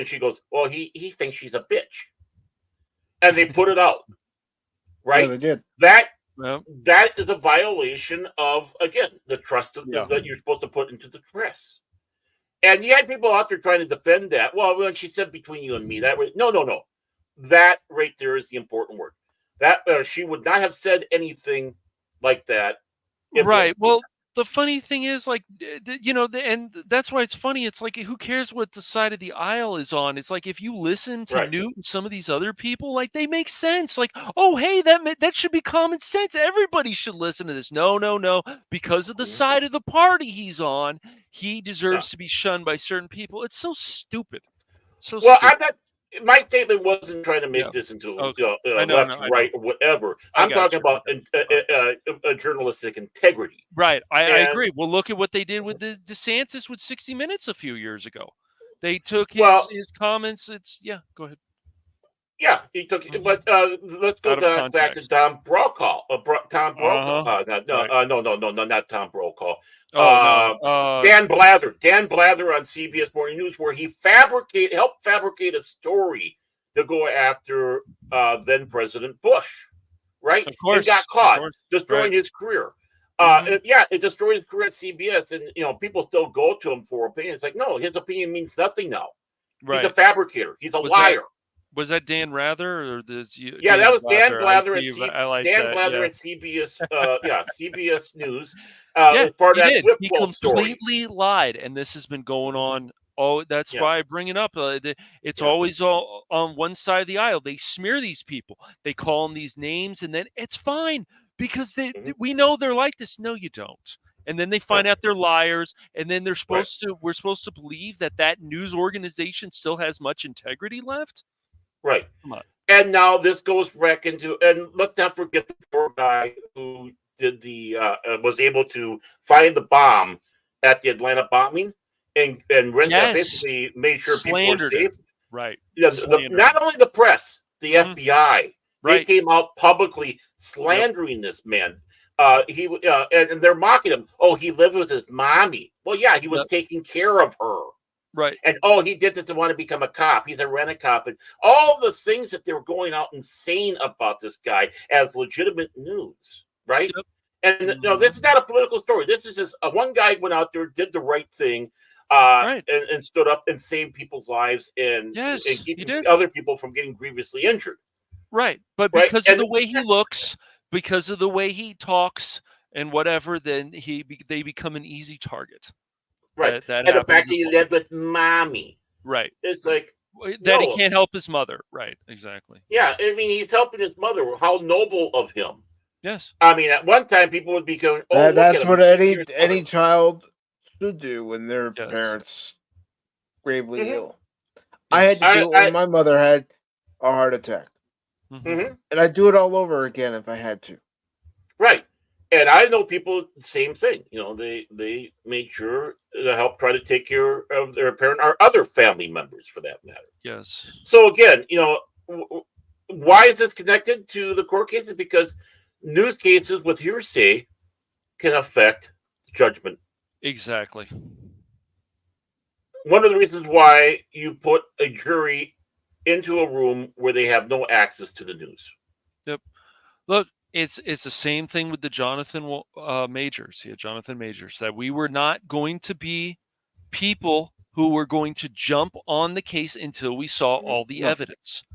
B: she goes, well, he thinks she's a bitch, and they put it out,
C: Yeah,
B: right?
C: they did.
D: Well,
B: That is a violation of, again, the trust
D: yeah.
B: that you're supposed to put into the press. And you had people out there trying to defend that. Well, when she said between you and me, that way, no. That right there is the important word. That she would not have said anything like that.
D: Right. Well, the funny thing is, like, and that's why it's funny. It's like, who cares what the side of the aisle is on? It's like, if you listen to
B: Right.
D: Newt and some of these other people, like, they make sense. Like, oh, hey, that should be common sense. Everybody should listen to this. No, no, no. Because of the side of the party he's on, he deserves to be shunned by certain people. It's so stupid. So
B: Well,
D: stupid.
B: I'm not. My statement wasn't trying to make
D: Yeah.
B: this into
D: Okay. I know,
B: left,
D: I know.
B: right, or whatever.
D: I
B: I'm
D: got
B: talking
D: you.
B: about a journalistic integrity.
D: Right. I
B: And
D: agree. Well, look at what they did with the DeSantis with 60 Minutes a few years ago. They took
B: well,
D: his comments. Go ahead.
B: yeah, he took.
D: Mhm.
B: But let's go
D: Out of
B: back to
D: context.
B: Tom Brokaw. Tom Brokaw.
D: Uh-huh.
B: No, not Tom Brokaw.
D: Oh no.
B: Dan Blather. Dan Blather on CBS Morning News, where he helped fabricate a story to go after then President Bush, right?
D: Of course.
B: And got
D: Of
B: caught,
D: course.
B: destroying his career.
D: Mhm.
B: It destroyed his career at CBS, and people still go to him for opinion. It's like, no, his opinion means nothing now.
D: Right.
B: He's a fabricator. He's a
D: Was
B: liar.
D: Was that Dan Rather or this?
B: Yeah, that was Dan Blather at
D: I like
B: Dan
D: that.
B: Blather
D: Yeah.
B: at CBS. CBS News.
D: Yeah,
B: as part
D: he
B: of that
D: did.
B: flip
D: He
B: phone story.
D: completely lied, and this has been going on. Oh, that's
B: Yeah.
D: why I bring it up. It's
B: Yeah.
D: always all on one side of the aisle. They smear these people. They call them these names, and then it's fine because we know they're like this. No, you don't. And then they find out they're liars, and then we're supposed to believe that news organization still has much integrity left.
B: Right.
D: Come on.
B: And now this goes back into, and let's not forget the poor guy who did was able to find the bomb at the Atlanta bombing and basically made sure people were safe.
D: Right.
B: Yeah, not only the press, the FBI, they came out publicly slandering this man. And they're mocking him. Oh, he lived with his mommy. Well, yeah, he was taking care of her.
D: Right.
B: And he did it to want to become a cop. He's a rent-a-cop. And all the things that they were going out and saying about this guy as legitimate news, right?
D: Yep.
B: And this is not a political story. This is just one guy went out there, did the right thing, and stood up and saved people's lives and keeping other people from getting grievously injured.
D: Right. But because of the way he looks, because of the way he talks and whatever, then they become an easy target.
B: Right. And the fact that he lived with mommy.
D: Right.
B: It's like
D: that he can't help his mother. Right. Exactly.
B: Yeah. I mean, he's helping his mother. How noble of him.
D: Yes.
B: I mean, at one time, people would be going,
C: that's what any child should do when their parents gravely ill. I had to do it when my mother had a heart attack.
B: Mm-hmm.
C: And I'd do it all over again if I had to.
B: Right. And I know people, same thing. They made sure to help try to take care of their parent or other family members, for that matter.
D: Yes.
B: So again, why is this connected to the court cases? Because news cases with hearsay can affect judgment.
D: Exactly.
B: One of the reasons why you put a jury into a room where they have no access to the news.
D: Yep. Look. It's the same thing with the Jonathan Majors. Yeah, Jonathan Majors. That we were not going to be people who were going to jump on the case until we saw all the evidence.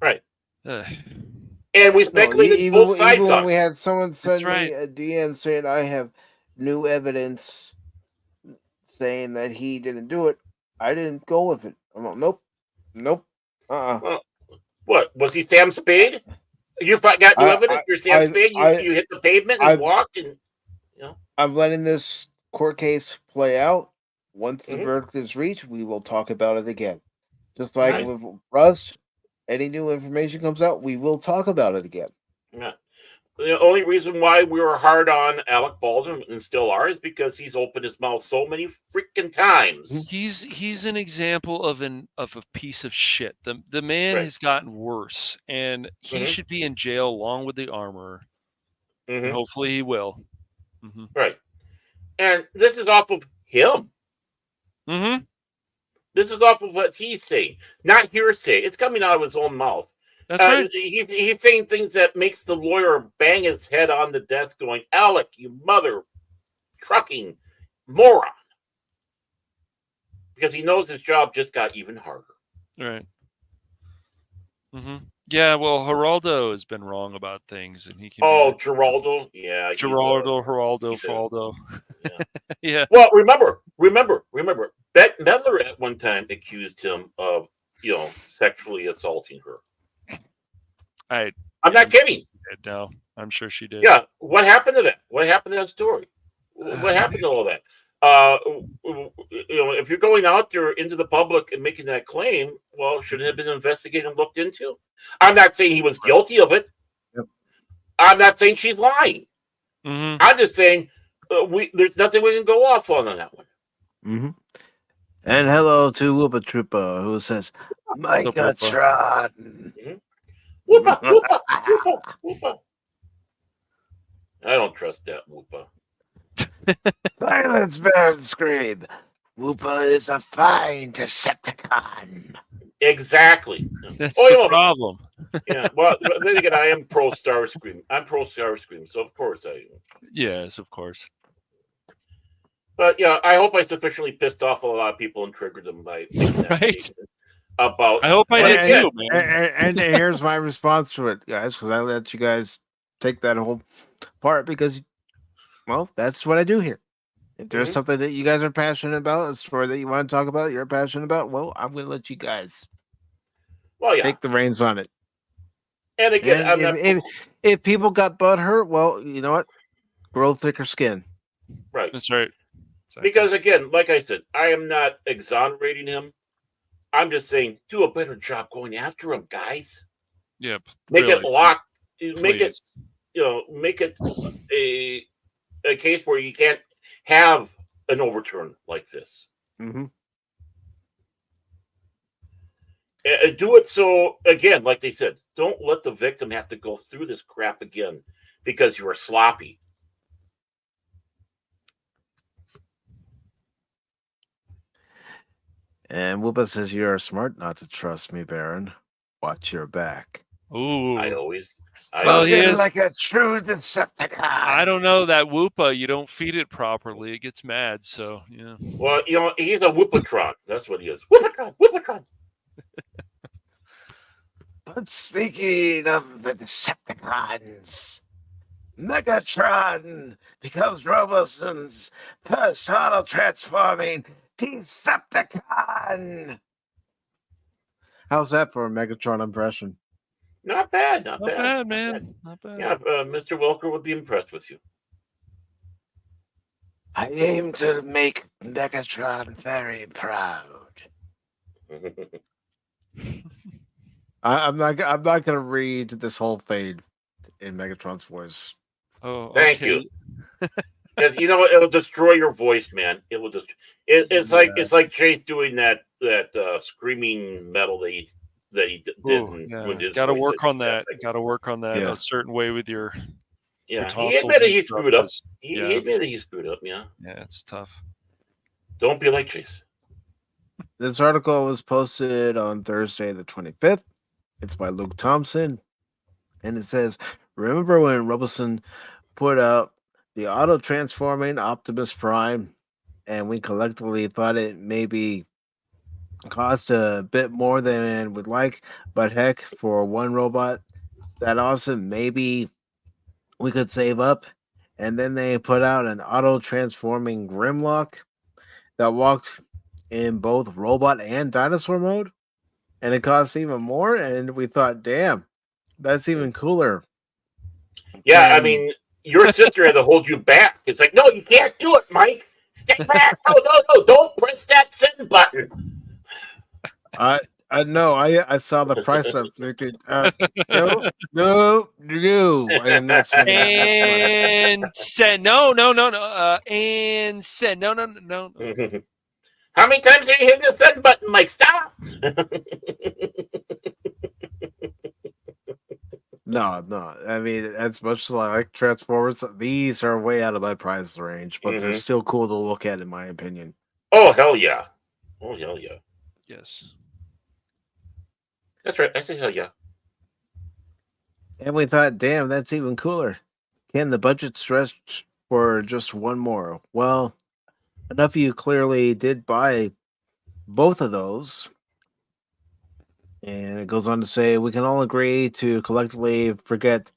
B: Right. And we speculated both sides
C: even
B: on
C: when we had someone send
D: right.
C: me a DM saying I have new evidence saying that he didn't do it, I didn't go with it. I'm like, nope.
B: Well, what was he, Sam Spade? You got new evidence? You're Sam Spade? You hit the pavement and walked, and
C: I'm letting this court case play out. Once the verdict is reached, we will talk about it again. Just like with Rust, any new information comes out, we will talk about it again.
B: Yeah. The only reason why we were hard on Alec Baldwin and still are is because he's opened his mouth so many freaking times.
D: He's an example of a piece of shit. The man has gotten worse, and he should be in jail along with the armorer. And hopefully he will.
B: Right. And this is off of him. This is off of what he's saying, not hearsay. It's coming out of his own mouth.
D: That's right.
B: He's saying things that makes the lawyer bang his head on the desk going, Alec, you mother trucking moron. Because he knows his job just got even harder.
D: Right. Yeah, well, Geraldo has been wrong about things, and he can.
B: Geraldo? Yeah.
D: Geraldo, Faldo. Yeah.
B: Well, remember, Bette Midler at one time accused him of, sexually assaulting her. I'm not kidding.
D: No, I'm sure she did.
B: Yeah. What happened to that? What happened to that story? What happened to all that? If you're going out there into the public and making that claim, well, should it have been investigated and looked into? I'm not saying he was guilty of it.
C: Yep.
B: I'm not saying she's lying.
D: Mm-hmm.
B: I'm just saying there's nothing we can go off on that one.
C: Mm-hmm. And hello to Whoopa Troopa, who says, Megatron.
B: Whoopa, whoopa, whoopa, whoopa. I don't trust that whoopa.
C: Silence, Baron Scream. Whoopa is a fine Decepticon.
B: Exactly.
D: That's the problem.
B: Yeah. Well, then again, I am pro Starscream. I'm pro Starscream, so of course I am.
D: Yes, of course.
B: But yeah, I hope I sufficiently pissed off a lot of people and triggered them by making that statement about.
D: I hope I did too, man.
C: And here's my response to it, guys, because I let you guys take that whole part because, well, that's what I do here. If there's something that you guys are passionate about, a story that you want to talk about, you're passionate about, well, I'm going to let you guys take the reins on it.
B: And again,
C: if people got butt hurt, well, you know what? Grow thicker skin.
B: Right.
D: That's right.
B: Exactly. Because again, like I said, I am not exonerating him. I'm just saying, do a better job going after him, guys.
D: Yep.
B: Make it locked.
D: Please.
B: Make it, make it a case where you can't have an overturn like this.
C: Mm-hmm.
B: Do it so, again, like they said, don't let the victim have to go through this crap again because you are sloppy.
C: And Whoopa says, you're smart not to trust me, Baron. Watch your back.
D: Ooh.
B: I always.
D: Well, he is
C: like a true Decepticon.
D: I don't know that Whoopa. You don't feed it properly; it gets mad. So yeah.
B: Well, he's a Whoopatron. That's what he is. Whoopatron.
C: But speaking of the Decepticons, Megatron becomes Roboson's first auto-transforming Decepticon. How's that for a Megatron impression?
B: Not bad,
D: Not bad, man. Not bad.
B: Yeah, Mr. Welker would be impressed with you.
C: I aim to make Megatron very proud. I'm not gonna read this whole thing in Megatron's voice.
D: Oh,
B: thank you. Because it'll destroy your voice, man. It will just. It's like Chase doing that screaming metal that he did.
D: Got to work on that. Got to work on that a certain way with your.
B: Yeah,
D: your
B: he admitted he screwed up. He admitted he screwed up. Yeah.
D: Yeah, it's tough.
B: Don't be like Chase.
C: This article was posted on Thursday, the 25th. It's by Luke Thompson, and it says, "Remember when Robeson put out the auto-transforming Optimus Prime, and we collectively thought it maybe cost a bit more than we'd like, but heck, for one robot that awesome, maybe we could save up." And then they put out an auto-transforming Grimlock that walked in both robot and dinosaur mode, and it costs even more, and we thought, damn, that's even cooler.
B: Yeah, I mean, your sister had to hold you back. It's like, no, you can't do it, Mike. Step back. No, don't press that send button.
C: No, I saw the price. I'm thinking, no, and that's
D: and send no, and send no.
B: How many times are you hitting the send button, Mike? Stop.
C: No. I mean, as much as I like Transformers, these are way out of my price range, but they're still cool to look at, in my opinion.
B: Oh, hell yeah.
D: Yes.
B: That's right. I say hell yeah.
C: And we thought, damn, that's even cooler. Can the budget stretch for just one more? Well, enough of you clearly did buy both of those. And it goes on to say, we can all agree to collectively forget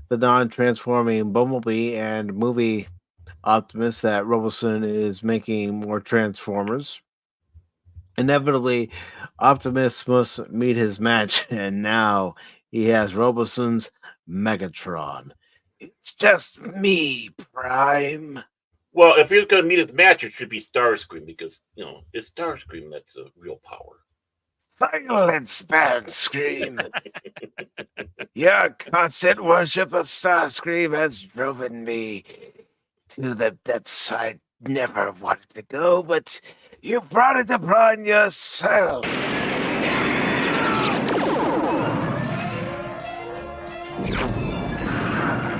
C: the non-transforming Bumblebee and movie Optimus that Roboson is making more Transformers. Inevitably, Optimus must meet his match, and now he has Roboson's Megatron. It's just me, Prime.
B: Well, if he's going to meet his match, it should be Starscream because it's Starscream that's a real power.
C: Silence, Starscream. Your constant worship of Starscream has driven me to the depths I never wanted to go, but you brought it upon yourself.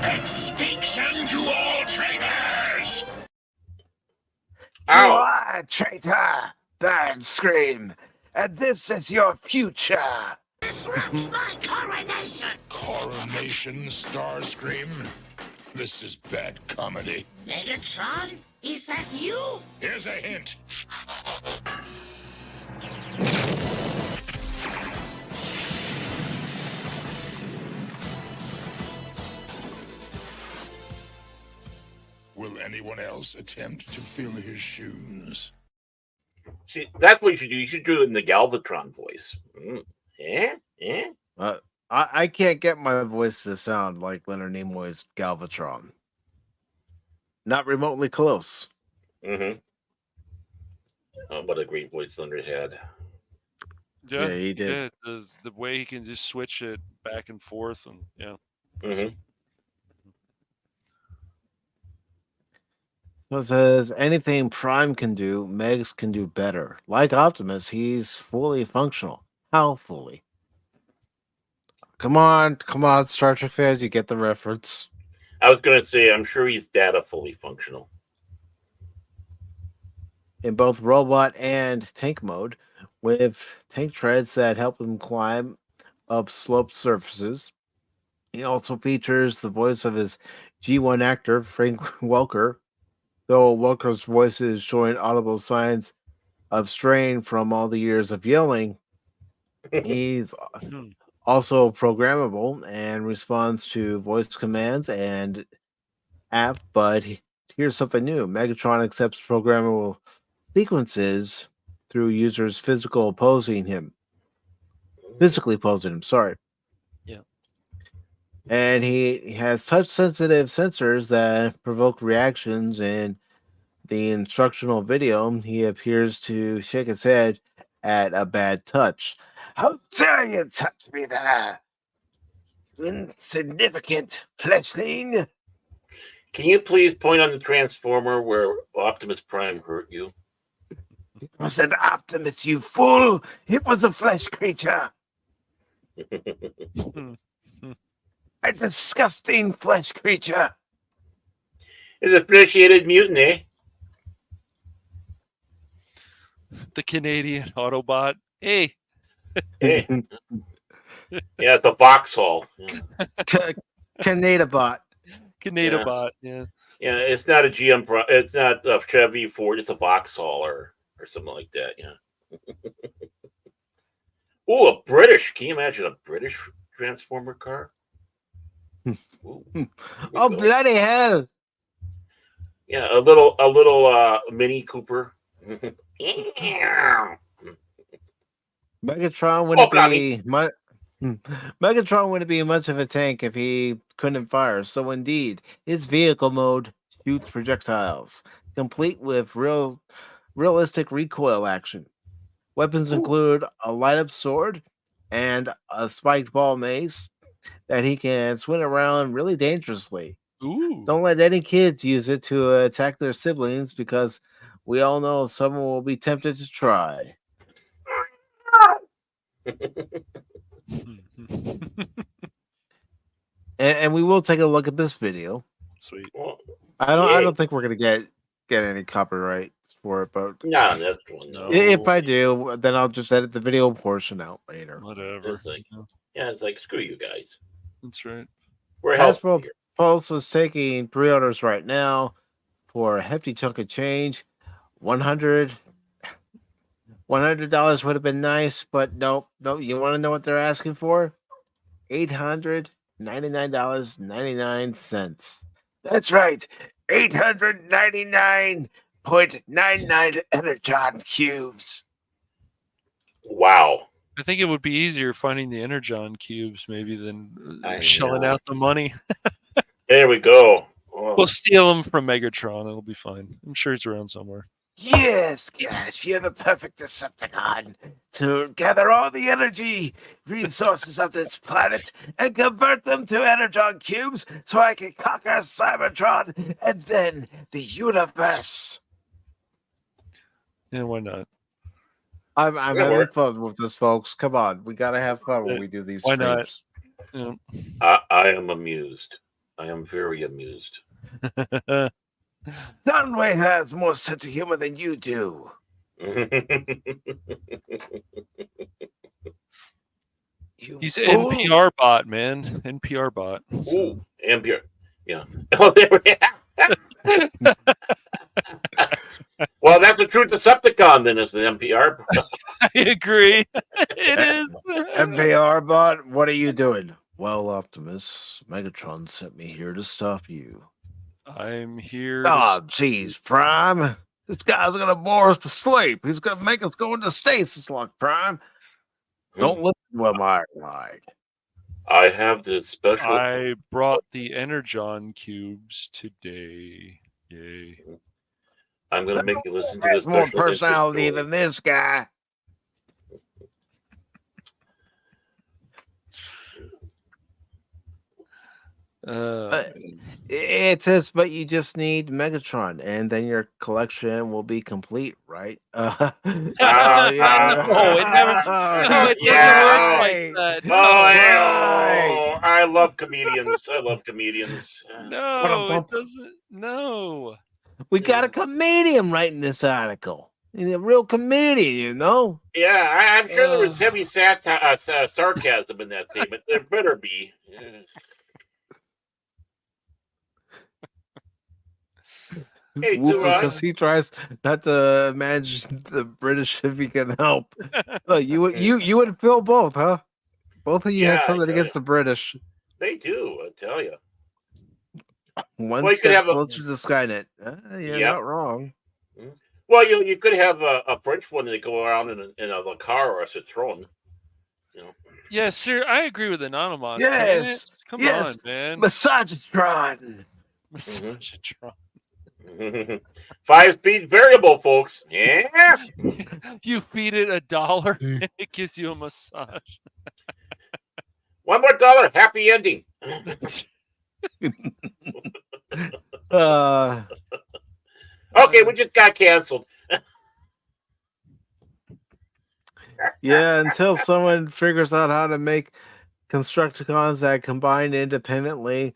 G: Extinction to all traitors!
C: You
B: Ow!
C: are a traitor, Starscream, and this is your future.
G: Disrupts my coronation!
H: Coronation, Starscream? This is bad comedy.
G: Megatron? Is that you?
H: Here's a hint. Will anyone else attempt to fill his shoes?
B: See, that's what you should do. You should do it in the Galvatron voice.
C: I can't get my voice to sound like Leonard Nimoy's Galvatron. Not remotely close.
B: Mm-hmm. Oh, what a great voice Leonard had.
C: Yeah, he did.
D: Yeah, the way he can just switch it back and forth, and yeah.
B: Mm-hmm.
C: So it says anything Prime can do, Megs can do better. Like Optimus, he's fully functional. How fully? Come on, Star Trek fans, you get the reference.
B: I was going to say, I'm sure he's data fully functional.
C: In both robot and tank mode, with tank treads that help him climb up sloped surfaces. He also features the voice of his G1 actor, Frank Welker, though Welker's voice is showing audible signs of strain from all the years of yelling. He's also programmable and responds to voice commands and app, but here's something new. Megatron accepts programmable sequences through users physically posing him, sorry.
D: Yeah.
C: And he has touch sensitive sensors that provoke reactions. In the instructional video, he appears to shake his head at a bad touch. How dare you touch me there, insignificant fleshling?
B: Can you please point on the Transformer where Optimus Prime hurt you?
C: It was an Optimus, you fool! It was a flesh creature! A disgusting flesh creature!
B: It's a appreciated mutiny.
D: The Canadian Autobot. Hey,
B: Hey. Yeah, it's a Vauxhall. Yeah.
C: Canadabot.
D: Canadabot. Yeah.
B: Yeah, it's not a GM. It's not a Chevy Ford. It's a Vauxhall or something like that. Yeah. Oh, a British. Can you imagine a British Transformer car? Ooh,
C: Oh, bloody hell!
B: yeah, a little Mini Cooper.
C: Megatron wouldn't
B: bloody.
C: be much. Megatron wouldn't be much of a tank if he couldn't fire. So indeed, his vehicle mode shoots projectiles, complete with realistic recoil action. Weapons include a light-up sword and a spiked ball mace that he can swing around really dangerously.
D: Ooh.
C: Don't let any kids use it to attack their siblings because we all know someone will be tempted to try. And we will take a look at this video.
D: Sweet.
B: Well,
C: I
B: yay.
C: don't think we're gonna get any copyrights for it, but
B: not on this one. No.
C: if I do, then I'll just edit the video portion out later.
D: Whatever.
B: It's like, yeah, it's like screw you guys.
D: That's right.
B: We're helping
C: Hasbro
B: here.
C: Pulse is taking pre-orders right now for a hefty chunk of change. $100 would have been nice, but nope. You want to know what they're asking for? $899.99. That's right. 899.99 energon cubes.
B: Wow.
D: I think it would be easier finding the energon cubes maybe than
B: I
D: shelling
B: know.
D: out the money.
B: There we go. Oh.
D: We'll steal them from Megatron. It'll be fine. I'm sure he's around somewhere.
C: Yes, Cash, you're the perfect Decepticon to gather all the energy resources of this planet and convert them to energon cubes so I can conquer Cybertron and then the universe.
D: Yeah, why not?
C: I'm
B: That'll
C: having
B: work.
C: fun with this, folks. Come on, we gotta have fun when
D: Yeah,
C: we do these
D: why not?
C: streams.
D: Yeah.
B: I am amused. I am very amused.
C: Sunway has more sense of humor than you do. You
D: He's
C: fool.
D: NPR bot, man. NPR bot. So.
B: Ooh, NPR. Yeah. Oh, there we are. Well, that's a true Decepticon, then, is the NPR.
D: I agree. It is.
C: NPR bot, what are you doing? Well, Optimus, Megatron sent me here to stop you.
D: I'm here.
C: Oh, jeez, Prime. This guy's gonna bore us to sleep. He's gonna make us go into stasis lock, Prime. Don't listen to him, I lied.
B: I have the special.
D: I brought the energon cubes today. Yay.
B: I'm going to make you listen to this
C: Has more
B: special
C: personality
B: story.
C: than this guy. It says, but you just need Megatron, and then your collection will be complete, right?
D: No, it never. No, it doesn't work like that.
B: Oh,
D: No,
B: hey, I love comedians. I love comedians.
D: no, it doesn't. No.
C: We got a comedian writing this article. He's a real comedian, you know.
B: Yeah, I'm sure there was heavy sarcasm in that statement. There better be. Hey,
C: Whoops, he tries not to manage the British if he can help. You would feel both, huh? Both of you have
B: Yeah,
C: something
B: I tell
C: against the British.
B: They do, I tell you.
C: One
B: Well, you could
C: step
B: have
C: closer to Skynet. You're
B: Yep.
C: not wrong.
B: Well, you could have a French one that go around in a car or a Citroen. You know.
D: Yeah, sir. I agree with Anonymous.
C: Yes,
D: Come
C: yes.
D: on, man.
C: Misogynatron.
D: Misogynatron.
B: 5-speed variable, folks. Yeah.
D: You feed it $1 and it gives you a massage.
B: One more dollar. Happy ending. Okay, we just got canceled.
C: Yeah, until someone figures out how to make Constructicons that combine independently,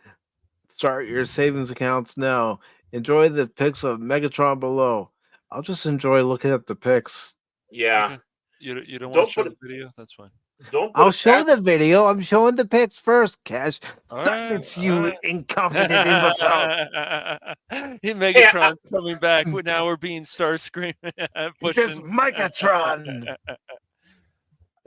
C: start your savings accounts now. Enjoy the pics of Megatron below. I'll just enjoy looking at the pics.
B: Yeah.
D: Okay. You don't want to show the video? That's fine.
C: I'll show the video. I'm showing the pics first, Cash. Silence you incompetent imbecile.
D: Megatron's coming back. Now we're being Starscream.
C: Just Megatron.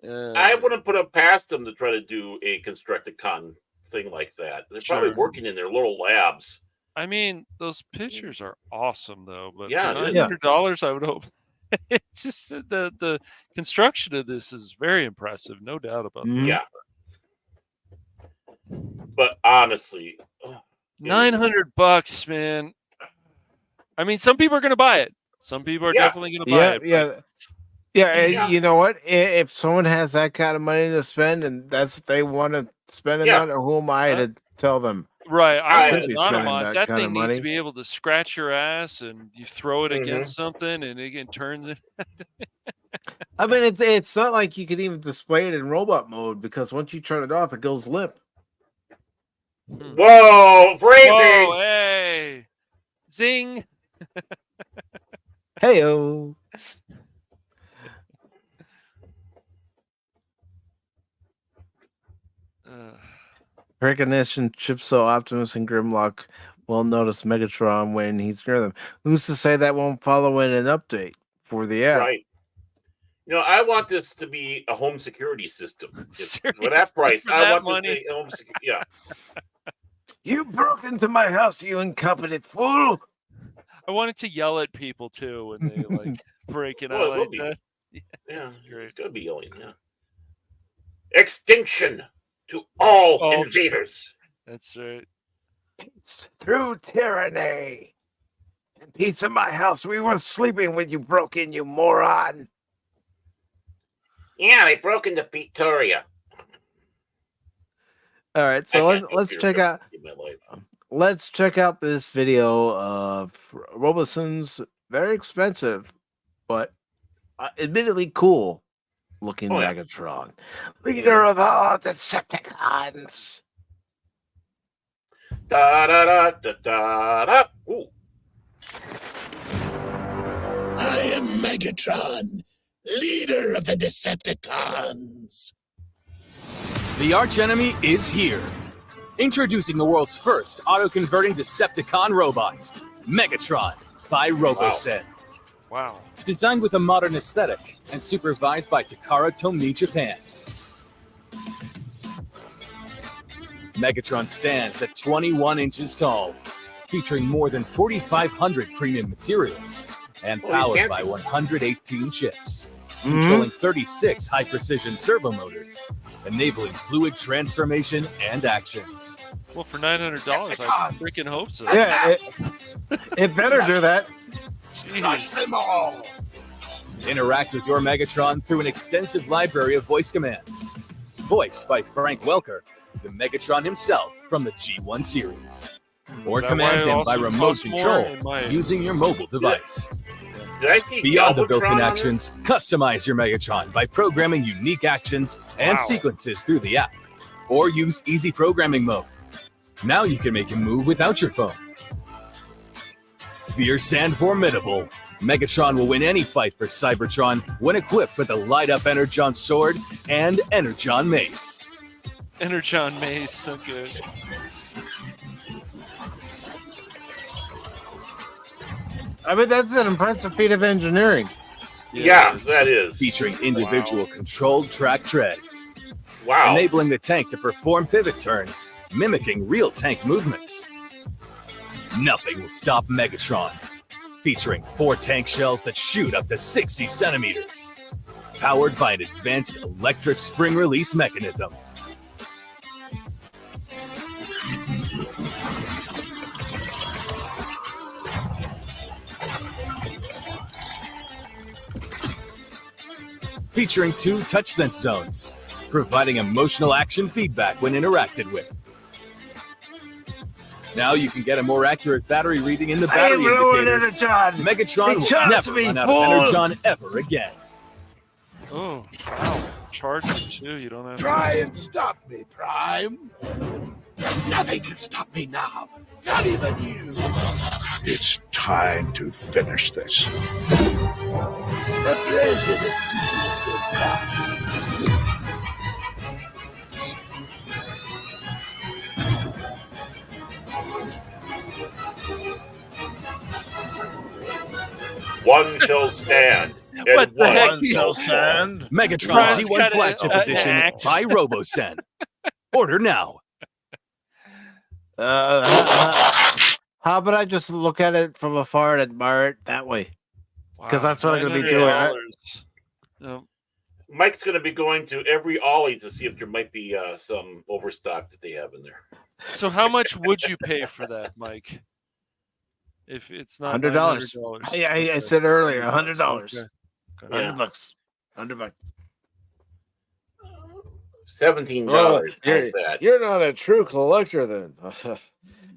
B: I wouldn't put it past them to try to do a Constructicon thing like that. They're probably working in their little labs.
D: I mean, those pictures are awesome, though. But
B: Yeah,
D: for $900, I would hope. It's just the construction of this is very impressive, no doubt about that.
B: Yeah. But honestly,
D: $900, man. I mean, some people are going to buy it. Some people are definitely going to buy it.
C: Yeah. You know what? If someone has that kind of money to spend and that's what they want to spend it on, who am I to tell them?
D: Right, I
C: should
D: would
C: be spending
D: anonymize. That
C: kind of
D: thing needs
C: money.
D: to be able to scratch your ass, and you throw it against something, and it turns it.
C: I mean, it's not like you could even display it in robot mode because once you turn it off, it goes limp.
B: Whoa, phrasing!
D: Whoa, hey, zing!
C: Heyo. Recognition chips so Optimus and Grimlock will notice Megatron when he's near them. Who's to say that won't follow in an update for the app?
B: Right. You know, I want this to be a home security system. For that price, I want this to home security. Yeah.
C: You broke into my house, you incompetent fool!
D: I wanted to yell at people too when they like break it
B: Well,
D: out
B: it will
D: like
B: be.
D: that.
B: Yeah,
D: That's great.
B: it's gonna be yelling. Yeah. Extinction to all
D: Oh,
B: invaders.
D: That's right.
C: It's through tyranny. And peace in my house. We were sleeping when you broke in, you moron.
B: Yeah, they broke into Victoria.
C: All right, so let's check out. Let's check out this video of Roboson's very expensive, but admittedly cool looking Megatron, leader of all Decepticons.
B: Da da da da da da. Ooh.
H: I am Megatron, leader of the Decepticons.
I: The archenemy is here. Introducing the world's first auto-converting Decepticon robot, Megatron by RoboSen.
D: Wow.
I: Designed with a modern aesthetic and supervised by Takara Tomy Japan. Megatron stands at 21 inches tall, featuring more than 4,500 premium materials and powered by 118 chips, controlling 36 high-precision servo motors, enabling fluid transformation and actions.
D: Well, for $900, I freaking hope so.
C: Yeah, it better do that.
H: Crush them all.
I: Interact with your Megatron through an extensive library of voice commands. Voiced by Frank Welker, the Megatron himself from the G1 series. Or command him by remote control using your mobile device. Beyond the built-in actions, customize your Megatron by programming unique actions and sequences through the app. Or use easy programming mode. Now you can make him move without your phone. Fierce and formidable, Megatron will win any fight for Cybertron when equipped with the light-up Energon sword and Energon mace.
D: Energon mace, so good.
C: I mean, that's an impressive feat of engineering.
B: Yeah, that is.
I: Featuring individual controlled track treads.
B: Wow.
I: Enabling the tank to perform pivot turns, mimicking real tank movements. Nothing will stop Megatron. Featuring 4 tank shells that shoot up to 60 centimeters. Powered by an advanced electric spring release mechanism. Featuring 2 touch sense zones, providing emotional action feedback when interacted with. Now you can get a more accurate battery reading in the battery indicator. Megatron will never run out of Energon ever again.
D: Oh, wow. Charger too, you don't have to...
H: Try and stop me, Prime. Nothing can stop me now. Not even you. It's time to finish this. A pleasure to see you, Prime.
B: One shall stand.
D: What the heck?
B: One shall stand.
I: Megatron G1 Flagship Edition by RoboSen. Order now.
C: How about I just look at it from afar and admire it that way? Because that's what I'm going to be doing.
D: No.
B: Mike's going to be going to every Ollie to see if there might be some overstock that they have in there.
D: So how much would you pay for that, Mike? If it's not
C: $100. I said earlier, $100.
D: Okay.
C: $100. $100.
B: $17.
C: You're not a true collector then.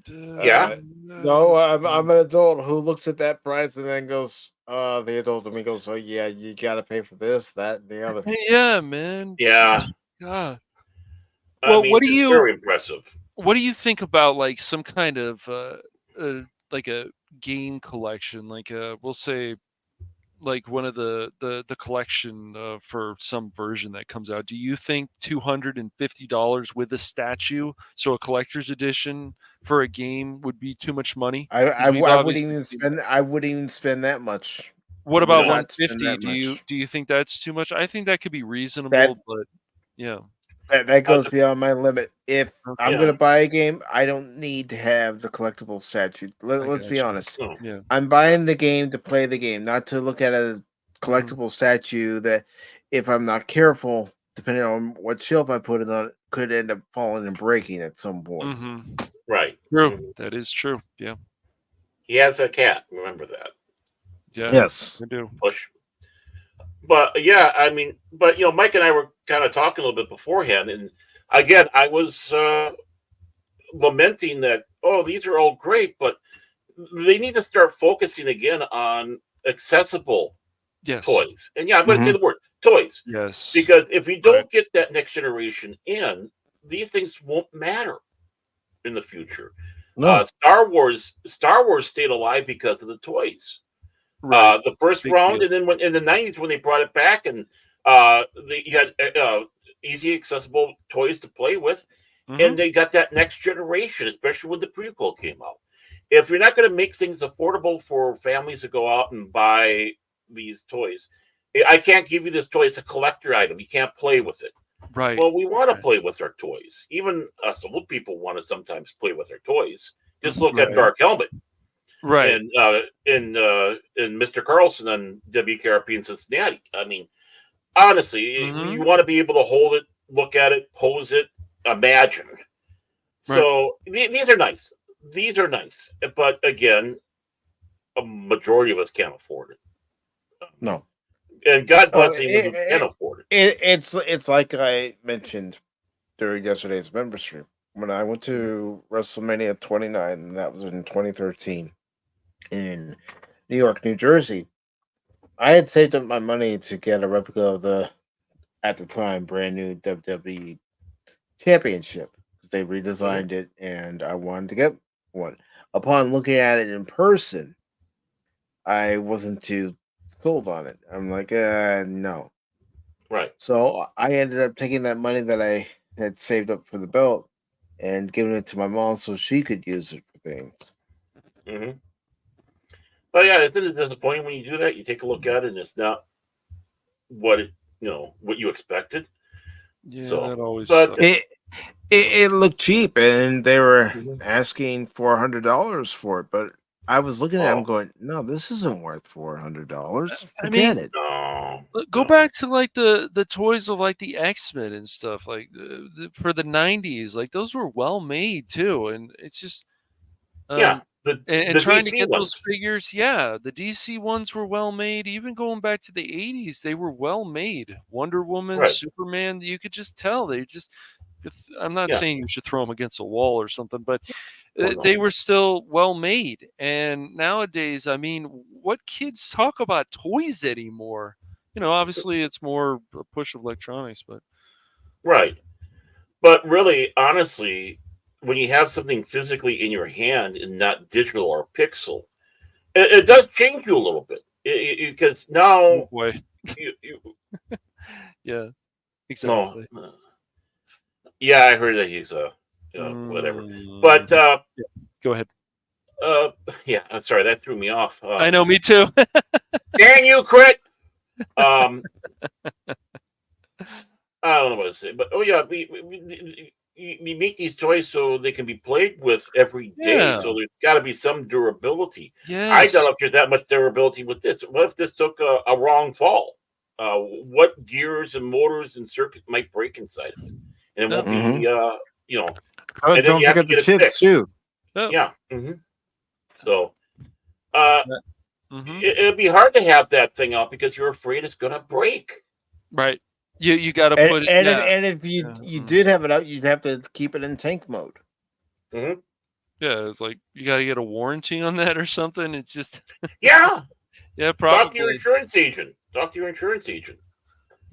B: Yeah.
C: No, I'm an adult who looks at that price and then goes, the adult in me goes, oh yeah, you got to pay for this, that, and the other.
D: Yeah, man.
B: Yeah.
D: God.
B: Well, what do you? Very impressive.
D: What do you think about like some kind of like a game collection, like we'll say like one of the collection for some version that comes out? Do you think $250 with a statue, so a collector's edition for a game, would be too much money?
C: I wouldn't even spend. I wouldn't even spend that much.
D: What about 150? Do you think that's too much? I think that could be reasonable, but yeah.
C: That goes beyond my limit. If I'm
B: Yeah.
C: going to buy a game, I don't need to have the collectible statue. Let's be
D: gotcha.
C: honest.
B: No.
D: Yeah.
C: I'm buying the game to play the game, not to look at a collectible statue that, if I'm not careful, depending on what shelf I put it on, could end up falling and breaking at some point.
B: Right.
D: True.
B: Mhm.
D: That is true. Yeah.
B: He has a cat. Remember that.
D: Yeah.
C: Yes.
D: I do.
B: Push. But yeah, I mean, but Mike and I were kind of talking a little bit beforehand, and again, I was lamenting that, these are all great, but they need to start focusing again on accessible toys. And yeah, I'm going to say the word toys.
D: Yes.
B: Because if we don't get that next generation in, these things won't matter in the future.
C: No.
B: Star Wars stayed alive because of the toys.
D: Right.
B: The first
D: Big
B: round,
D: deal.
B: and then in the 90s when they brought it back, and you had easy, accessible toys to play with, and they got that next generation, especially when the prequel came out. If you're not going to make things affordable for families to go out and buy these toys, I can't give you this toy. It's a collector item. You can't play with it.
D: Right.
B: Well, we want to play with our toys. Even us old people want to sometimes play with our toys. Just look at Dark Helmet.
D: Right.
B: And Mr. Carlson on WKRP in Cincinnati. I mean, honestly, you want to be able to hold it, look at it, pose it, imagine. So these are nice. These are nice. But again, a majority of us can't afford it.
C: No.
B: And God bless anyone who can afford it.
C: It's like I mentioned during yesterday's member stream. When I went to WrestleMania 29, and that was in 2013 in New York, New Jersey, I had saved up my money to get a replica of the, at the time, brand new WWE Championship. They redesigned it, and I wanted to get one. Upon looking at it in person, I wasn't too sold on it. I'm like, no.
B: Right.
C: So I ended up taking that money that I had saved up for the belt and giving it to my mom so she could use it for things.
B: But yeah, isn't it disappointing when you do that? You take a look at it and it's not what what you expected.
D: Yeah,
B: so,
D: that always.
B: But
C: it looked cheap, and they were asking $400 for it. But I was looking at them going, "No, this isn't worth $400. Forget it."
D: Go back to like the toys of like the X-Men and stuff, like for the 90s. Like those were well made too, and it's just
B: the
D: trying
B: DC
D: to get
B: ones.
D: those figures. Yeah, the DC ones were well made. Even going back to the 80s, they were well made. Wonder Woman, Superman, you could just tell they just. I'm not saying you should throw them against a wall or something, but they were still well made. And nowadays, I mean, what kids talk about toys anymore? Obviously it's more a push of electronics, but
B: But really, honestly, when you have something physically in your hand and not digital or pixel, it does change you a little bit because now,
D: yeah, exactly.
B: No. Yeah, I heard that he's whatever. But
D: go ahead.
B: Yeah, I'm sorry, that threw me off.
D: I know, me too.
B: Dang you, Crit! I don't know what to say, but we make these toys so they can be played with every day. So there's got to be some durability. I don't know if there's that much durability with this. What if this took a wrong fall? What gears and motors and circuits might break inside of it? And it won't be, and then you have to get it fixed too. Yeah. So, it'd be hard to have that thing out because you're afraid it's going to break.
D: Right. You got to put it.
C: And if you did have it out, you'd have to keep it in tank mode.
D: Yeah, it's like you got to get a warranty on that or something. It's just
B: yeah,
D: probably.
B: Talk to your insurance agent.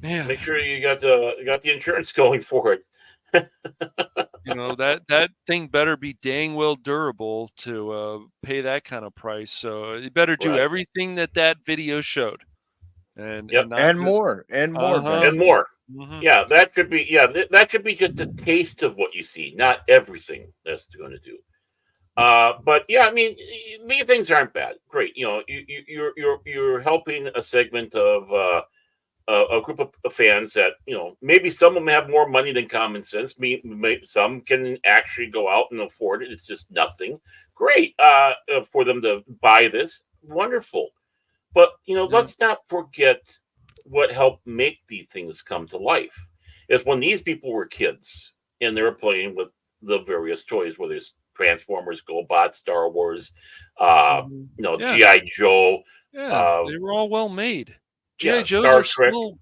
D: Man,
B: make sure you got the insurance going for it.
D: that thing better be dang well durable to pay that kind of price. So you better do everything that video showed. And
C: more.
B: Yeah, that should be that should be just a taste of what you see, not everything that's going to do. But yeah, I mean, these things aren't bad. Great, you're helping a segment of a group of fans that, maybe some of them have more money than common sense. Some can actually go out and afford it. It's just nothing. Great for them to buy this. Wonderful. But, let's not forget what helped make these things come to life. Is when these people were kids and they were playing with the various toys, whether it's Transformers, GoBot, Star Wars, G.I. Joe.
D: Yeah, they were all well made. G.I. Joes
B: Star
D: are
B: Trek.
D: still.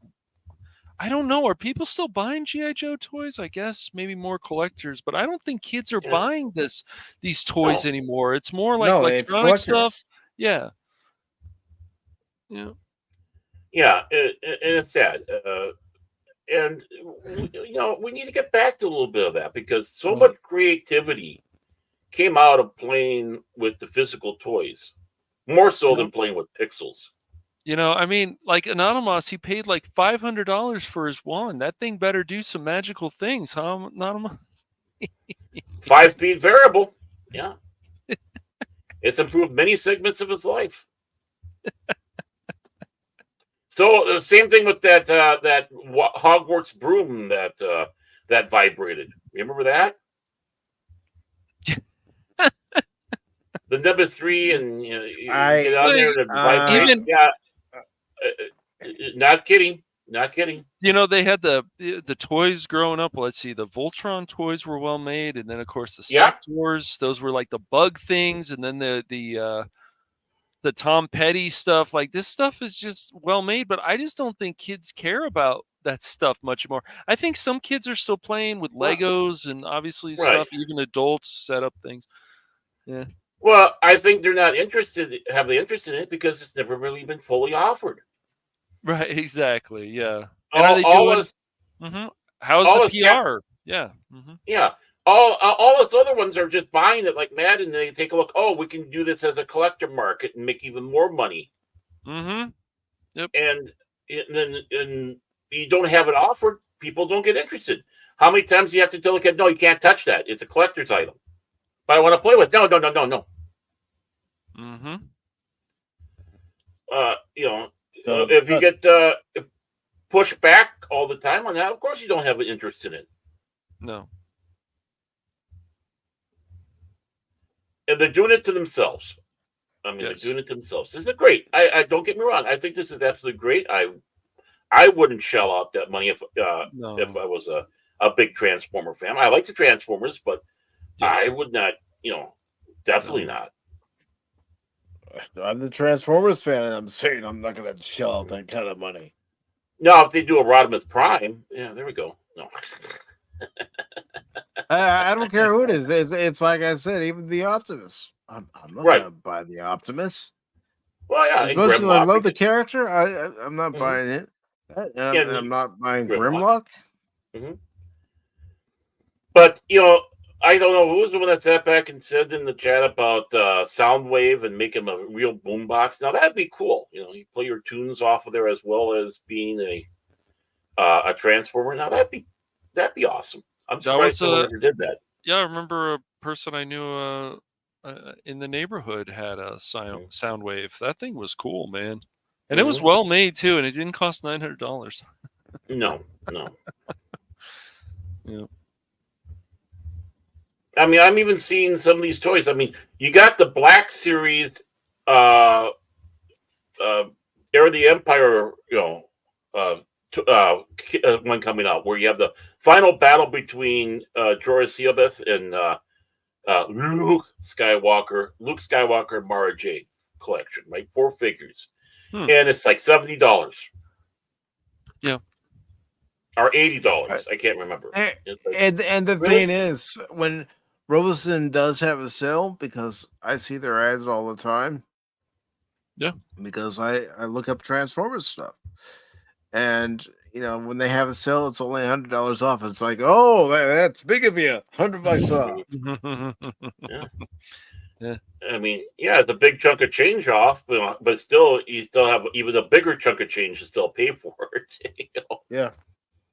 D: I don't know. Are people still buying G.I. Joe toys? I guess maybe more collectors, but I don't think kids are buying these toys anymore. It's more like electronic stuff. Yeah. Yeah.
B: Yeah, and it's sad. And we need to get back to a little bit of that because so much creativity came out of playing with the physical toys, more so than playing with pixels.
D: I mean, like Anonymous, he paid like $500 for his wand. That thing better do some magical things, huh, Anonymous?
B: 5-speed variable. Yeah. It's improved many segments of his life. So the same thing with that Hogwarts broom that vibrated. Remember that? The Nimbus 3 and you get on there and vibrate. Not kidding.
D: They had the toys growing up. Let's see, the Voltron toys were well made, and then of course the Sectors. Those were like the bug things, and then the Tom Petty stuff. Like this stuff is just well made, but I just don't think kids care about that stuff much more. I think some kids are still playing with Legos and obviously stuff. Even adults set up things. Yeah.
B: Well, I think they're not heavily interested in it because it's never really been fully offered.
D: Right. Exactly. Yeah. And are they doing? How's the PR? Yeah. Mm-hmm.
B: Yeah. All those other ones are just buying it like mad, and they take a look. Oh, we can do this as a collector market and make even more money.
D: Mm-hmm. Yep.
B: And you don't have it offered, people don't get interested. How many times do you have to tell a kid, no, you can't touch that. It's a collector's item. But I want to play with. No.
D: Mm-hmm.
B: If you get pushed back all the time on that, of course you don't have an interest in it.
D: No.
B: And they're doing it to themselves. I mean, they're doing it to themselves. This is great. I don't get me wrong. I think this is absolutely great. I wouldn't shell out that money if I was a big Transformer fan. I like the Transformers, but I would not. Definitely not.
C: I'm the Transformers fan, and I'm saying I'm not going to shell out that kind of money.
B: No, if they do a Rodimus Prime, there we go. No.
C: I don't care who it is. It's like I said, even the Optimus. I'm not going to buy the Optimus.
B: Well, yeah.
C: As much as I love the character, I'm not buying it. And I'm not buying Grimlock.
B: Mm-hmm. But, I don't know who was the one that sat back and said in the chat about Soundwave and making a real boombox. Now, that'd be cool. You play your tunes off of there as well as being a Transformer. Now, that'd be awesome. I'm surprised someone ever did that.
D: Yeah, I remember a person I knew in the neighborhood had a Soundwave. That thing was cool, man. And it was well made, too, and it didn't cost $900.
B: No.
D: Yeah.
B: I mean, I'm even seeing some of these toys. I mean, you got the Black Series Era of the Empire, one coming out, where you have the final battle between Jorah Seabeth and Luke Skywalker, Mara Jade collection, right? 4 figures. And it's like $70.
D: Yeah.
B: Or $80. I can't remember.
C: And the thing is, when Robeson does have a sale, because I see their ads all the time.
D: Yeah.
C: Because I look up Transformers stuff. And, when they have a sale, it's only $100 off. It's like, oh, that's big of you. $100 off.
B: Yeah. I mean, it's a big chunk of change off, but still, you still have even a bigger chunk of change to still pay for it.
C: Yeah.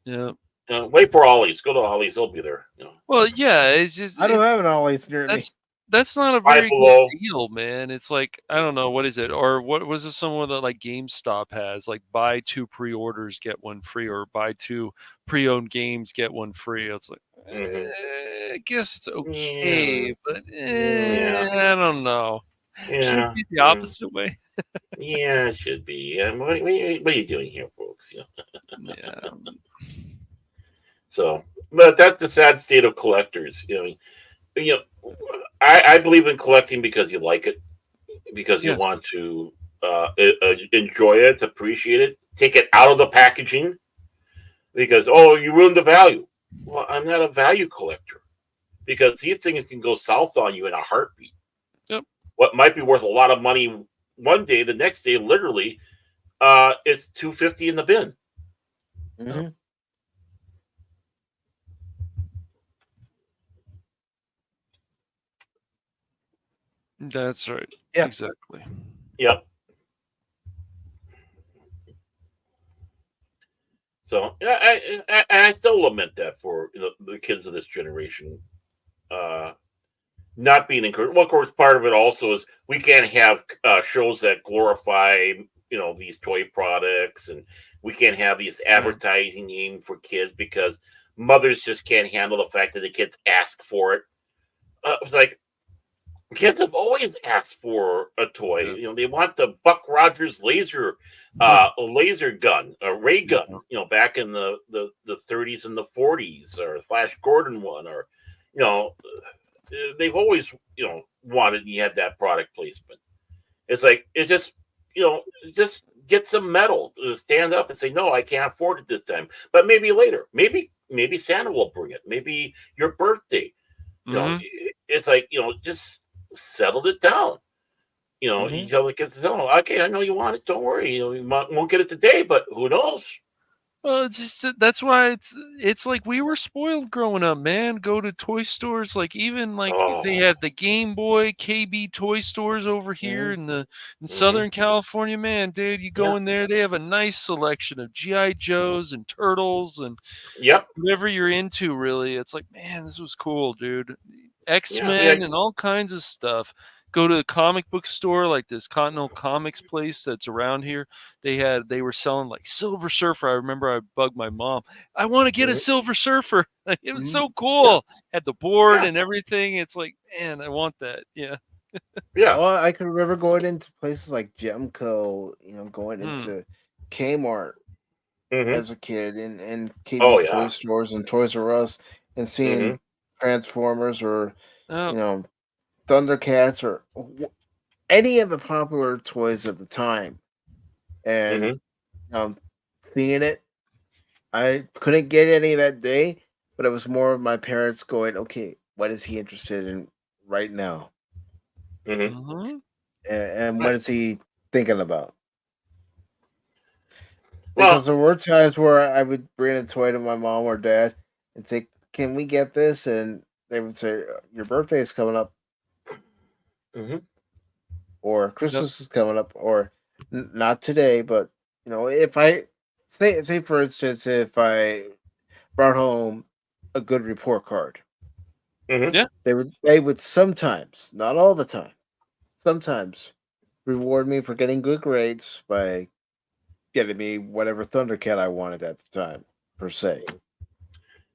D: Yeah.
B: Wait for Ollie's. Go to Ollie's. They'll be there.
D: Well, yeah. It's just
C: I don't have an Ollie's near me.
D: that's not a
B: Five
D: very
B: Below.
D: good deal, man. It's like, I don't know, what is it? Or what was it, someone that like GameStop has, like buy 2 pre-orders, get 1 free, or buy 2 pre-owned games, get 1 free. It's like,
B: Mhm.
D: I guess it's
B: Yeah.
D: okay, but
B: Yeah.
D: I don't know. Should it
B: Yeah.
D: be the
B: Yeah.
D: opposite way?
B: Yeah, it should be. Yeah. What are you doing here, folks? You know?
D: Yeah.
B: So, but that's the sad state of collectors. I believe in collecting because you like it, because you
D: Yes.
B: want to enjoy it, appreciate it, take it out of the packaging, because you ruined the value. Well, I'm not a value collector, because these things can go south on you in a heartbeat.
D: Yep.
B: What might be worth a lot of money one day, the next day, literally, it's $250 in the bin.
C: Mm-hmm.
D: That's right.
C: Yeah.
D: Exactly.
B: Yep. So I still lament that for the kids of this generation, not being encouraged. Well, of course, part of it also is we can't have shows that glorify these toy products, and we can't have these advertising aimed for kids because mothers just can't handle the fact that the kids ask for it. It's like, kids have always asked for a toy.
D: Yeah.
B: They want the Buck Rogers laser gun, a ray gun. Back in the 30s and the 40s, or Flash Gordon one, or they've always wanted. And you had that product placement. It's like just get some metal, stand up and say, no, I can't afford it this time, but maybe later, maybe Santa will bring it. Maybe your birthday. It's like just settled it down. You tell the kids, "No, okay, I know you want it. Don't worry. You won't get it today, but who knows?"
D: Well, it's just that's why it's like we were spoiled growing up, man. Go to toy stores, like even like they had the Game Boy KB toy stores over here in Southern California, man, dude. You go in there, they have a nice selection of GI Joes and Turtles and whatever you're into. Really, it's like, man, this was cool, dude. X-Men and all kinds of stuff. Go to the comic book store, like this Continental Comics place that's around here. They were selling like Silver Surfer. I remember I bugged my mom. I want to get a Silver Surfer. It was so cool. Had the board and everything. It's like, man, I want that. Yeah.
C: Oh, I can remember going into places like Gemco, going into Kmart as a kid, and KB toy stores and Toys R Us, and seeing Transformers or Thundercats or any of the popular toys at the time, and seeing it. I couldn't get any that day, but it was more of my parents going, "Okay, what is he interested in right now?" And what is he thinking about? Because there were times where I would bring a toy to my mom or dad and say, "Can we get this?" And they would say, "Your birthday is coming up." Or Christmas is coming up, or not today, but if I say for instance, if I brought home a good report card, they would sometimes, not all the time, sometimes reward me for getting good grades by getting me whatever Thundercat I wanted at the time, per se.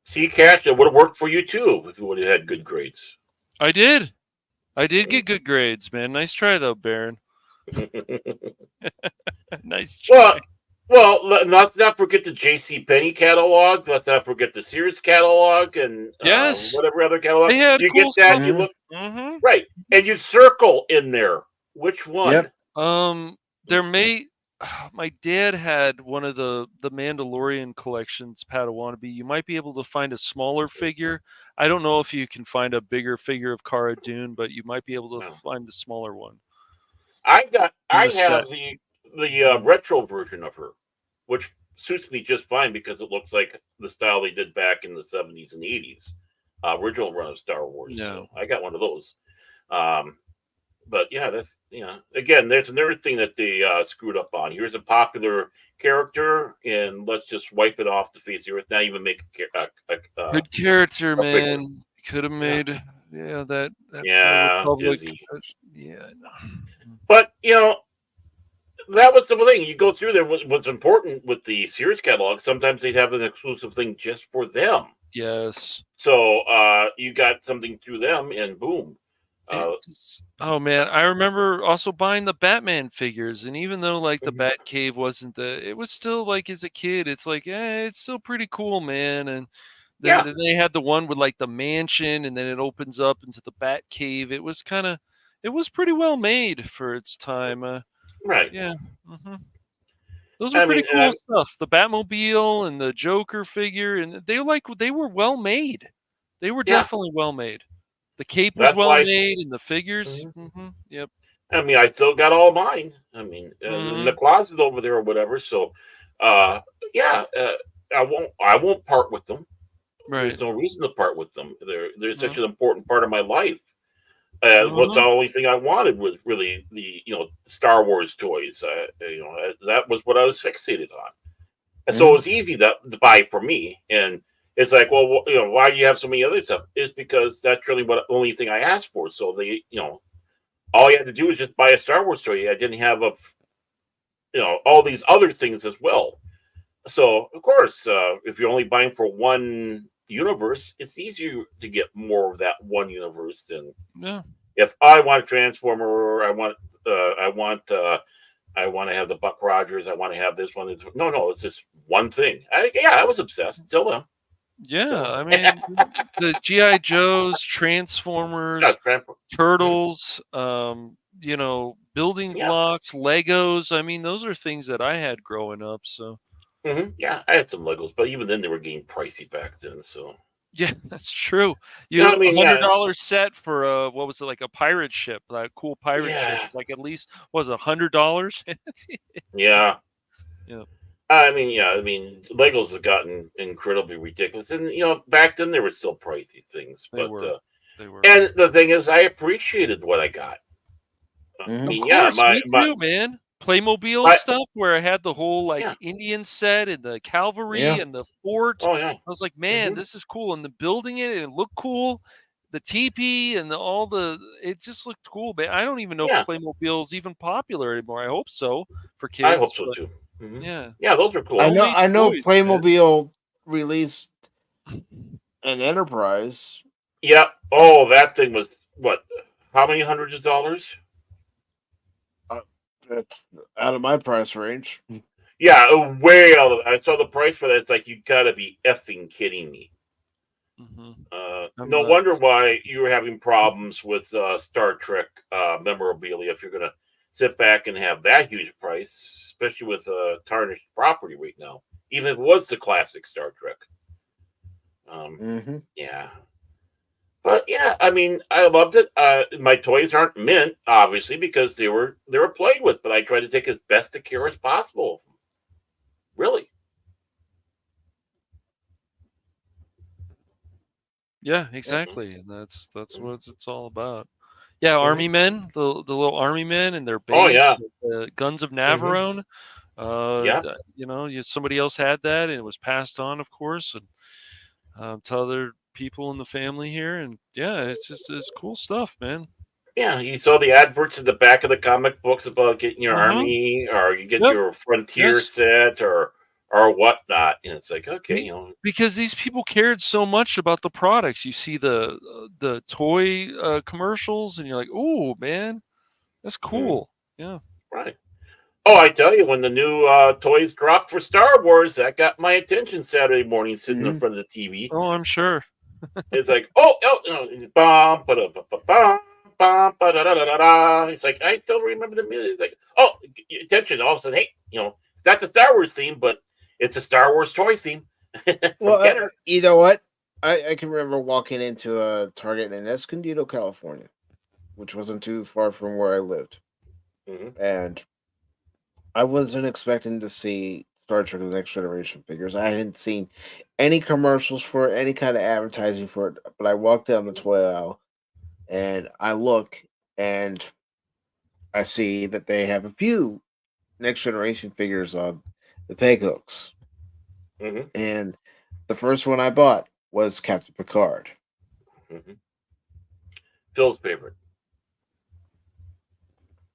B: See, Cash, it would have worked for you too if you would have had good grades.
D: I did get good grades, man. Nice try though, Baron. Nice try.
B: Well, let's not forget the J.C. Penney catalog. Let's not forget the Sears catalog and whatever other catalog.
D: They had
B: you
D: cool
B: get that,
D: stuff.
B: you look right, and you circle in there which one.
D: There may. My dad had one of the Mandalorian collections, Padawannabe. You might be able to find a smaller figure. I don't know if you can find a bigger figure of Cara Dune, but you might be able to find the smaller one.
B: I have the retro version of her, which suits me just fine because it looks like the style they did back in the 70s and 80s, original run of Star Wars.
D: Yeah.
B: So I got one of those. But yeah, that's again, there's another thing that they screwed up on. Here's a popular character, and let's just wipe it off the face of the earth. Not even make a
D: good character, man. Could have made that
B: Yeah,
D: Republic.
B: Dizzy.
D: Yeah.
B: But that was the thing. You go through there. What's important with the Sears catalog? Sometimes they'd have an exclusive thing just for them.
D: Yes.
B: So you got something through them, and boom.
D: Oh man, I remember also buying the Batman figures, and even though like the Batcave wasn't it was still like as a kid, it's like, it's still pretty cool, man. And then they had the one with like the mansion, and then it opens up into the Batcave. It was pretty well made for its time.
B: Right.
D: Yeah. Those are pretty cool stuff. The Batmobile and the Joker figure, and they were well made. They were definitely well made. The cape was well made, and the figures. Yep.
B: I mean, I still got all mine. I mean, in the closet over there or whatever. So, I won't part with them.
D: Right.
B: There's no reason to part with them. They're such an important part of my life. What's the only thing I wanted was really the Star Wars toys. That was what I was fixated on, and so it was easy to buy for me. And it's like, well, why do you have so many other stuff? It's because that's really the only thing I asked for. So all you had to do was just buy a Star Wars toy. I didn't have all these other things as well. So of course, if you're only buying for one universe, it's easier to get more of that one universe than if I want a Transformer, or I want to have the Buck Rogers, I want to have this one. No, it's just one thing. I was obsessed till then.
D: Yeah, I mean the G.I. Joes, Transformers, Turtles, building blocks, Legos. I mean, those are things that I had growing up. So
B: yeah, I had some Legos, but even then they were getting pricey back then. So
D: yeah, that's true. $100 set for what was it, like a pirate ship, like a cool pirate ship? It's like at least $100.
B: Yeah.
D: Yeah.
B: I mean, Legos have gotten incredibly ridiculous, and back then they were still pricey things. They were. And the thing is, I appreciated what I got. I mean,
D: me too, man. Playmobil stuff where I had the whole Indian set and the cavalry and the fort.
B: Oh yeah,
D: I was like, man, this is cool, and the building it and it looked cool. The teepee and it just looked cool, but I don't even know if Playmobil is even popular anymore. I hope so for kids.
B: I hope so too. Yeah, those are cool.
C: I know Playmobil released an Enterprise.
B: Yeah. Oh, that thing was what? How many hundreds of dollars?
C: That's out of my price range.
B: Yeah, way out of. I saw the price for that. It's like, you gotta be effing kidding me. No wonder why you were having problems with Star Trek memorabilia if you're gonna sit back and have that huge price, especially with tarnished property right now. Even if it was the classic Star Trek. Yeah. But yeah, I mean, I loved it. My toys aren't mint, obviously, because they were played with, but I tried to take as best of care as possible. Really.
D: Yeah, exactly. And that's what it's all about. Yeah, army men, the little army men and their base.
B: Oh yeah,
D: the guns of Navarone. Somebody else had that, and it was passed on, of course, and to other people in the family here. And yeah, it's cool stuff, man.
B: Yeah, you saw the adverts at the back of the comic books about getting your army, or you get your frontier set, or whatnot. And it's like, okay,
D: because these people cared so much about the products. You see the toy commercials, and you're like, oh man, that's cool. Yeah,
B: right. Oh, I tell you, when the new toys dropped for Star Wars, that got my attention Saturday morning, sitting in front of the TV.
D: Oh, I'm sure.
B: It's like, bum, ba-da-ba-ba-bum, bum, ba-da-da-da-da. It's like, I still remember the music. It's like, oh, attention! All of a sudden, hey, it's not the Star Wars theme, but it's a Star Wars toy theme.
C: Well, you know what? I can remember walking into a Target in Escondido, California, which wasn't too far from where I lived, and I wasn't expecting to see Star Trek: The Next Generation figures. I hadn't seen any commercials for it, any kind of advertising for it, but I walked down the toy aisle and I look and I see that they have a few Next Generation figures on the peg hooks. And the first one I bought was Captain Picard.
B: Phil's favorite.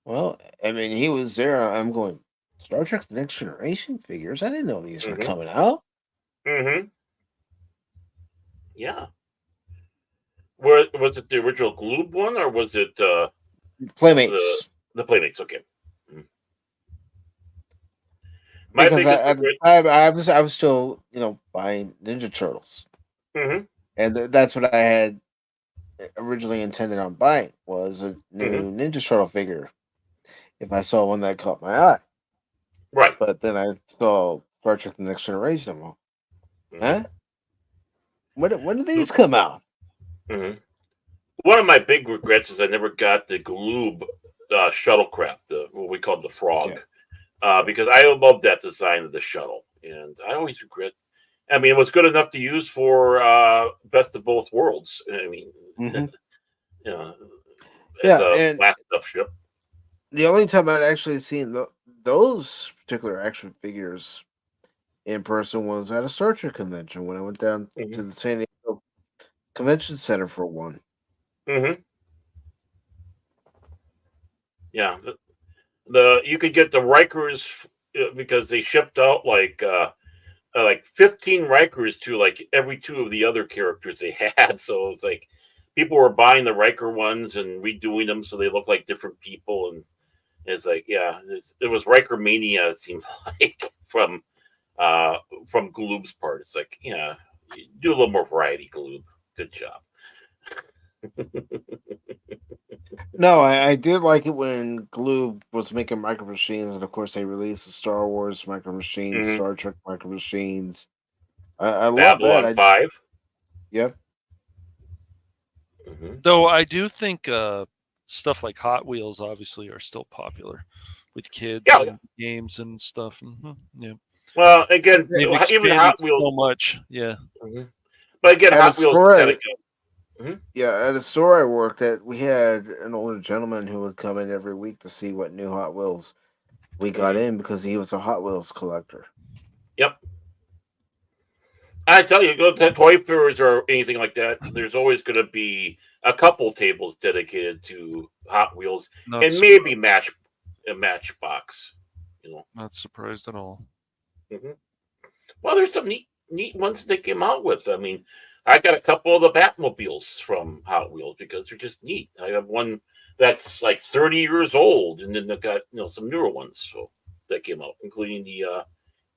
C: Well, I mean, he was there. I'm going, Star Trek The Next Generation figures? I didn't know these were coming out.
B: Mm-hmm. Yeah. Was it the original Gloob one, or was it
C: Playmates.
B: the Playmates? Okay.
C: Because at the time, I was still, buying Ninja Turtles.
B: Mm-hmm.
C: And that's what I had originally intended on buying, was a new Ninja Turtle figure. If I saw one that caught my eye.
B: Right.
C: But then I saw Star Trek The Next Generation. I'm like, huh? When did these come out?
B: Mm-hmm. One of my big regrets is I never got the Gloob shuttlecraft, what we called the Frog, because I love that design of the shuttle, and I always regret. I mean, it was good enough to use for Best of Both Worlds. I mean, as a last up ship.
C: The only time I'd actually seen those particular action figures in person was at a Star Trek convention when I went down to the San Diego Convention Center for one.
B: Mm-hmm. Yeah, you could get the Rikers because they shipped out like 15 Rikers to like every two of the other characters they had. So it's like people were buying the Riker ones and redoing them so they look like different people, and it's like, yeah, it was Riker mania. It seemed like from Gloob's part. It's like, yeah, do a little more variety, Gloob. Good job.
C: No, I did like it when Gloob was making Micro Machines, and of course they released the Star Wars Micro Machines, Star Trek Micro Machines. I love that.
B: Babylon 5.
C: Yep.
D: Though I do think stuff like Hot Wheels obviously are still popular with kids and games and stuff. Yeah.
B: Well, again,
D: they've
B: even Hot Wheels
D: so much. Yeah.
B: But again, Hot Wheels kind of go.
C: Yeah, at a store I worked at, we had an older gentleman who would come in every week to see what new Hot Wheels we got in because he was a Hot Wheels collector.
B: Yep. I tell you, go to toy fairs or anything like that, there's always going to be a couple tables dedicated to Hot Wheels and maybe a Matchbox.
D: Not surprised at all.
B: Well, there's some neat ones they came out with. I mean, I got a couple of the Batmobiles from Hot Wheels because they're just neat. I have one that's like 30 years old, and then they've got some newer ones that came out, including the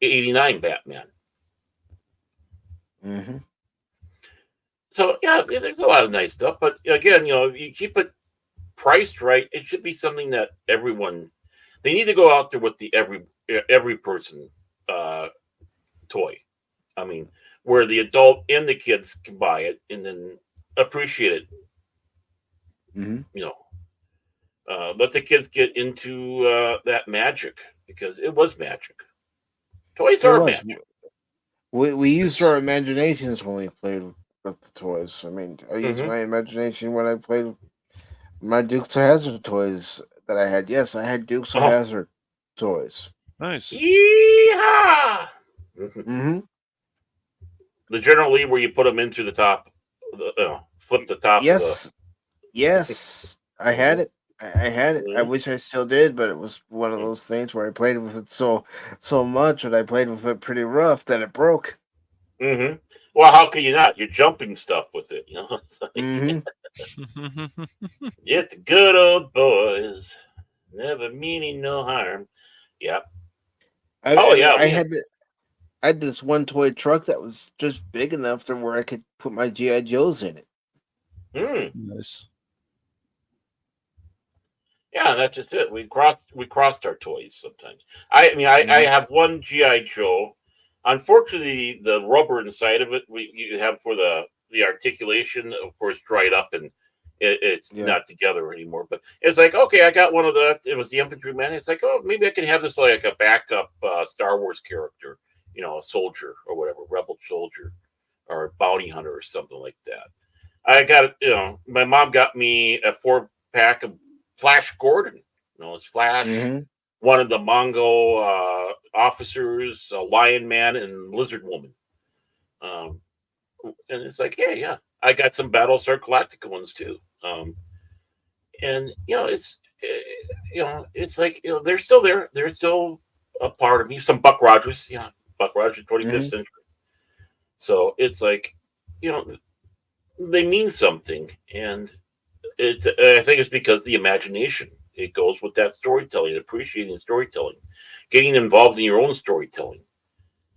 B: 89 Batman. So yeah, there's a lot of nice stuff, but again, you keep it priced right. It should be something that they need to go out there with the every person toy. I mean, where the adult and the kids can buy it and then appreciate it. Let the kids get into that magic, because it was magic. Toys are magic.
C: We used our imaginations when we played with the toys. I mean, I used my imagination when I played my Dukes of Hazzard toys that I had. Yes, I had Dukes of Hazzard toys.
D: Nice.
B: Yeehaw! The General Lee where you put them into the top, flip the top.
C: Yes, yes, I had it. I had it. I wish I still did, but it was one of those things where I played with it so much, and I played with it pretty rough that it broke.
B: Well, how can you not? You're jumping stuff with it, It's good old boys, never meaning no harm. Yep.
C: I had this one toy truck that was just big enough to where I could put my G.I. Joes in it.
D: Nice.
B: Yeah, that's just it. We crossed our toys sometimes. I mean, I have one G.I. Joe. Unfortunately, the rubber inside of it you have for the articulation, of course, dried up and it's not together anymore. But it's like, okay, I got one of the. It was the infantryman. It's like, oh, maybe I can have this like a backup Star Wars character, a soldier or whatever, rebel soldier or a bounty hunter or something like that. I got my mom got me a 4-pack of Flash Gordon. It's Flash, one of the Mongol officers, Lion Man, and Lizard Woman. And it's like, yeah. I got some Battlestar Galactica ones too. and it's it's like they're still there. They're still a part of me. Some Buck Rogers, Buck Rogers, 25th century. So it's like they mean something, and I think it's because the imagination. It goes with that storytelling, appreciating storytelling, getting involved in your own storytelling,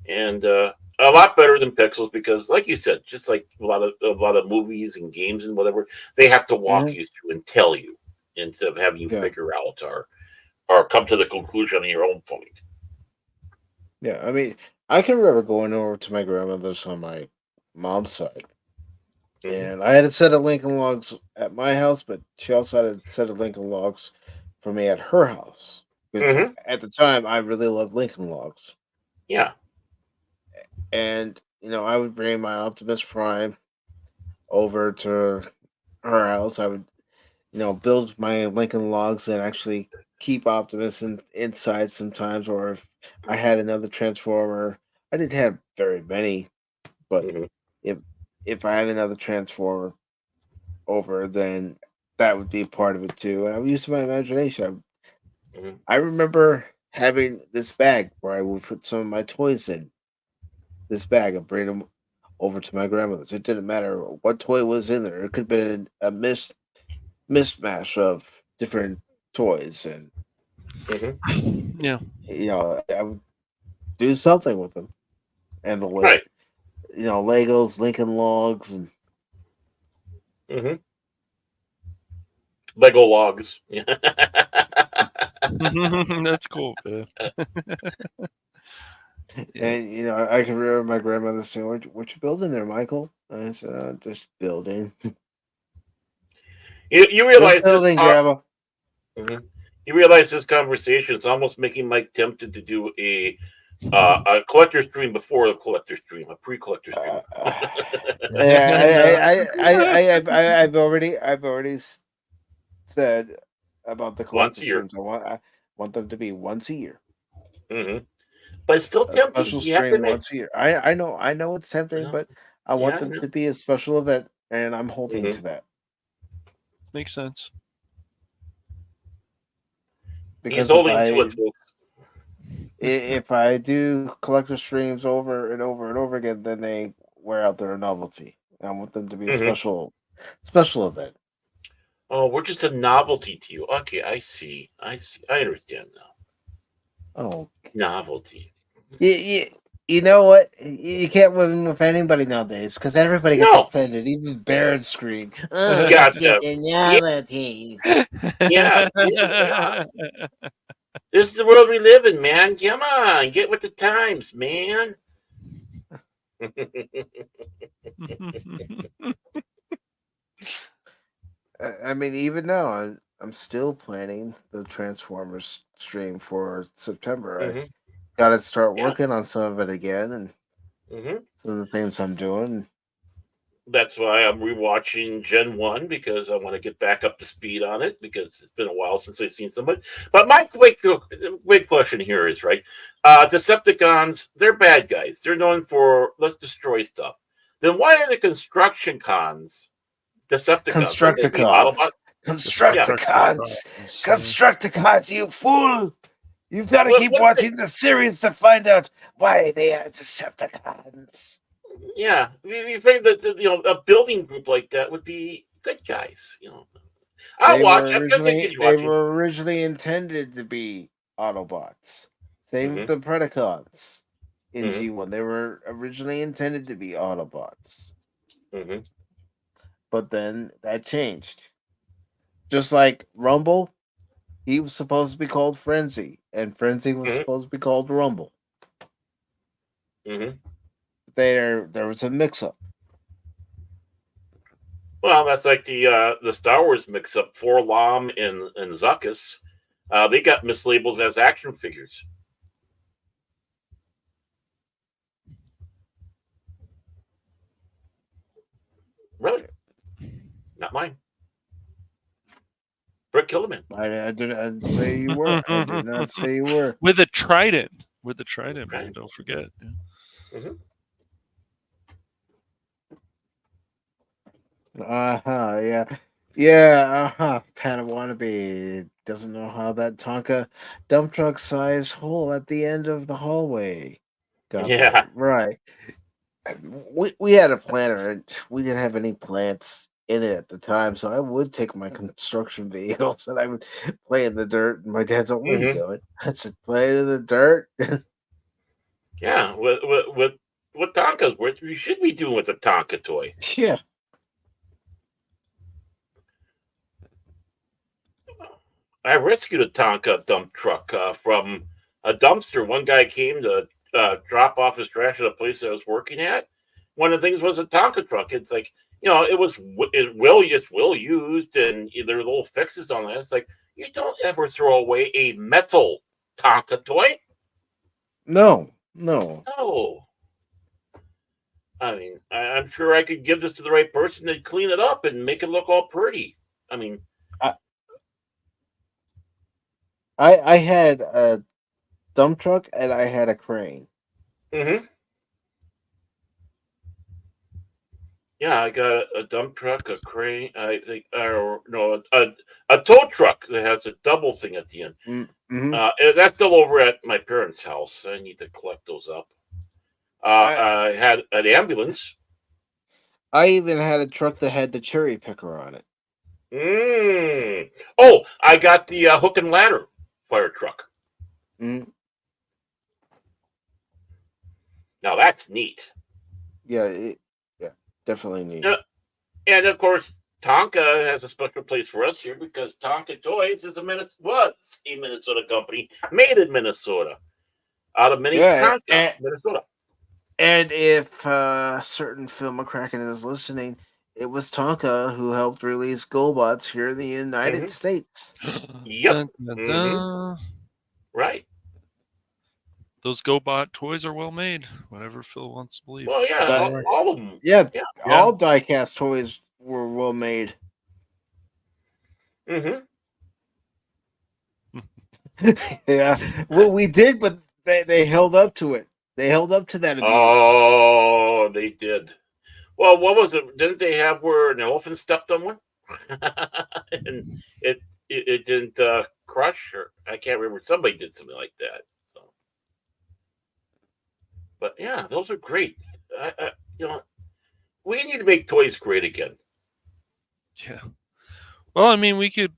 B: and a lot better than Pixels because, like you said, just like a lot of movies and games and whatever, they have to walk you through and tell you instead of having you figure out or come to the conclusion on your own point.
C: Yeah, I mean, I can remember going over to my grandmother's on my mom's side, and I had a set of Lincoln Logs at my house, but she also had a set of Lincoln Logs for me at her house. Because at the time, I really loved Lincoln Logs.
B: Yeah.
C: And, I would bring my Optimus Prime over to her house. I would, build my Lincoln Logs and actually keep Optimus inside sometimes. Or if I had another Transformer, I didn't have very many, but if I had another Transformer over, then that would be a part of it too. And I would use my imagination. I remember having this bag where I would put some of my toys in this bag and bring them over to my grandmother's. It didn't matter what toy was in there. It could have been a mismatch of different toys, and I would do something with them. And the Legos, Lincoln Logs, and
B: Lego Logs.
D: That's cool.
C: And I can remember my grandmother saying, "What you building there, Michael?" And I said, "Just building."
B: You realize
C: just building, Grandma.
B: You realize this conversation is almost making Mike tempted to do a collector stream before the collector stream, a pre-collector stream.
C: I've already said about the collector streams. I want them to be once a year.
B: But it's still tempting.
C: Special stream once a year. I know it's tempting, but I want them to be a special event, and I'm holding to that.
D: Makes sense.
C: Because
B: he's holding to it, folks.
C: If I do collector streams over and over and over again, then they wear out their novelty. I want them to be a special event.
B: Oh, we're just a novelty to you. Okay, I see. I understand now.
C: Oh,
B: novelty.
C: You know what? You can't win with anybody nowadays because everybody gets offended. Even Baron scream. Oh,
B: gotcha.
C: Novelty.
B: Yeah. This is the world we live in, man. Come on, get with the times, man.
C: I mean, even now, I'm still planning the Transformers stream for September. I got to start working on some of it again, and some of the things I'm doing.
B: That's why I'm rewatching Gen 1 because I want to get back up to speed on it because it's been a while since I've seen somebody. But my big question here is, right, Decepticons, they're bad guys. They're known for let's destroy stuff. Then why are the construction cons Decepticons?
C: Constructicons, you fool! You've got to keep watching the series to find out why they are Decepticons.
B: Yeah, we think that a building group like that would be good guys. I'll watch.
C: They were originally intended to be Autobots. Same with the Predacons in G1. They were originally intended to be Autobots. But then that changed. Just like Rumble, he was supposed to be called Frenzy, and Frenzy was supposed to be called Rumble. There was a mix-up.
B: Well, that's like the Star Wars mix-up. 4-LOM and Zuckuss, they got mislabeled as action figures. Really? Not mine. Brick Killerman.
C: I didn't say you were. I did not say you were.
D: With a trident. Man, don't forget.
C: Yeah. Yeah, Padawannabe doesn't know how that Tonka dump truck sized hole at the end of the hallway got
B: Yeah.
C: there. Right. We had a planter and we didn't have any plants in it at the time, so I would take my construction vehicles and I would play in the dirt. And my dad's like, "What are you
B: Mhm.
C: doing?" I said, "Play in the dirt."
B: Yeah, with Tonkas, what you should be doing with a Tonka toy.
C: Yeah.
B: I rescued a Tonka dump truck from a dumpster. One guy came to drop off his trash at a place I was working at. One of the things was a Tonka truck. It's like, it was it's well used, and there were little fixes on it. It's like, you don't ever throw away a metal Tonka toy.
C: No.
B: No. I mean, I'm sure I could give this to the right person. They'd clean it up and make it look all pretty. I mean,
C: I had a dump truck and I had a crane.
B: mm-hmm. Yeah, I got a dump truck, a crane. I think, no, a tow truck that has a double thing at the end.
C: Mm-hmm.
B: And that's still over at my parents' house. I need to collect those up. I had an ambulance.
C: I even had a truck that had the cherry picker on it.
B: Oh, I got the hook and ladder fire truck.
C: Mm.
B: Now that's neat.
C: Yeah, definitely neat.
B: And of course, Tonka has a special place for us here because Tonka Toys was a Minnesota company made in Minnesota out of Minnetonka, Minnesota.
C: And if certain Phil McCracken is listening, it was Tonka who helped release GoBots here in the United States.
B: Yep.
D: Dun, dun, dun.
B: Right.
D: Those GoBot toys are well made, whatever Phil wants to believe.
B: Well, yeah, all of them.
C: Yeah, all diecast toys were well made. Yeah, well, we did, but they held up to it. They held up to that abuse.
B: Oh, they did. Well, what was it? Didn't they have where an elephant stepped on one? And it didn't crush, or I can't remember. Somebody did something like that. So. But yeah, those are great. We need to make toys great again.
D: Yeah. Well, I mean, we could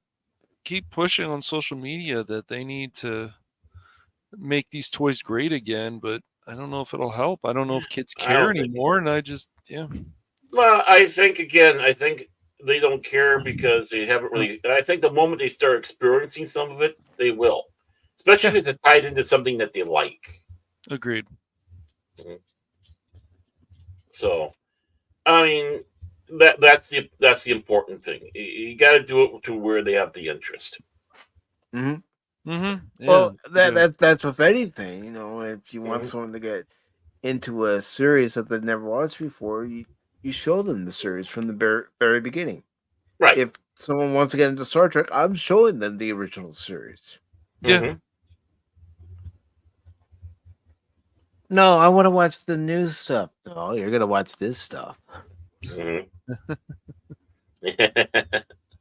D: keep pushing on social media that they need to make these toys great again, but I don't know if it'll help. I don't know if kids care anymore, and
B: Well, I think they don't care because they haven't really. I think the moment they start experiencing some of it, they will, especially if it's tied into something that they like.
D: Agreed.
B: So, I mean, that's the important thing. You got to do it to where they have the interest.
D: Yeah,
C: well, that's with anything. If you want someone to get into a series that they've never watched before, you show them the series from the very beginning.
B: Right.
C: If someone wants to get into Star Trek, I'm showing them the original series.
D: Yeah.
C: No, I want to watch the new stuff. No, you're gonna watch this stuff.
B: No.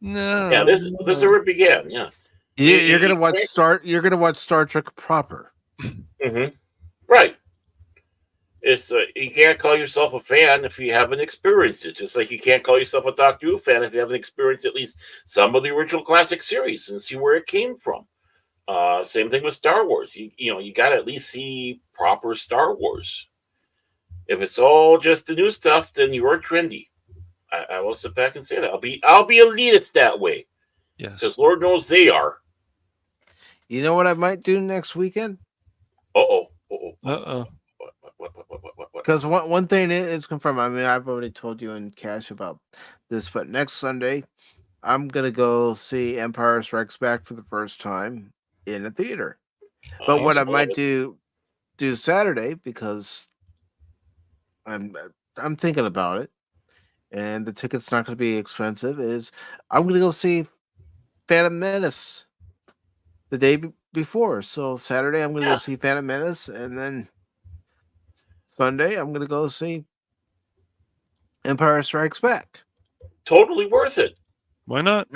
D: No.
B: Yeah, this is where it began. Yeah.
C: You're gonna watch You're gonna watch Star Trek proper.
B: Right. It's you can't call yourself a fan if you haven't experienced it. Just like you can't call yourself a Doctor Who fan if you haven't experienced at least some of the original classic series and see where it came from. Same thing with Star Wars. You got to at least see proper Star Wars. If it's all just the new stuff, then you're trendy. I will sit back and say that. I'll be elitist that way.
D: Yes.
B: Because Lord knows they are.
C: You know what I might do next weekend?
B: Uh-oh.
C: Because one thing is confirmed. I mean, I've already told you in Cash about this, but next Sunday, I'm going to go see Empire Strikes Back for the first time in a theater. But what I might do Saturday, because I'm thinking about it, and the ticket's not going to be expensive, is I'm going to go see Phantom Menace the day before. So Saturday, I'm going to go see Phantom Menace, and then Sunday, I'm going to go see Empire Strikes Back.
B: Totally worth it.
D: Why not?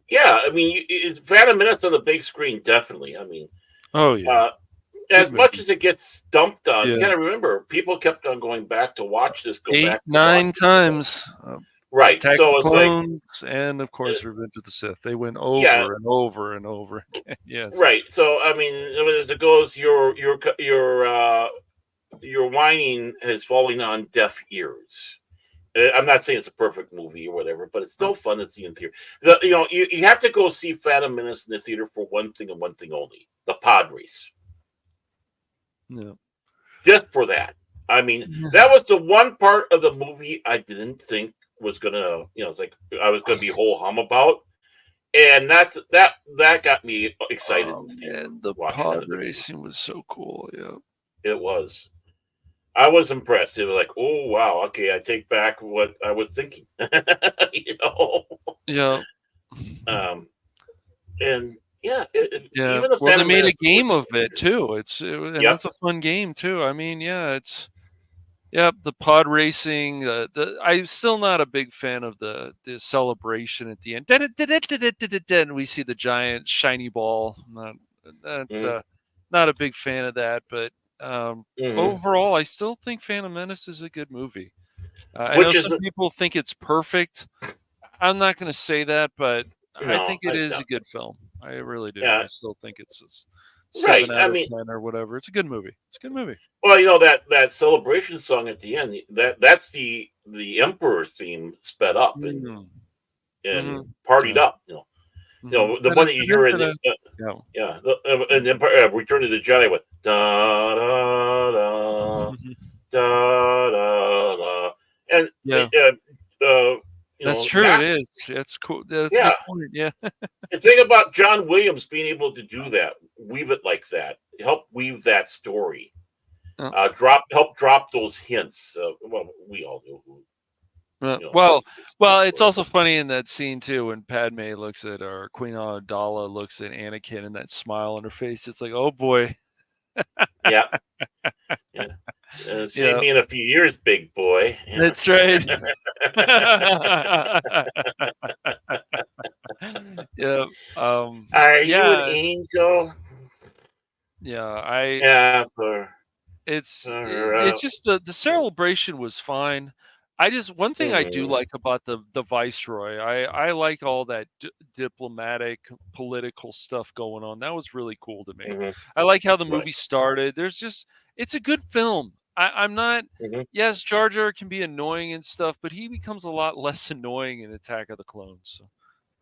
B: Yeah, I mean, it's Phantom Menace on the big screen, definitely. I mean,
D: Oh yeah.
B: As much as it gets stumped on, you
D: Yeah.
B: gotta remember, people kept on going back to watch this, go
D: 8,
B: back to
D: 9
B: watch
D: times.
B: right.
D: Attack
B: So
D: the
B: it's like,
D: Clones and of course Revenge of the Sith. They went over
B: yeah,
D: and over and over again. Yes.
B: right. So I mean, as it goes, your whining is falling on deaf ears. I'm not saying it's a perfect movie or whatever, but it's still fun to see in theater. You have to go see Phantom Menace in the theater for one thing and one thing only: the pod race.
D: Yeah.
B: Just for that. I mean, that was the one part of the movie I didn't think was gonna, it's like I was gonna be whole hum about, and that got me excited.
D: Man, the pod racing was so cool. Yeah,
B: it was. I was impressed. It was like, oh wow, okay, I take back what I was thinking.
D: Yeah.
B: And yeah,
D: yeah.
B: Even the
D: well, they
B: Phantom
D: made a
B: Menace
D: game
B: was-
D: of it too. And that's a fun game too. I mean, yeah, the pod racing. I'm still not a big fan of the celebration at the end. And we see the giant shiny ball. Not a big fan of that, but overall, I still think Phantom Menace is a good movie. I know some people think it's perfect. I'm not going to say that, but I think it is a good film. I really do.
B: Yeah.
D: I still think it's a 7 out of 10 or whatever. It's a good movie. It's a good movie.
B: Well, that celebration song at the end, that's the Emperor theme sped up and partied up. The one that you hear in the and then Return of the Jedi with da da da da da da, and
D: that's true. It is. That's cool. That's a good point. Yeah.
B: The thing about John Williams being able to do that, weave it like that, help weave that story, help drop those hints. Well, we all know who.
D: Well, it's also funny in that scene too when Padme looks at, or Queen Amidala looks at Anakin and that smile on her face. It's like, oh boy.
B: Yeah. See me in a few years, big boy.
D: That's right. Yeah.
B: Are you an angel?
D: Yeah. It's just the celebration was fine. One thing I do like about the Viceroy, I like all that diplomatic, political stuff going on. That was really cool to me. I like how the movie started. It's a good film. I'm not. Yes, Jar Jar can be annoying and stuff, but he becomes a lot less annoying in Attack of the Clones. So.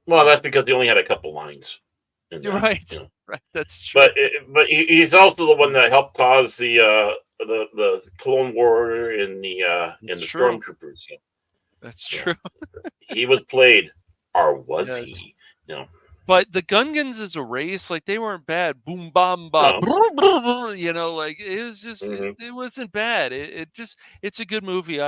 B: Well, that's because he only had a couple lines.
D: You're right. Right. That's true.
B: But he's also the one that helped cause the Clone War in the Stormtroopers.
D: That's true.
B: He was played, or was he?
D: But the Gungans as a race, like they weren't bad. Boom, bam, bam. Like it was just it wasn't bad. It's a good movie.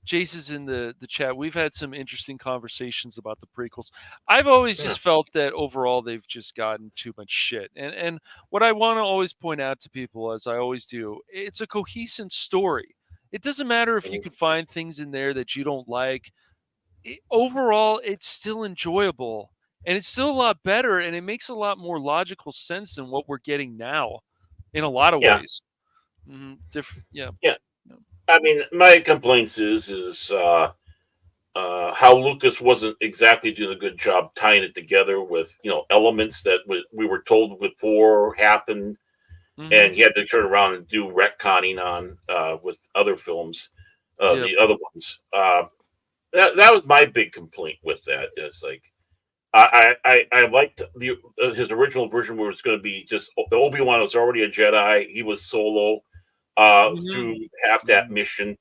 D: Jace is in the chat. We've had some interesting conversations about the prequels. I've always just felt that overall they've just gotten too much shit. And what I want to always point out to people, as I always do, it's a cohesive story. It doesn't matter if you can find things in there that you don't like. Overall, it's still enjoyable. And it's still a lot better, and it makes a lot more logical sense than what we're getting now in a lot of ways. Different, yeah.
B: I mean, my complaints is how Lucas wasn't exactly doing a good job tying it together with elements that we were told before happened, and he had to turn around and do retconning on with other films, the other ones. That was my big complaint with that. It's like I liked his original version where it was going to be just Obi-Wan was already a Jedi. He was solo through half that mission.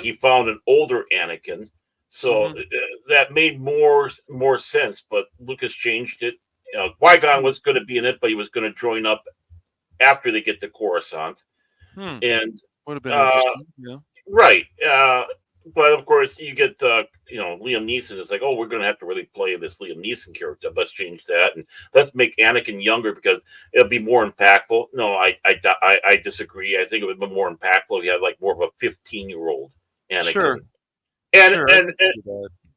B: He found an older Anakin, so that made more sense. But Lucas changed it. Qui-Gon was going to be in it, but he was going to join up after they get to Coruscant. And
D: would have been interesting. Yeah.
B: Right. But of course, you get Liam Neeson. It's like, oh, we're going to have to really play this Liam Neeson character. Let's change that, and let's make Anakin younger because it'll be more impactful. No, I disagree. I think it would be more impactful if you had like more of a 15-year-old Anakin.
D: Sure.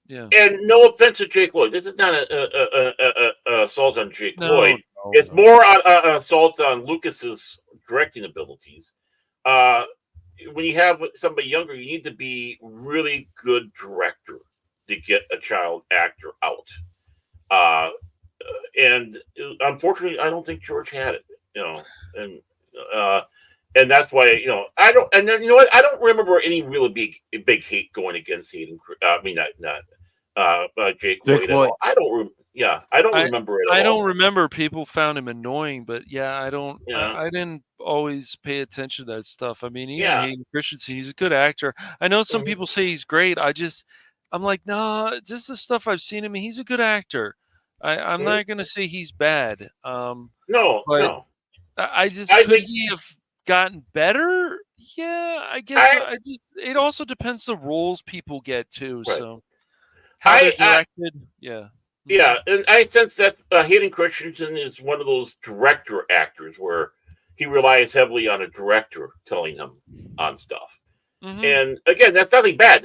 D: Yeah.
B: And no offense to Jake Lloyd, this is not a assault on Jake Lloyd.
D: No,
B: It's more an assault on Lucas's directing abilities. When you have somebody younger, you need to be really good director to get a child actor out. And unfortunately, I don't think George had it. And that's why I don't. And then what? I don't remember any really big hate going against Hayden. I mean, not Jake Lloyd at all. I don't. I don't remember it at all.
D: I don't remember people found him annoying, but I don't.
B: Yeah.
D: I didn't always pay attention to that stuff. I mean, even
B: Yeah.
D: Hayden Christensen, he's a good actor. I know some people say he's great. I'm like, nah, just the stuff I've seen him. He's a good actor. I'm not going to say he's bad.
B: No.
D: I could he have gotten better? Yeah, I guess. It also depends the roles people get too.
B: Right.
D: So how they're directed, yeah.
B: Yeah, and I sense that Hayden Christensen is one of those director actors where he relies heavily on a director telling him on stuff. And again, that's nothing bad.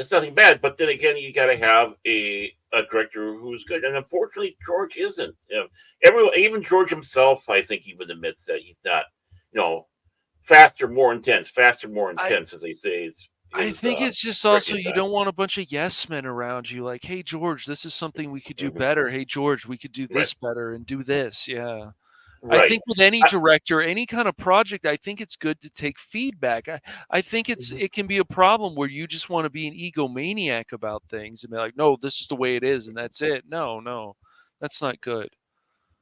B: But then again, you got to have a director who's good. And unfortunately, George isn't. Even George himself, I think, even admits that he's not. Faster, more intense, as they say.
D: I think it's just also you don't want a bunch of yes men around you. Like, hey George, this is something we could do better. Hey George, we could do this better and do this. Yeah.
B: Right.
D: I think with any director, any kind of project, I think it's good to take feedback. I think it can be a problem where you just want to be an egomaniac about things and be like, no, this is the way it is, and that's it. No, that's not good.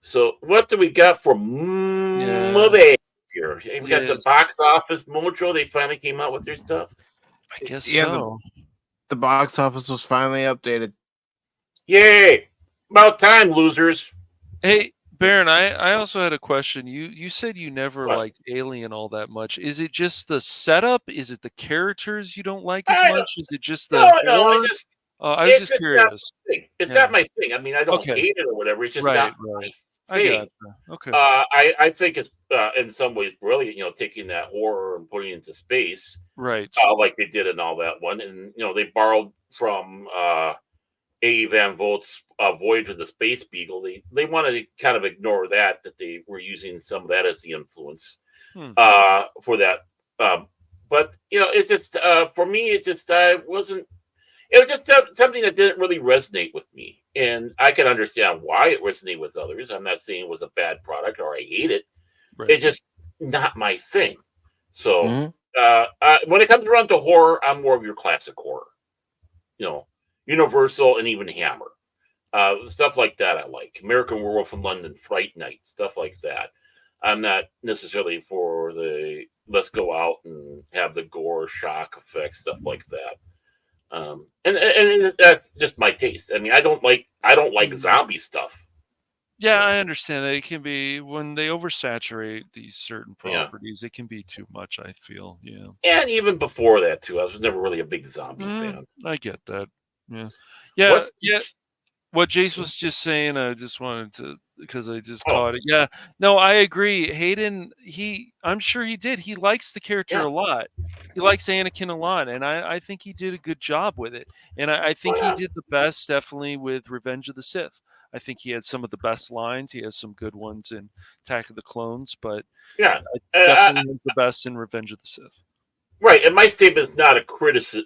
B: So what do we got for movie here? We got the box office mojo. They finally came out with their stuff.
D: I guess so.
C: The box office was finally updated.
B: Yay! About time, losers.
D: Hey, Baron, I also had a question. You said you never liked Alien all that much. Is it just the setup? Is it the characters you don't like as much? Is it just the
B: no,
D: I was just curious.
B: It's not my thing. I mean, I don't hate it or whatever. It's just not my thing.
D: Okay.
B: I think it's in some ways brilliant, taking that horror and putting it into space.
D: Right.
B: Like they did in all that one. And, they borrowed from A. Van Volt's Voyage of the Space Beagle. They wanted to kind of ignore that they were using some of that as the influence for that. But, it's just, for me, it was just something that didn't really resonate with me. And I can understand why it resonated with others. I'm not saying it was a bad product or I hate it. Right. It's just not my thing. So when it comes around to horror, I'm more of your classic horror. Universal and even Hammer. Stuff like that I like. American Werewolf in London, Fright Night, stuff like that. I'm not necessarily for the let's go out and have the gore, shock effects, stuff like that. And that's just my taste. I mean, I don't like zombie stuff.
D: Yeah, I understand that it can be when they oversaturate these certain properties, it can be too much, I feel. Yeah.
B: And even before that too, I was never really a big zombie fan.
D: I get that. Yeah. Yeah. What Jace was just saying, I just wanted to, because I just caught it. Yeah. No, I agree. Hayden, I'm sure he did. He likes the character a lot. He likes Anakin a lot. And I think he did a good job with it. And I think he did the best, definitely, with Revenge of the Sith. I think he had some of the best lines. He has some good ones in Attack of the Clones. But definitely was the best in Revenge of the Sith.
B: Right, and my statement is not a criticism,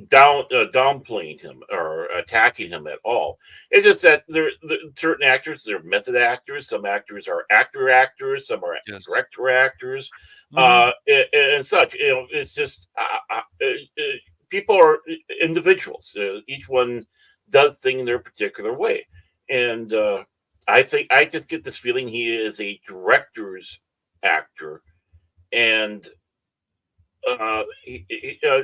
B: downplaying him or attacking him at all. It's just that there certain actors, they're method actors. Some actors are actors. Some are director actors, and such. It's just people are individuals. Each one does things in their particular way, and I think I just get this feeling he is a director's actor, and.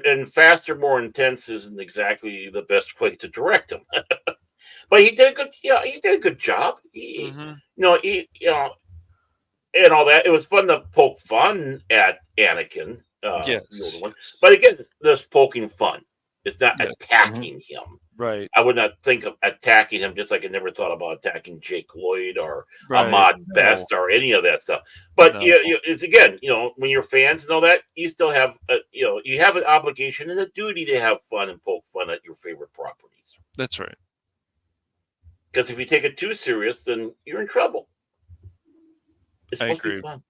B: And faster, more intense isn't exactly the best way to direct him, but he did good. He did a good job. And all that. It was fun to poke fun at Anakin. The older one. But again, this poking fun. It's not attacking him.
D: Right.
B: I would not think of attacking him, just like I never thought about attacking Jake Lloyd or Ahmad Best or any of that stuff. But it's again, when you're fans and all that, you still have, you have an obligation and a duty to have fun and poke fun at your favorite properties.
D: That's right.
B: Because if you take it too serious, then you're in trouble. It's
D: I
B: supposed to
D: agree.
B: be fun.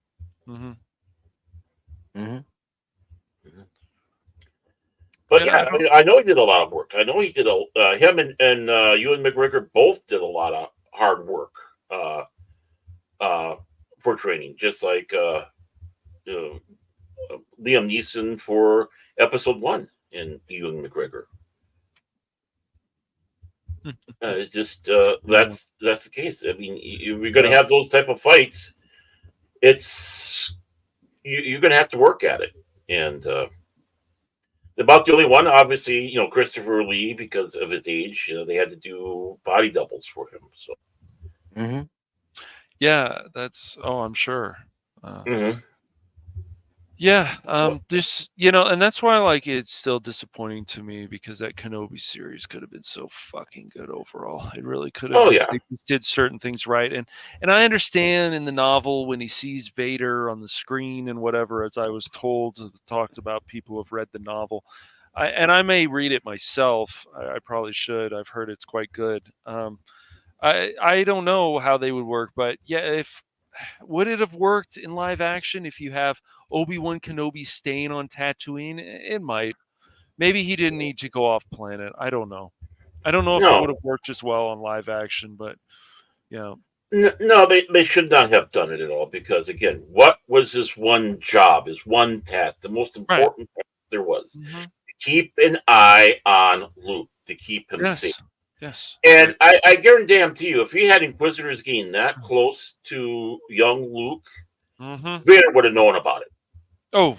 D: Mm-hmm.
B: But
D: And
B: yeah, I know he did a lot of work. I know he did him and Ewan McGregor both did a lot of hard work for training, just like Liam Neeson for episode 1 in Ewan McGregor. It's just that's the case. I mean, you're going to have those type of fights. It's you're going to have to work at it, and about the only one, obviously, Christopher Lee, because of his age, they had to do body doubles for him. So,
D: yeah, that's. Oh, I'm sure.
B: mhm.
D: Yeah, this, and that's why, like, it's still disappointing to me because that Kenobi series could have been so fucking good overall. It really could have
B: Oh
D: if
B: yeah,
D: they just did certain things right. And I understand in the novel when he sees Vader on the screen and whatever, as I was told, talked about people who have read the novel. I may read it myself. I probably should. I've heard it's quite good. I don't know how they would work, but yeah, would it have worked in live action if you have Obi-Wan Kenobi staying on Tatooine? It might. Maybe he didn't need to go off planet. I don't know. I don't know if it would
B: no,
D: have worked as well on live action, but yeah.
B: no, they should not have done it at all because again, what was his one job? His one task, the most
D: Right.
B: important task there was, to keep an eye on Luke, to keep him safe.
D: Yes.
B: And I guarantee you, if he had Inquisitors getting that close to young Luke, Vader would have known about it.
D: Oh,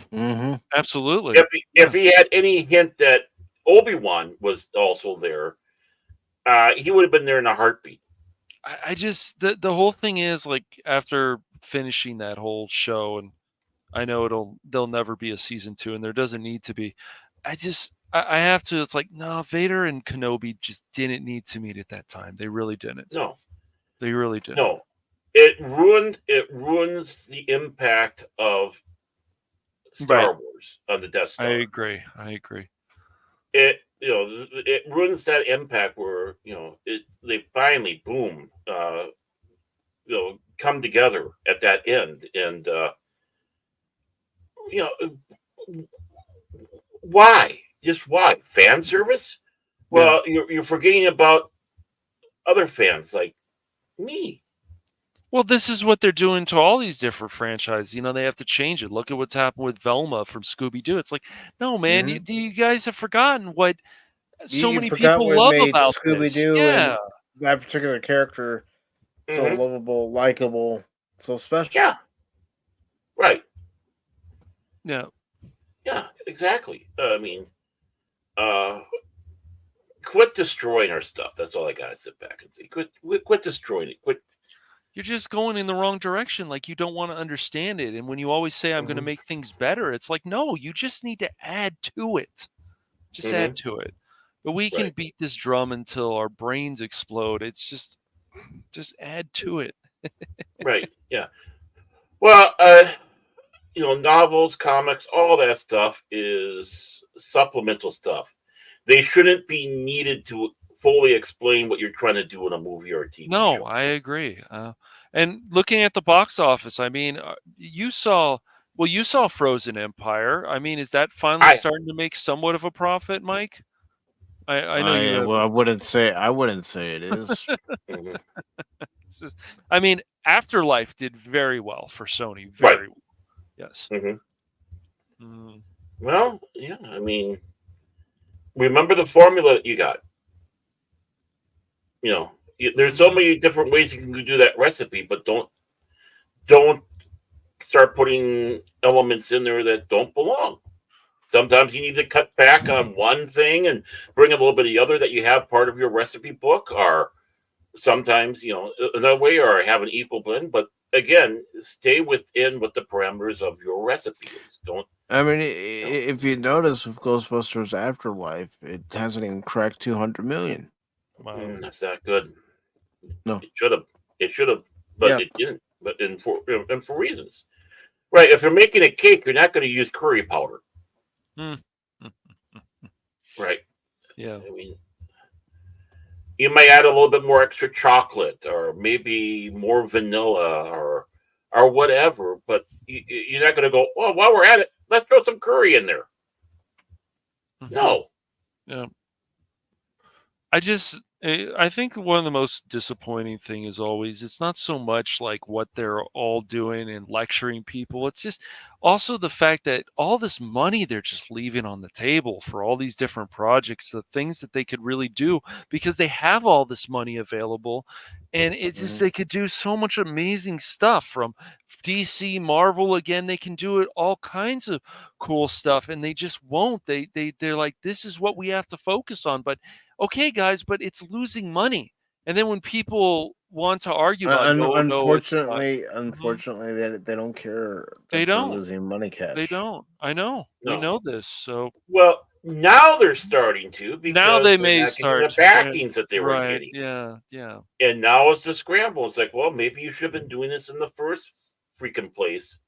D: absolutely.
B: If he had any hint that Obi-Wan was also there, he would have been there in a heartbeat.
D: I just the whole thing is like after finishing that whole show, and I know there'll never be a season 2, and there doesn't need to be. I have to. It's like no, Vader and Kenobi just didn't need to meet at that time. They really didn't.
B: No,
D: they really didn't.
B: No, it ruins the impact of Star Wars on the Death Star.
D: I agree.
B: It ruins that impact where they finally boom come together at that end, and why? Just why? Fan service? Well, you're forgetting about other fans like me.
D: Well, this is what they're doing to all these different franchises. They have to change it. Look at what's happened with Velma from Scooby-Doo. It's like, no, man, you guys have forgotten what so many people love about
C: Scooby-Doo and that particular character so
B: Mhm.
C: lovable, likable, so special.
B: Yeah. Right.
D: Yeah.
B: Yeah, exactly. I mean, quit destroying our stuff. That's all I gotta sit back and say. Quit destroying it. Quit.
D: You're just going in the wrong direction. Like you don't want to understand it. And when you always say I'm going to make things better, it's like, no, you just need to add to it. Just add to it. But we can beat this drum until our brains explode. It's just add to it.
B: Right. Yeah. Well, novels, comics, all that stuff is supplemental stuff. They shouldn't be needed to fully explain what you're trying to do in a movie or a TV show.
D: No, I agree. And looking at the box office, I mean, you saw Frozen Empire. I mean, is that finally starting to make somewhat of a profit, Mike? I know you have.
C: Well, I wouldn't say it is.
D: I mean, Afterlife did very well for Sony. Very well. Yes.
B: Well, yeah. I mean, remember the formula you got. There's so many different ways you can do that recipe, but don't start putting elements in there that don't belong. Sometimes you need to cut back on one thing and bring a little bit of the other that you have part of your recipe book, or sometimes, another way, or have an equal blend. But again, stay within what the parameters of your recipe is. Don't.
C: I mean, if you notice with Ghostbusters Afterlife, it hasn't even cracked 200 million.
D: Wow.
B: That's not good.
C: No,
B: it should have, but it didn't. But for reasons, right? If you're making a cake, you're not going to use curry powder, right?
D: Yeah.
B: I mean, You might add a little bit more extra chocolate, or maybe more vanilla, or whatever. But you're not going to go, well, while we're at it, let's throw some curry in there. No.
D: Yeah. I think one of the most disappointing thing is always it's not so much like what they're all doing and lecturing people. It's just also the fact that all this money they're just leaving on the table for all these different projects, the things that they could really do because they have all this money available. And it's just they could do so much amazing stuff from DC, Marvel. Again, they can do it all kinds of cool stuff, and they just won't. They're like, this is what we have to focus on. But okay, guys, but it's losing money. And then when people want to argue about it, no, it's not.
C: Unfortunately, they don't care.
D: They
C: that they're
D: don't.
C: losing money cash.
D: They don't. I know. We
B: No.
D: know this. So
B: Well, now they're starting to because
D: now they
B: they're
D: may
B: not getting
D: start
B: the backings that they were
D: right.
B: getting.
D: Yeah.
B: And now it's the scramble. It's like, well, maybe you should have been doing this in the first freaking place,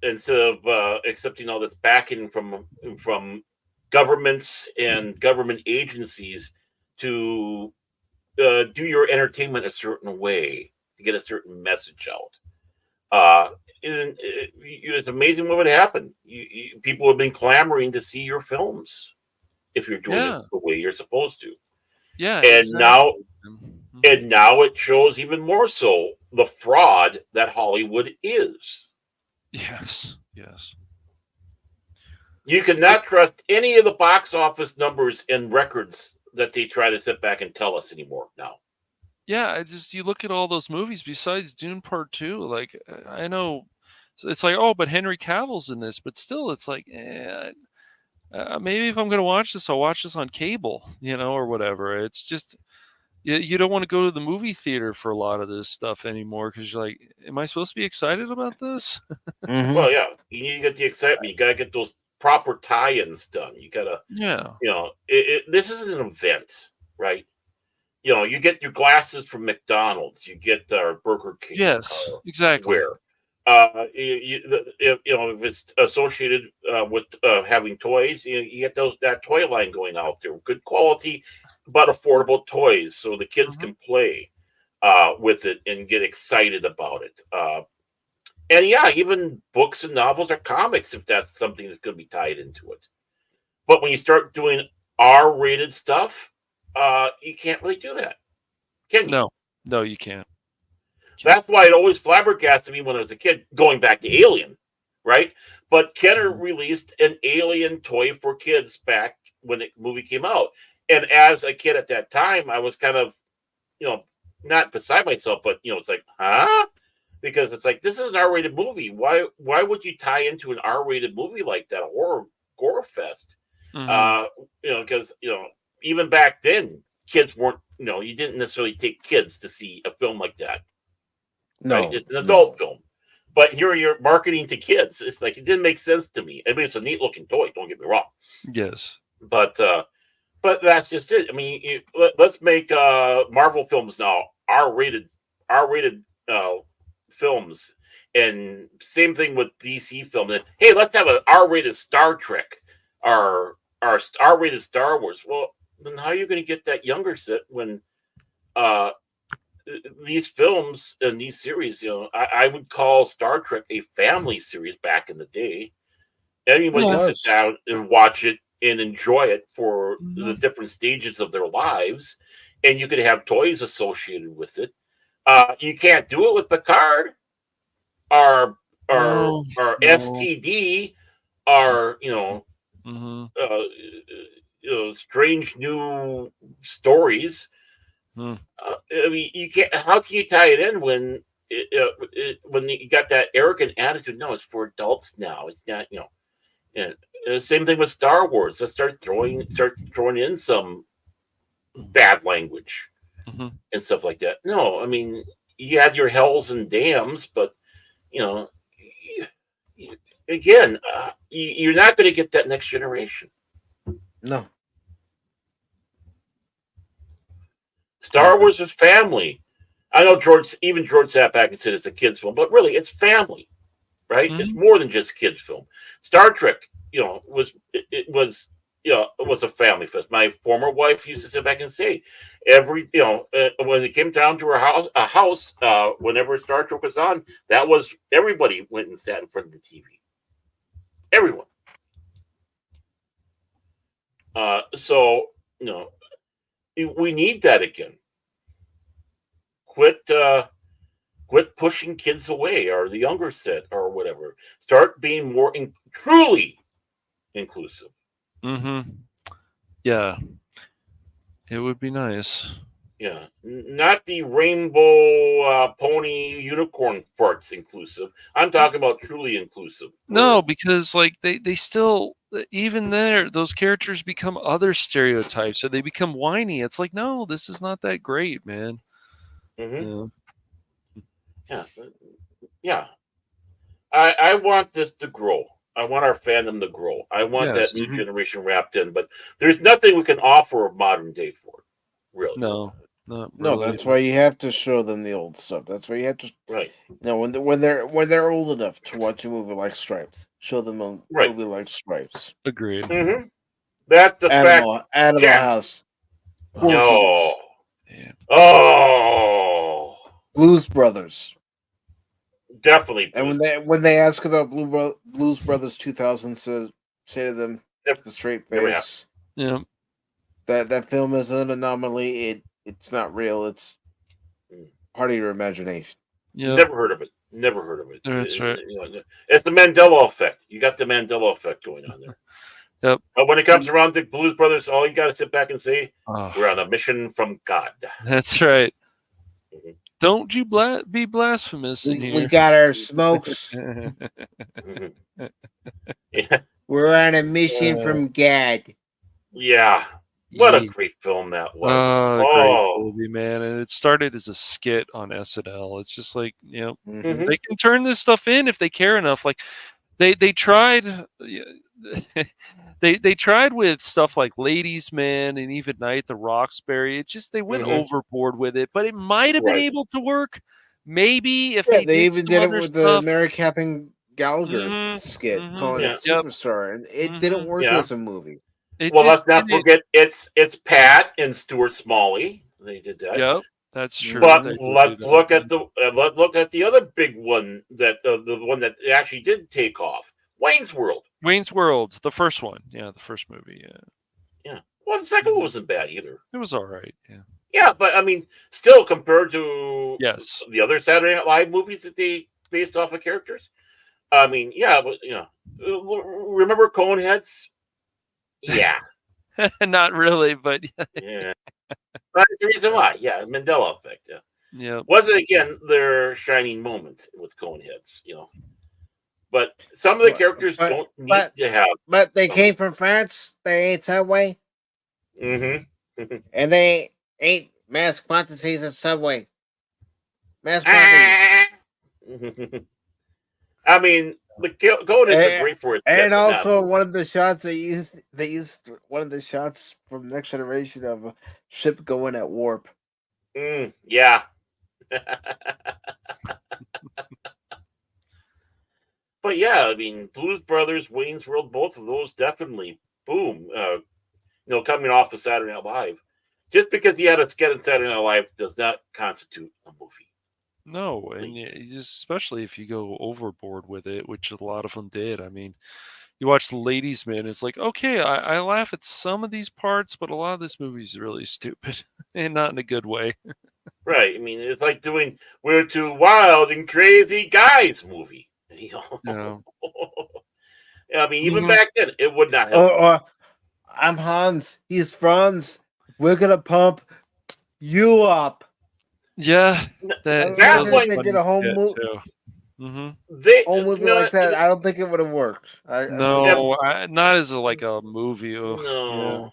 B: instead of accepting all this backing from governments and government agencies to do your entertainment a certain way to get a certain message out. It's amazing what would happen. People have been clamoring to see your films if you're doing it the way you're supposed to.
D: Yeah.
B: And
D: exactly.
B: now it shows even more so the fraud that Hollywood is.
D: Yes.
B: You cannot trust any of the box office numbers and records that they try to sit back and tell us anymore now.
D: Yeah, you look at all those movies besides Dune Part 2, like I know it's like, oh, but Henry Cavill's in this, but still it's like maybe if I'm going to watch this, I'll watch this on cable, or whatever. It's just you don't want to go to the movie theater for a lot of this stuff anymore because you're like, am I supposed to be excited about this?
B: Well, yeah, you need to get the excitement. You got to get those proper tie-ins done. You got to, this isn't an event, right? You get your glasses from McDonald's, you get Burger King.
D: Yes, exactly.
B: Where, if it's associated with having toys, you get that toy line going out there, good quality but affordable toys, so the kids can play with it and get excited about it. And yeah, even books and novels or comics, if that's something that's going to be tied into it. But when you start doing R-rated stuff, you can't really do that, can you?
D: No, you can't.
B: That's why it always flabbergasted me when I was a kid, going back to Alien, right? But Kenner released an Alien toy for kids back when the movie came out. And as a kid at that time, I was kind of, not beside myself, but, it's like, huh? Because it's like, this is an R-rated movie. Why would you tie into an R-rated movie like that, a horror gore fest? Because, even back then, kids weren't, you didn't necessarily take kids to see a film like that.
C: No,
B: right? It's an adult film. But here you're marketing to kids. It's like, it didn't make sense to me. I mean, it's a neat looking toy, don't get me wrong.
D: Yes.
B: But that's just it. I mean, let's make Marvel films now R-rated films, and same thing with DC film. And, hey, let's have an R-rated Star Trek or R-rated Star Wars. Well, then how are you going to get that younger set when these films and these series? I would call Star Trek a family series back in the day. Anyone can sit down and watch it and enjoy it for the different stages of their lives, and you could have toys associated with it. You can't do it with Picard or STD or strange new stories. I mean, you can't. How can you tie it in when when you got that arrogant attitude? No, it's for adults now. It's not. Same thing with Star Wars. Let's start throwing in some bad language and stuff like that. No, I mean, you had your hells and dams, but again, you're not going to get that next generation.
C: No.
B: Star Wars is family. I know George sat back and said it's a kid's film, but really it's family, right? It's more than just kids' film. Star Trek, was it was a family fest. My former wife used to sit back and say, when it came down to a house, whenever Star Trek was on, that was everybody went and sat in front of the TV. Everyone. So we need that again. Quit pushing kids away, or the younger set, or whatever. Start being more truly inclusive.
D: Mm-hmm. Yeah. It would be nice.
B: Yeah, not the rainbow pony unicorn farts inclusive. I'm talking about truly inclusive.
D: No, because like they still, even there, those characters become other stereotypes, so they become whiny. It's like, no, this is not that great, man.
B: Mm-hmm. Yeah. I want this to grow. I want our fandom to grow. I want that new generation wrapped in, but there's nothing we can offer modern day for it, really.
D: No, not
C: No,
D: really.
C: that's why you have to show them the old stuff. That's why you have to,
B: right.
C: When they're old enough to watch a movie like Stripes, show them a movie like Stripes.
D: Agreed.
B: Mm-hmm. That's the fact.
C: Animal House.
B: No. Yeah. Oh.
C: Blues Brothers.
B: Definitely.
C: And when they ask about Blues Brothers 2000, say to them the straight face.
D: Yeah.
C: That film is an anomaly. It's not real. It's part of your imagination.
D: Yeah.
B: Never heard of it.
D: That's right.
B: It's the Mandela effect. You got the Mandela effect going on there.
D: Yep.
B: But when it comes around to Blues Brothers, all you got to sit back and say, we're on a mission from God.
D: That's right. Mm-hmm. Don't you be blasphemous in here.
C: We got our smokes.
B: Yeah.
C: We're on a mission from God.
B: Yeah. What a great film that was.
D: Great movie, man. And it started as a skit on SNL. It's just like, they can turn this stuff in if they care enough. Like they tried they tried with stuff like Ladies Man and even Night at the Roxbury. It just they went overboard with it, but it might have been able to work. Maybe if they
C: even did it with
D: stuff.
C: the Mary Catherine Gallagher skit, calling it Superstar, and it didn't work as a movie.
B: Let's not forget it's Pat and Stuart Smalley. They did that.
D: Yep, that's true.
B: But let's look at the other big one that the one that actually did take off. Wayne's World.
D: Wayne's World, the first one. Yeah, the first movie.
B: Yeah. Well, the second one wasn't bad either.
D: It was all right. Yeah.
B: Yeah, but I mean, still compared to the other Saturday Night Live movies that they based off of characters. I mean, yeah, but remember Coneheads? Yeah.
D: Not really, but
B: yeah. That's the reason why. Yeah, Mandela effect. Yeah.
D: Yeah.
B: Wasn't again their shining moment with Coneheads, But some of the characters don't need to have.
C: But they came from France. They ate Subway.
B: Mm-hmm.
C: And they ate mass quantities of Subway. Mass quantities.
B: I mean, the Coneheads are great for it.
C: And also, one of the shots they used one of the shots from Next Generation of a ship going at warp.
B: Yeah. But yeah, I mean, Blues Brothers, Wayne's World, both of those definitely, boom, coming off of Saturday Night Live. Just because you had a skit on Saturday Night Live does not constitute a movie.
D: No, and especially if you go overboard with it, which a lot of them did. I mean, you watch The Ladies Man, it's like, okay, I laugh at some of these parts, but a lot of this movie is really stupid, and not in a good way.
B: Right. I mean, it's like doing We're Two Wild and Crazy Guys movie.
D: No.
B: I mean, even back then, it would not help.
C: Or I'm Hans. He's Franz. We're gonna pump you up.
D: Yeah,
C: that one they did a whole movie. Whole movie like that. I don't think it would have worked.
D: Not as a movie.
B: No.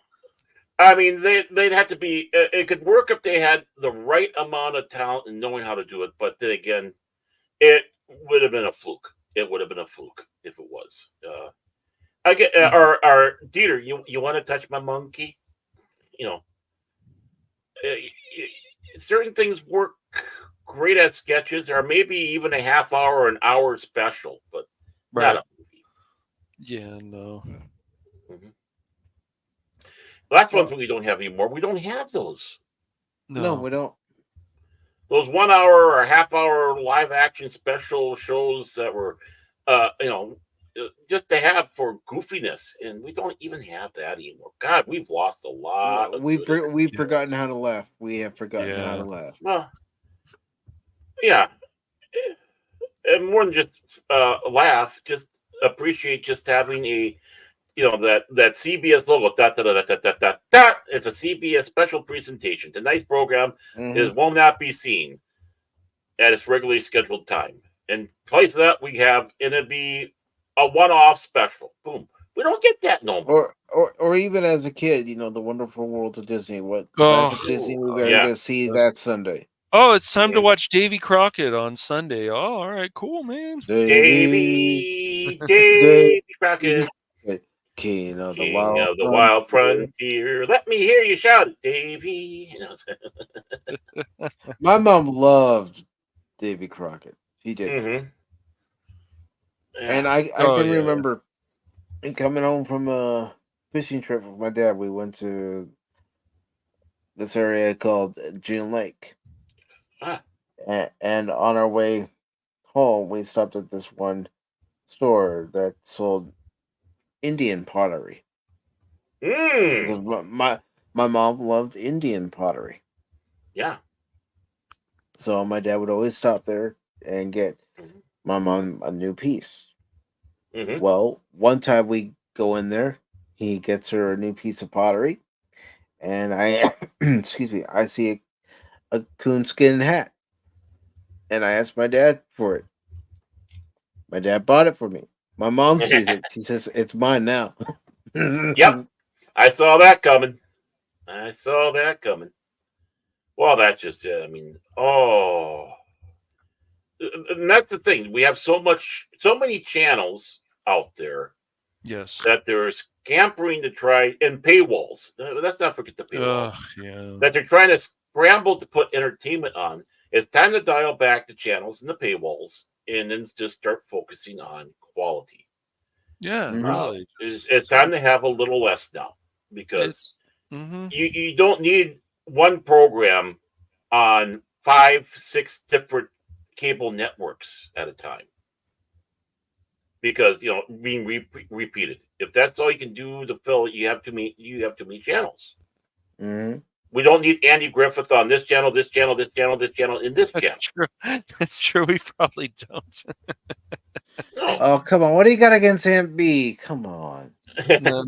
B: I mean, they'd have to be. It could work if they had the right amount of talent and knowing how to do it. But then again, it would have been a fluke. It would have been a fluke if it was. I get. Or Dieter, you want to touch my monkey? Certain things work great as sketches, or maybe even a half hour or an hour special, but not a movie.
D: Yeah, no.
B: That's one thing we don't have anymore. We don't have those.
C: No, we don't.
B: Those 1 hour or half hour live action special shows that were, just to have for goofiness, and we don't even have that anymore. God, we've lost a lot.
C: No, we've forgotten how to laugh. We have forgotten how to laugh.
B: Well, yeah, and more than just laugh, just appreciate just having a, that CBS logo. It's a CBS special presentation. Tonight's program will not be seen at its regularly scheduled time. In place of that, we have, and it'd be a one-off special. Boom. We don't get that no more.
C: Or even as a kid, The Wonderful World of Disney. What best Disney movie are you going to see that Sunday?
D: Oh, it's time to watch Davy Crockett on Sunday. Oh, all right, cool, man.
B: Davy Crockett.
C: King of the
B: wild frontier. Let me hear you shout it, Davy.
C: My mom loved Davy Crockett. She did.
B: Mm-hmm. Yeah.
C: And I can remember coming home from a fishing trip with my dad. We went to this area called June Lake. And on our way home, we stopped at this one store that sold Indian pottery. My mom loved Indian pottery.
B: Yeah.
C: So my dad would always stop there and get my mom a new piece.
B: Mm-hmm.
C: Well, one time we go in there, he gets her a new piece of pottery, and I see a coonskin hat. And I asked my dad for it. My dad bought it for me. My mom sees it. She says, "It's mine now."
B: Yep. I saw that coming. Well, that's just it. I mean, and that's the thing. We have so many channels out there.
D: Yes.
B: That they're scampering to try, and paywalls. Let's not forget the paywalls. That they're trying to scramble to put entertainment on. It's time to dial back the channels and the paywalls, and then just start focusing on quality.
D: Yeah, really.
B: It's time to have a little less now, because you don't need one program on 5-6 different cable networks at a time, because being repeated. If that's all you can do to fill, you have too many channels.
C: Mm-hmm.
B: We don't need Andy Griffith on this channel, this channel, this channel, this channel, and this channel.
D: That's true. We probably don't.
B: No.
C: Oh, come on! What do you got against Aunt B? Come on.
D: No.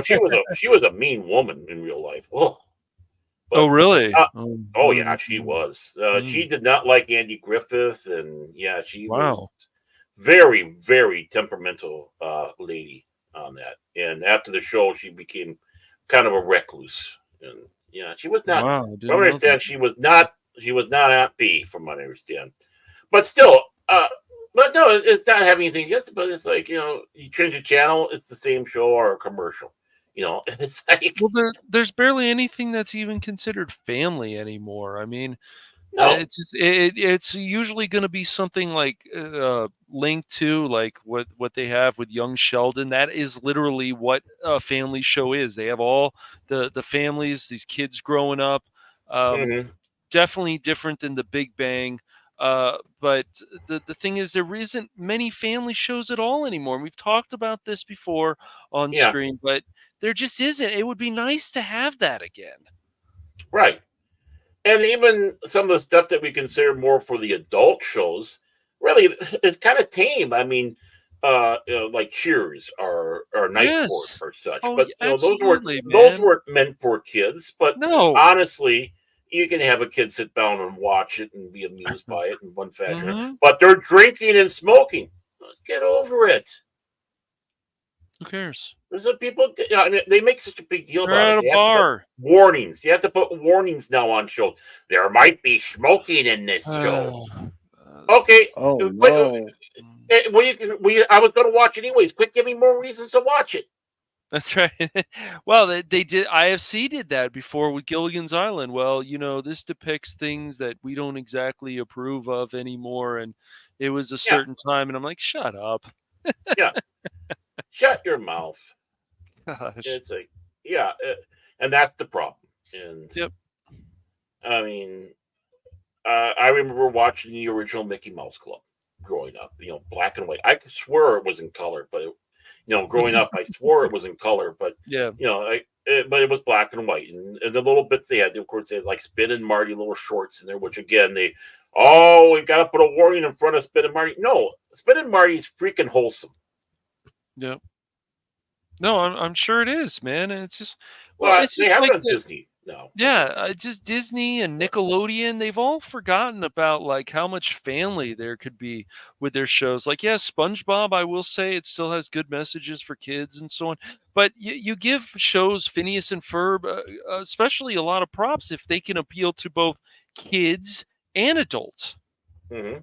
B: She was a mean woman in real life. Oh,
D: really?
B: Yeah, she was. She did not like Andy Griffith, and she was very, very temperamental lady on that. And after the show, she became kind of a recluse. And she was not. From what I understand, she was not Aunt B, from what I understand. But still, but no, it's not having anything against it. But it's like, you change the channel, it's the same show or a commercial. It's like,
D: well, there's barely anything that's even considered family anymore. I mean,
B: no,
D: it's usually going to be something like linked to like what they have with Young Sheldon. That is literally what a family show is. They have all the families, these kids growing up. Definitely different than The Big Bang. But the thing is, there isn't many family shows at all anymore. And we've talked about this before on stream, but there just isn't. It would be nice to have that again.
B: Right. And even some of the stuff that we consider more for the adult shows, really, it's kind of tame. I mean, like Cheers or Night Court or such. But those weren't meant for kids. But honestly, you can have a kid sit down and watch it and be amused by it in one fashion. But they're drinking and smoking. Get over it.
D: Who cares?
B: There's some people, they make such a big deal about it.
D: They bar.
B: Warnings. You have to put warnings now on shows. There might be smoking in this show. Okay.
C: Oh, no.
B: I was going to watch it anyways. Quit giving more reasons to watch it.
D: That's right. Well, they did. IFC did that before with Gilligan's Island. Well, this depicts things that we don't exactly approve of anymore, and it was a certain time, and I'm like, shut up.
B: Yeah. Shut your mouth.
D: Gosh.
B: It's like, and that's the problem. And
D: Yep.
B: I mean, I remember watching the original Mickey Mouse Club growing up. Black and white. I could swear it was in color, but growing up, I swore it was in color, but
D: Yeah.
B: but it was black and white, and the little bits they had, of course, they had like Spin and Marty little shorts in there, which again we got to put a warning in front of Spin and Marty. No, Spin and Marty's freaking wholesome.
D: Yeah. No, I'm sure it is, man. And it's just it's
B: they
D: just
B: have
D: like
B: it on Disney now.
D: yeah, just Disney and Nickelodeon, they've all forgotten about like how much family there could be with their shows. Like, yeah, SpongeBob, I will say it still has good messages for kids and so on. But you give shows Phineas and Ferb, especially a lot of props if they can appeal to both kids and adults.
B: Mm-hmm.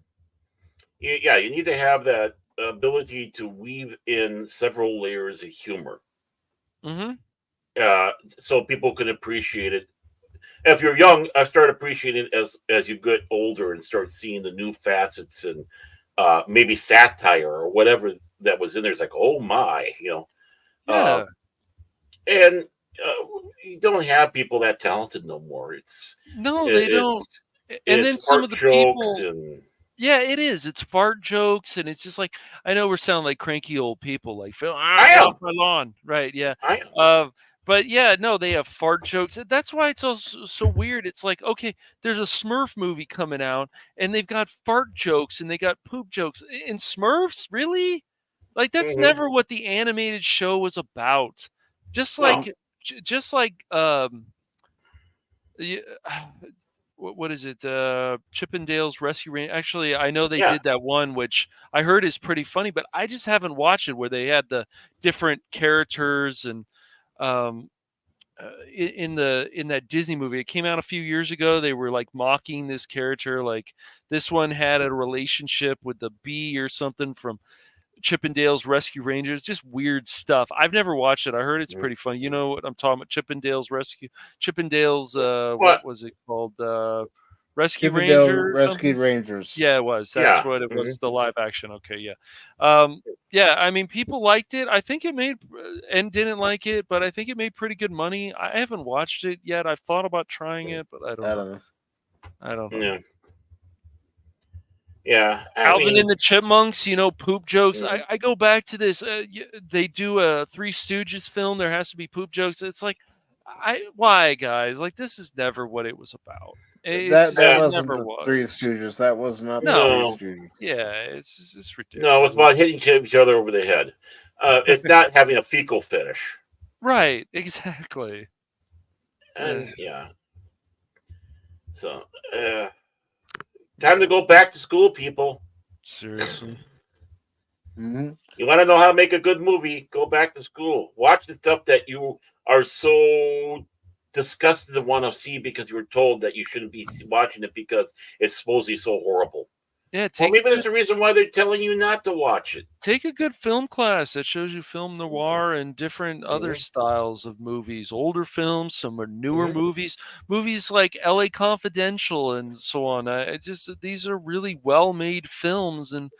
B: Yeah, you need to have that ability to weave in several layers of humor.
D: Mm-hmm.
B: So people can appreciate it. If you're young, I start appreciating it as you get older and start seeing the new facets and maybe satire or whatever that was in there. It's like, oh my,
D: Yeah.
B: And you don't have people that talented no more.
D: They don't. And
B: it's
D: then some of the people.
B: and
D: Yeah, it is. It's fart jokes, and it's just like I know we're sounding like cranky old people, like Phil.
B: I
D: Get
B: am.
D: off my lawn, right? Yeah.
B: I am.
D: But yeah, no, they have fart jokes. That's why it's so weird. It's like, okay, there's a Smurf movie coming out, and they've got fart jokes and they got poop jokes in Smurfs. Really? Like that's
B: Mhm.
D: never what the animated show was about. Just
B: No.
D: like, yeah, what is it? Chippendales Rescue Rangers. Actually, I know they did that one, which I heard is pretty funny, but I just haven't watched it where they had the different characters and in that Disney movie. It came out a few years ago. They were like mocking this character. Like this one had a relationship with the bee or something from Chippendales Rescue Rangers, just weird stuff. I've never watched it. I heard it's pretty funny. You know what I'm talking about? Chippendales, what was it called? Rescue Ranger?
C: Rescued Rangers.
D: Yeah, it was. That's what it was. The live action. Okay, yeah. Yeah, I mean, people liked it. I think it made, and didn't like it, but I think it made pretty good money. I haven't watched it yet. I've thought about trying it, but I don't know.
B: Yeah. Yeah,
D: Alvin and the Chipmunks, poop jokes.
B: Mhm.
D: I go back to this. They do a Three Stooges film. There has to be poop jokes. It's like, why, guys? Like, this is never what it was about.
C: That wasn't the Three Stooges. That was not the Three Stooges.
D: Yeah, it's ridiculous.
B: No, it's about hitting each other over the head. It's not having a fecal fetish.
D: Right, exactly.
B: And yeah. So, time to go back to school, people.
D: Seriously.
C: Mm-hmm.
B: You want to know how to make a good movie? Go back to school. Watch the stuff that you are so disgusted to want to see because you were told that you shouldn't be watching it because it's supposedly so horrible.
D: Yeah,
B: well, maybe there's a reason why they're telling you not to watch it.
D: Take a good film class that shows you film noir and different other styles of movies, older films, some are newer movies like LA Confidential and so on. These are really well-made films, and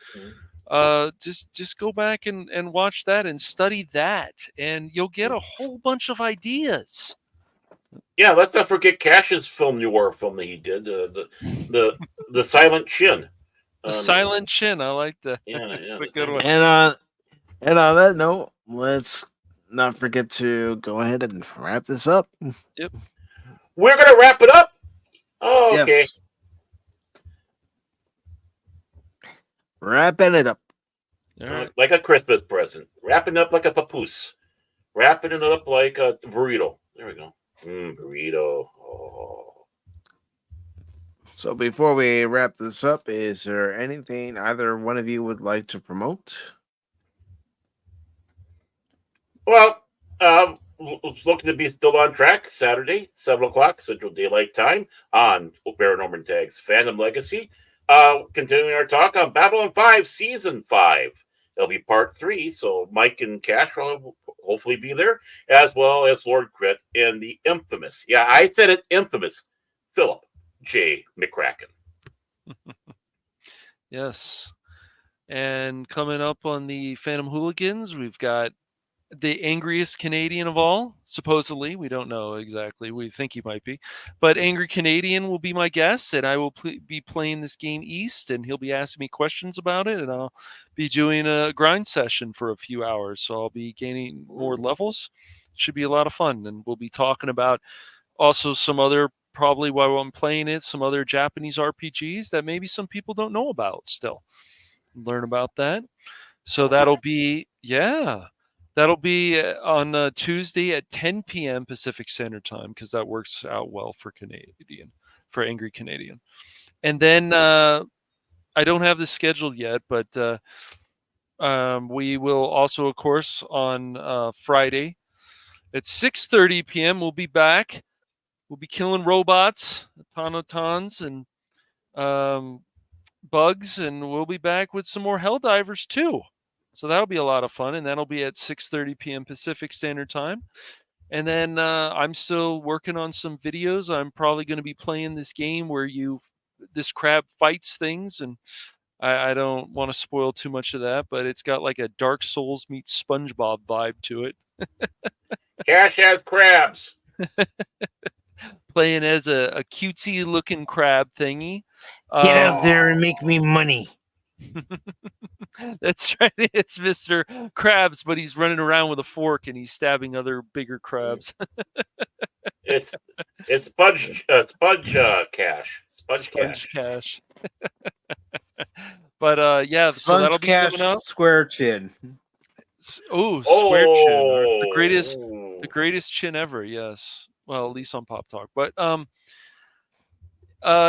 D: just go back and watch that and study that, and you'll get a whole bunch of ideas.
B: Yeah, let's not forget Cash's film noir film that he did, the Silent Chin.
D: The Silent Chin, I like that.
B: Yeah,
D: it's a good one.
C: And on that note, let's not forget to go ahead and wrap this up.
D: Yep.
B: We're gonna wrap it up. Oh, okay.
C: Yes. Wrapping it up.
D: All right.
B: Like a Christmas present. Wrapping up like a papoose. Wrapping it up like a burrito. There we go. Burrito. Oh.
C: So before we wrap this up, is there anything either one of you would like to promote?
B: Well, it's looking to be still on track. Saturday, 7 o'clock Central Daylight Time on Paranorman Tag's Phantom Legacy. Continuing our talk on Babylon 5 Season 5. It'll be part 3, so Mike and Cash will hopefully be there, as well as Lord Crit and the infamous, I said it, infamous, Philip J. McCracken.
D: Yes. And coming up on the Phantom Hooligans, we've got the angriest Canadian of all, supposedly. We don't know exactly. We think he might be. But Angry Canadian will be my guest, and I will be playing this game East, and he'll be asking me questions about it, and I'll be doing a grind session for a few hours. So I'll be gaining more levels. Should be a lot of fun, and we'll be talking about also some other, probably while I'm playing it, some other Japanese RPGs that maybe some people don't know about still. Learn about that. So that'll be, that'll be on Tuesday at 10 p.m. Pacific Standard Time, because that works out well for Angry Canadian. And then I don't have this scheduled yet, but we will also, of course, on Friday at 6:30 p.m. we'll be back. We'll be killing robots, automatons, and bugs, and we'll be back with some more Helldivers too. So that'll be a lot of fun, and that'll be at 6:30 p.m. Pacific Standard Time. And then I'm still working on some videos. I'm probably going to be playing this game where this crab fights things, and I don't want to spoil too much of that, but it's got like a Dark Souls meets SpongeBob vibe to it.
B: Cash has crabs.
D: Playing as a cutesy looking crab thingy.
C: Get out there and make me money.
D: That's right. It's Mr. Krabs, but he's running around with a fork and he's stabbing other bigger crabs.
B: It's Spudge Cash. Spudge Cash.
D: But yeah,
C: Sponge
D: so that'll be
C: Cash
D: coming up.
C: Square Chin.
D: Oh, Square Chin, the greatest chin ever. Yes. Well, at least on Pop Talk. But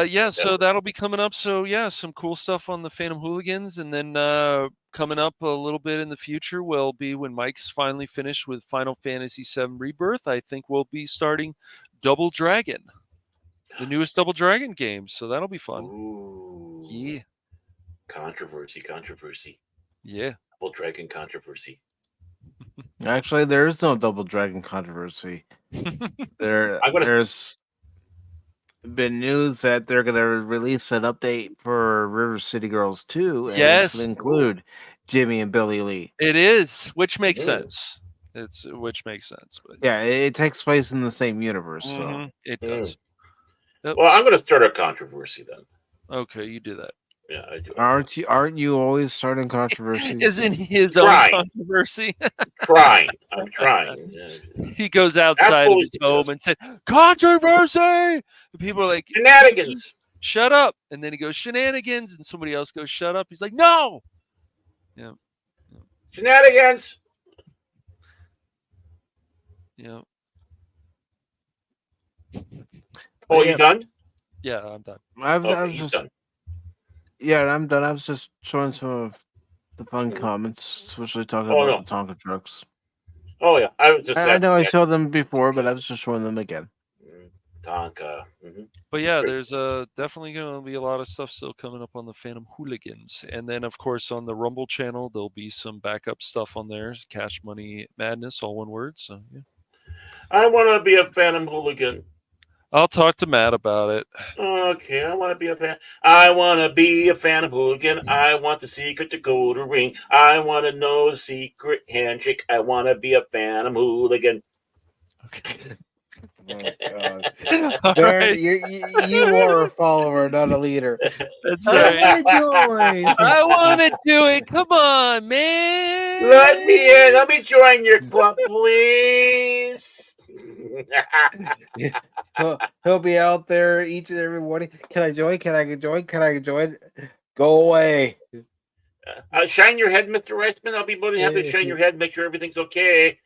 D: yeah, so that'll be coming up. So yeah, some cool stuff on the Phantom Hooligans, and then coming up a little bit in the future will be when Mike's finally finished with Final Fantasy VII Rebirth. I think we'll be starting Double Dragon, the newest Double Dragon game. So that'll be fun.
B: Ooh.
D: Yeah.
B: Controversy.
D: Yeah.
B: Double Dragon controversy.
C: Actually, there is no Double Dragon controversy. There's been news that they're going to release an update for River City Girls 2, and it's going to include Jimmy and Billy Lee.
D: It is, which makes sense. Which makes sense. But
C: yeah, it takes place in the same universe, so
D: it does.
B: Yep. Well, I'm going to start a controversy then.
D: Okay, you do that.
B: Yeah, I do.
C: Aren't you always starting controversies?
D: Isn't his own controversy?
B: I'm trying.
D: He goes outside of his home and said, "Controversy!" And people are like,
B: "Shenanigans!
D: Shut up!" And then he goes, "Shenanigans!" And somebody else goes, "Shut up!" He's like, "No!" Yeah.
B: Shenanigans!
D: Yeah.
B: Oh, you done?
D: Yeah, I'm done.
C: I'm just done. Yeah, I'm done. I was just showing some of the fun comments, especially talking about the Tonka trucks.
B: Oh yeah, I
C: know I saw them before, but I was just showing them again.
B: Tonka.
D: But yeah, there's definitely going to be a lot of stuff still coming up on the Phantom Hooligans, and then of course on the Rumble channel there'll be some backup stuff on there. Cash Money Madness, all one word. So yeah.
B: I want to be a Phantom Hooligan.
D: I'll talk to Matt about it.
B: Okay, I want to be a fan. I want to be a Phantom Hooligan. I want the secret to go to ring. I want to know the secret handshake. I want to be a Phantom Hooligan.
D: Okay.
C: Oh, God. Right. You are a follower, not a leader.
D: That's right. I want to do it. Come on, man.
B: Let me in. Let me join your club, please.
C: He'll be out there each and every morning. Can I join? Can I join? Can I join? Go away.
B: Shine your head, Mr. Reisman. I'll be more than happy to shine your head, make sure everything's okay.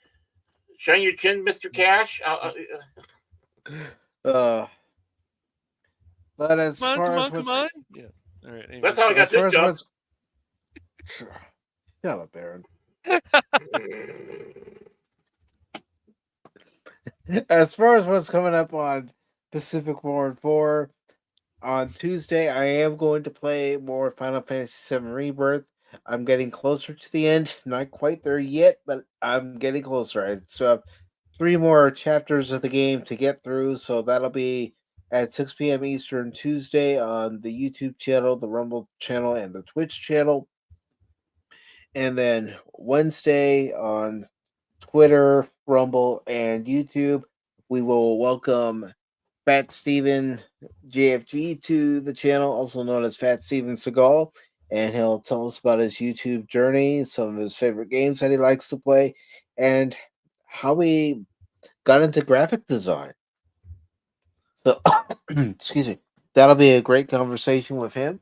B: Shine your chin, Mr. Cash.
C: But as
D: come
C: far as
D: come on. Yeah. All right. Anyway.
B: That's how I got this job.
C: Shut up, Aaron. As far as what's coming up on Pacific414, on Tuesday, I am going to play more Final Fantasy VII Rebirth. I'm getting closer to the end. Not quite there yet, but I'm getting closer. I still have 3 more chapters of the game to get through, so that'll be at 6 p.m. Eastern Tuesday on the YouTube channel, the Rumble channel, and the Twitch channel. And then Wednesday on Twitter, Rumble, and YouTube. We will welcome Fat Steven JFG to the channel, also known as Fat Steven Seagal, and he'll tell us about his YouTube journey, some of his favorite games that he likes to play, and how he got into graphic design. So, excuse me, that'll be a great conversation with him.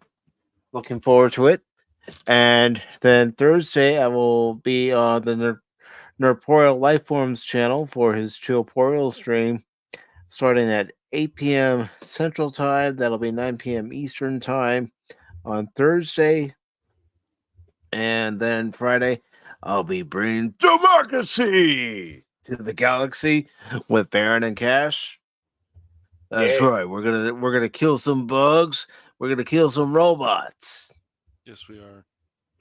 C: Looking forward to it. And then Thursday, I will be on the Nerporial Lifeforms channel for his Chillporial stream, starting at 8 p.m. Central Time. That'll be 9 p.m. Eastern Time on Thursday. And then Friday, I'll be bringing democracy to the galaxy with Baron and Cash. That's
B: Yay.
C: right. We're gonna kill some bugs. We're gonna kill some robots.
D: Yes, we are.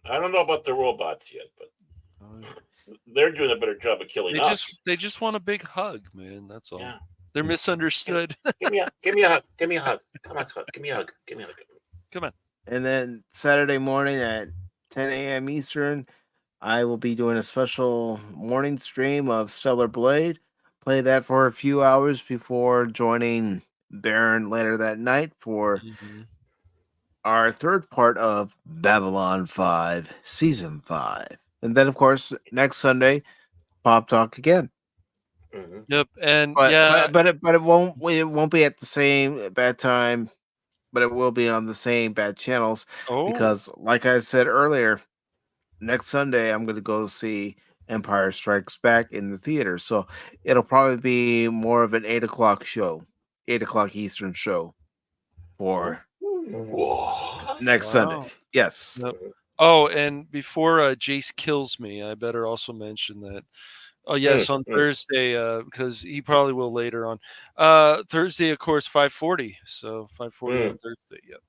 B: I don't know about the robots yet, but
D: Oh,
B: they're doing a better job of killing us.
D: They just want a big hug, man. That's all.
B: Yeah.
D: They're misunderstood.
B: Give me a hug. Give me a hug. Come on, Scott. Give me a hug. Give me a hug.
D: Come on.
C: And then Saturday morning at 10 a.m. Eastern, I will be doing a special morning stream of Stellar Blade. Play that for a few hours before joining Baron later that night for our third part of Babylon 5 Season 5. And then, of course, next Sunday, Pop Talk again.
B: Mm-hmm.
D: Yep, and
C: But
D: yeah,
C: it won't be at the same bad time, but it will be on the same bad channels because, like I said earlier, next Sunday I'm going to go see Empire Strikes Back in the theater, so it'll probably be more of an 8 o'clock show, 8 o'clock Eastern show for next Sunday. Yes.
D: Yep. Oh, and before Jace kills me, I better also mention that. Oh yes, on Thursday, because he probably will later on. Thursday, of course, 5:40. So 5:40 on Thursday. Yep.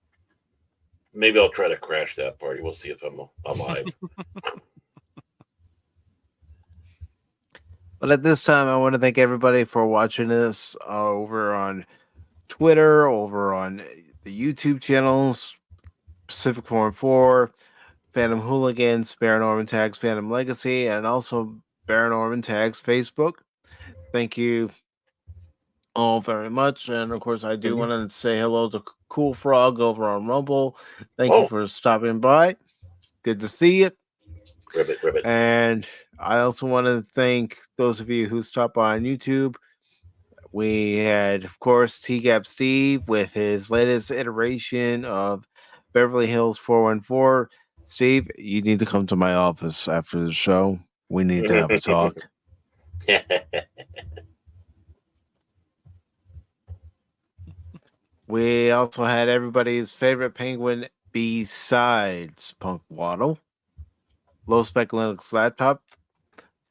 B: Maybe I'll try to crash that party. We'll see if I'm alive.
C: But at this time, I want to thank everybody for watching this over on Twitter, over on the YouTube channels, Pacific414, Phantom Hooligans, Baron Norman Tags, Phantom Legacy, and also Baron Norman Tags Facebook. Thank you all very much. And of course, I do want to say hello to Cool Frog over on Rumble. Thank you for stopping by. Good to see you.
B: Ribbit.
C: And I also want to thank those of you who stopped by on YouTube. We had, of course, TGAP Steve with his latest iteration of Beverly Hills 414. Steve, you need to come to my office after the show. We need to have a talk. We also had everybody's favorite penguin besides Punk Waddle. Low Spec Linux Laptop.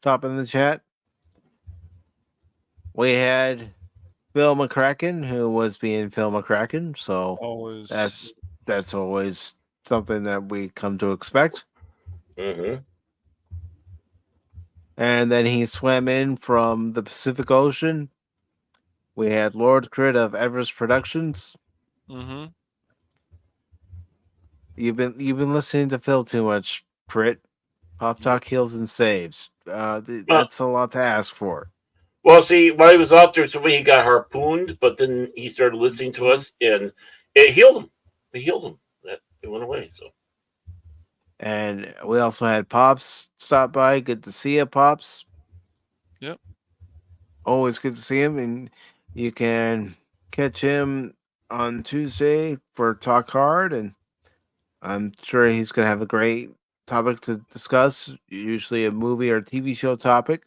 C: Stop in the chat. We had Phil McCracken, who was being Phil McCracken, so that's always something that we come to expect.
B: Mm-hmm.
C: And then he swam in from the Pacific Ocean. We had Lord Crit of Everest Productions.
D: Mm-hmm.
C: You've been listening to Phil too much, Crit. Pop Talk heals and saves. That's a lot to ask for.
B: Well, see, while he was out there, so when he got harpooned, but then he started listening to us, and it healed him. It healed him. It went away. So,
C: and we also had Pops stop by. Good to see you, Pops.
D: Yep.
C: Always good to see him, and you can catch him on Tuesday for Talk Hard, and I'm sure he's going to have a great topic to discuss, usually a movie or TV show topic.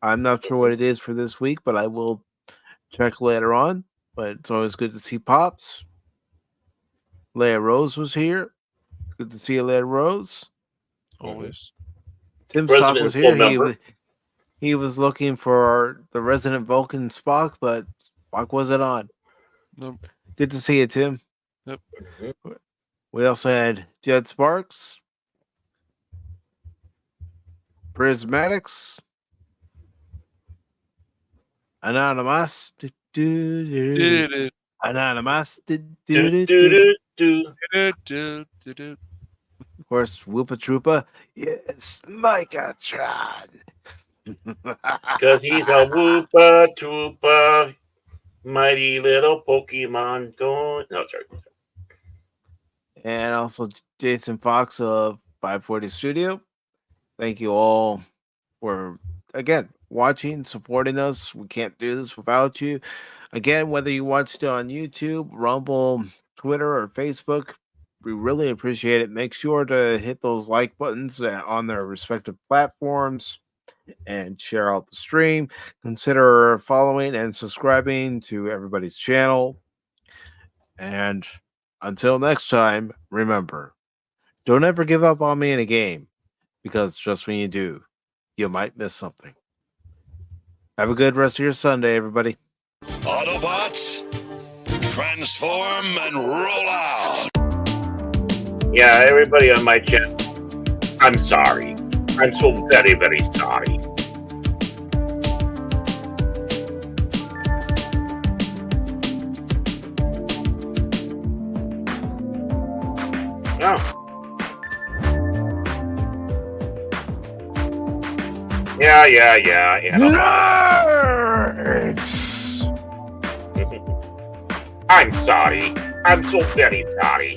C: I'm not sure what it is for this week, but I will check later on. But it's always good to see Pops. Leia Rose was here. Good to see you, Leia Rose.
D: Always.
C: Tim Spock was here. He was looking for the resident Vulcan Spock, but Spock wasn't on.
D: Nope.
C: Good to see you, Tim.
D: Yep.
C: We also had Jed Sparks, Prismatics, Anonymous, Anonymous, of course, Whoopa Troopa. Yes, Megatron.
B: Because he's a Woopa Troopa, mighty little Pokemon going. No, sorry.
C: And also Jason Fox of 540 Studio. Thank you all for, again, watching, supporting us. We can't do this without you. Again, whether you watched it on YouTube, Rumble, Twitter, or Facebook, we really appreciate it. Make sure to hit those like buttons on their respective platforms and share out the stream. Consider following and subscribing to everybody's channel. And until next time, remember, don't ever give up on me in a game, because just when you do, you might miss something. Have a good rest of your Sunday, everybody.
H: Autobots, transform and roll out.
B: Yeah, everybody on my channel, I'm sorry. I'm so very, very sorry. Oh. Yeah.
H: Nerds!
B: I'm sorry. I'm so very sorry.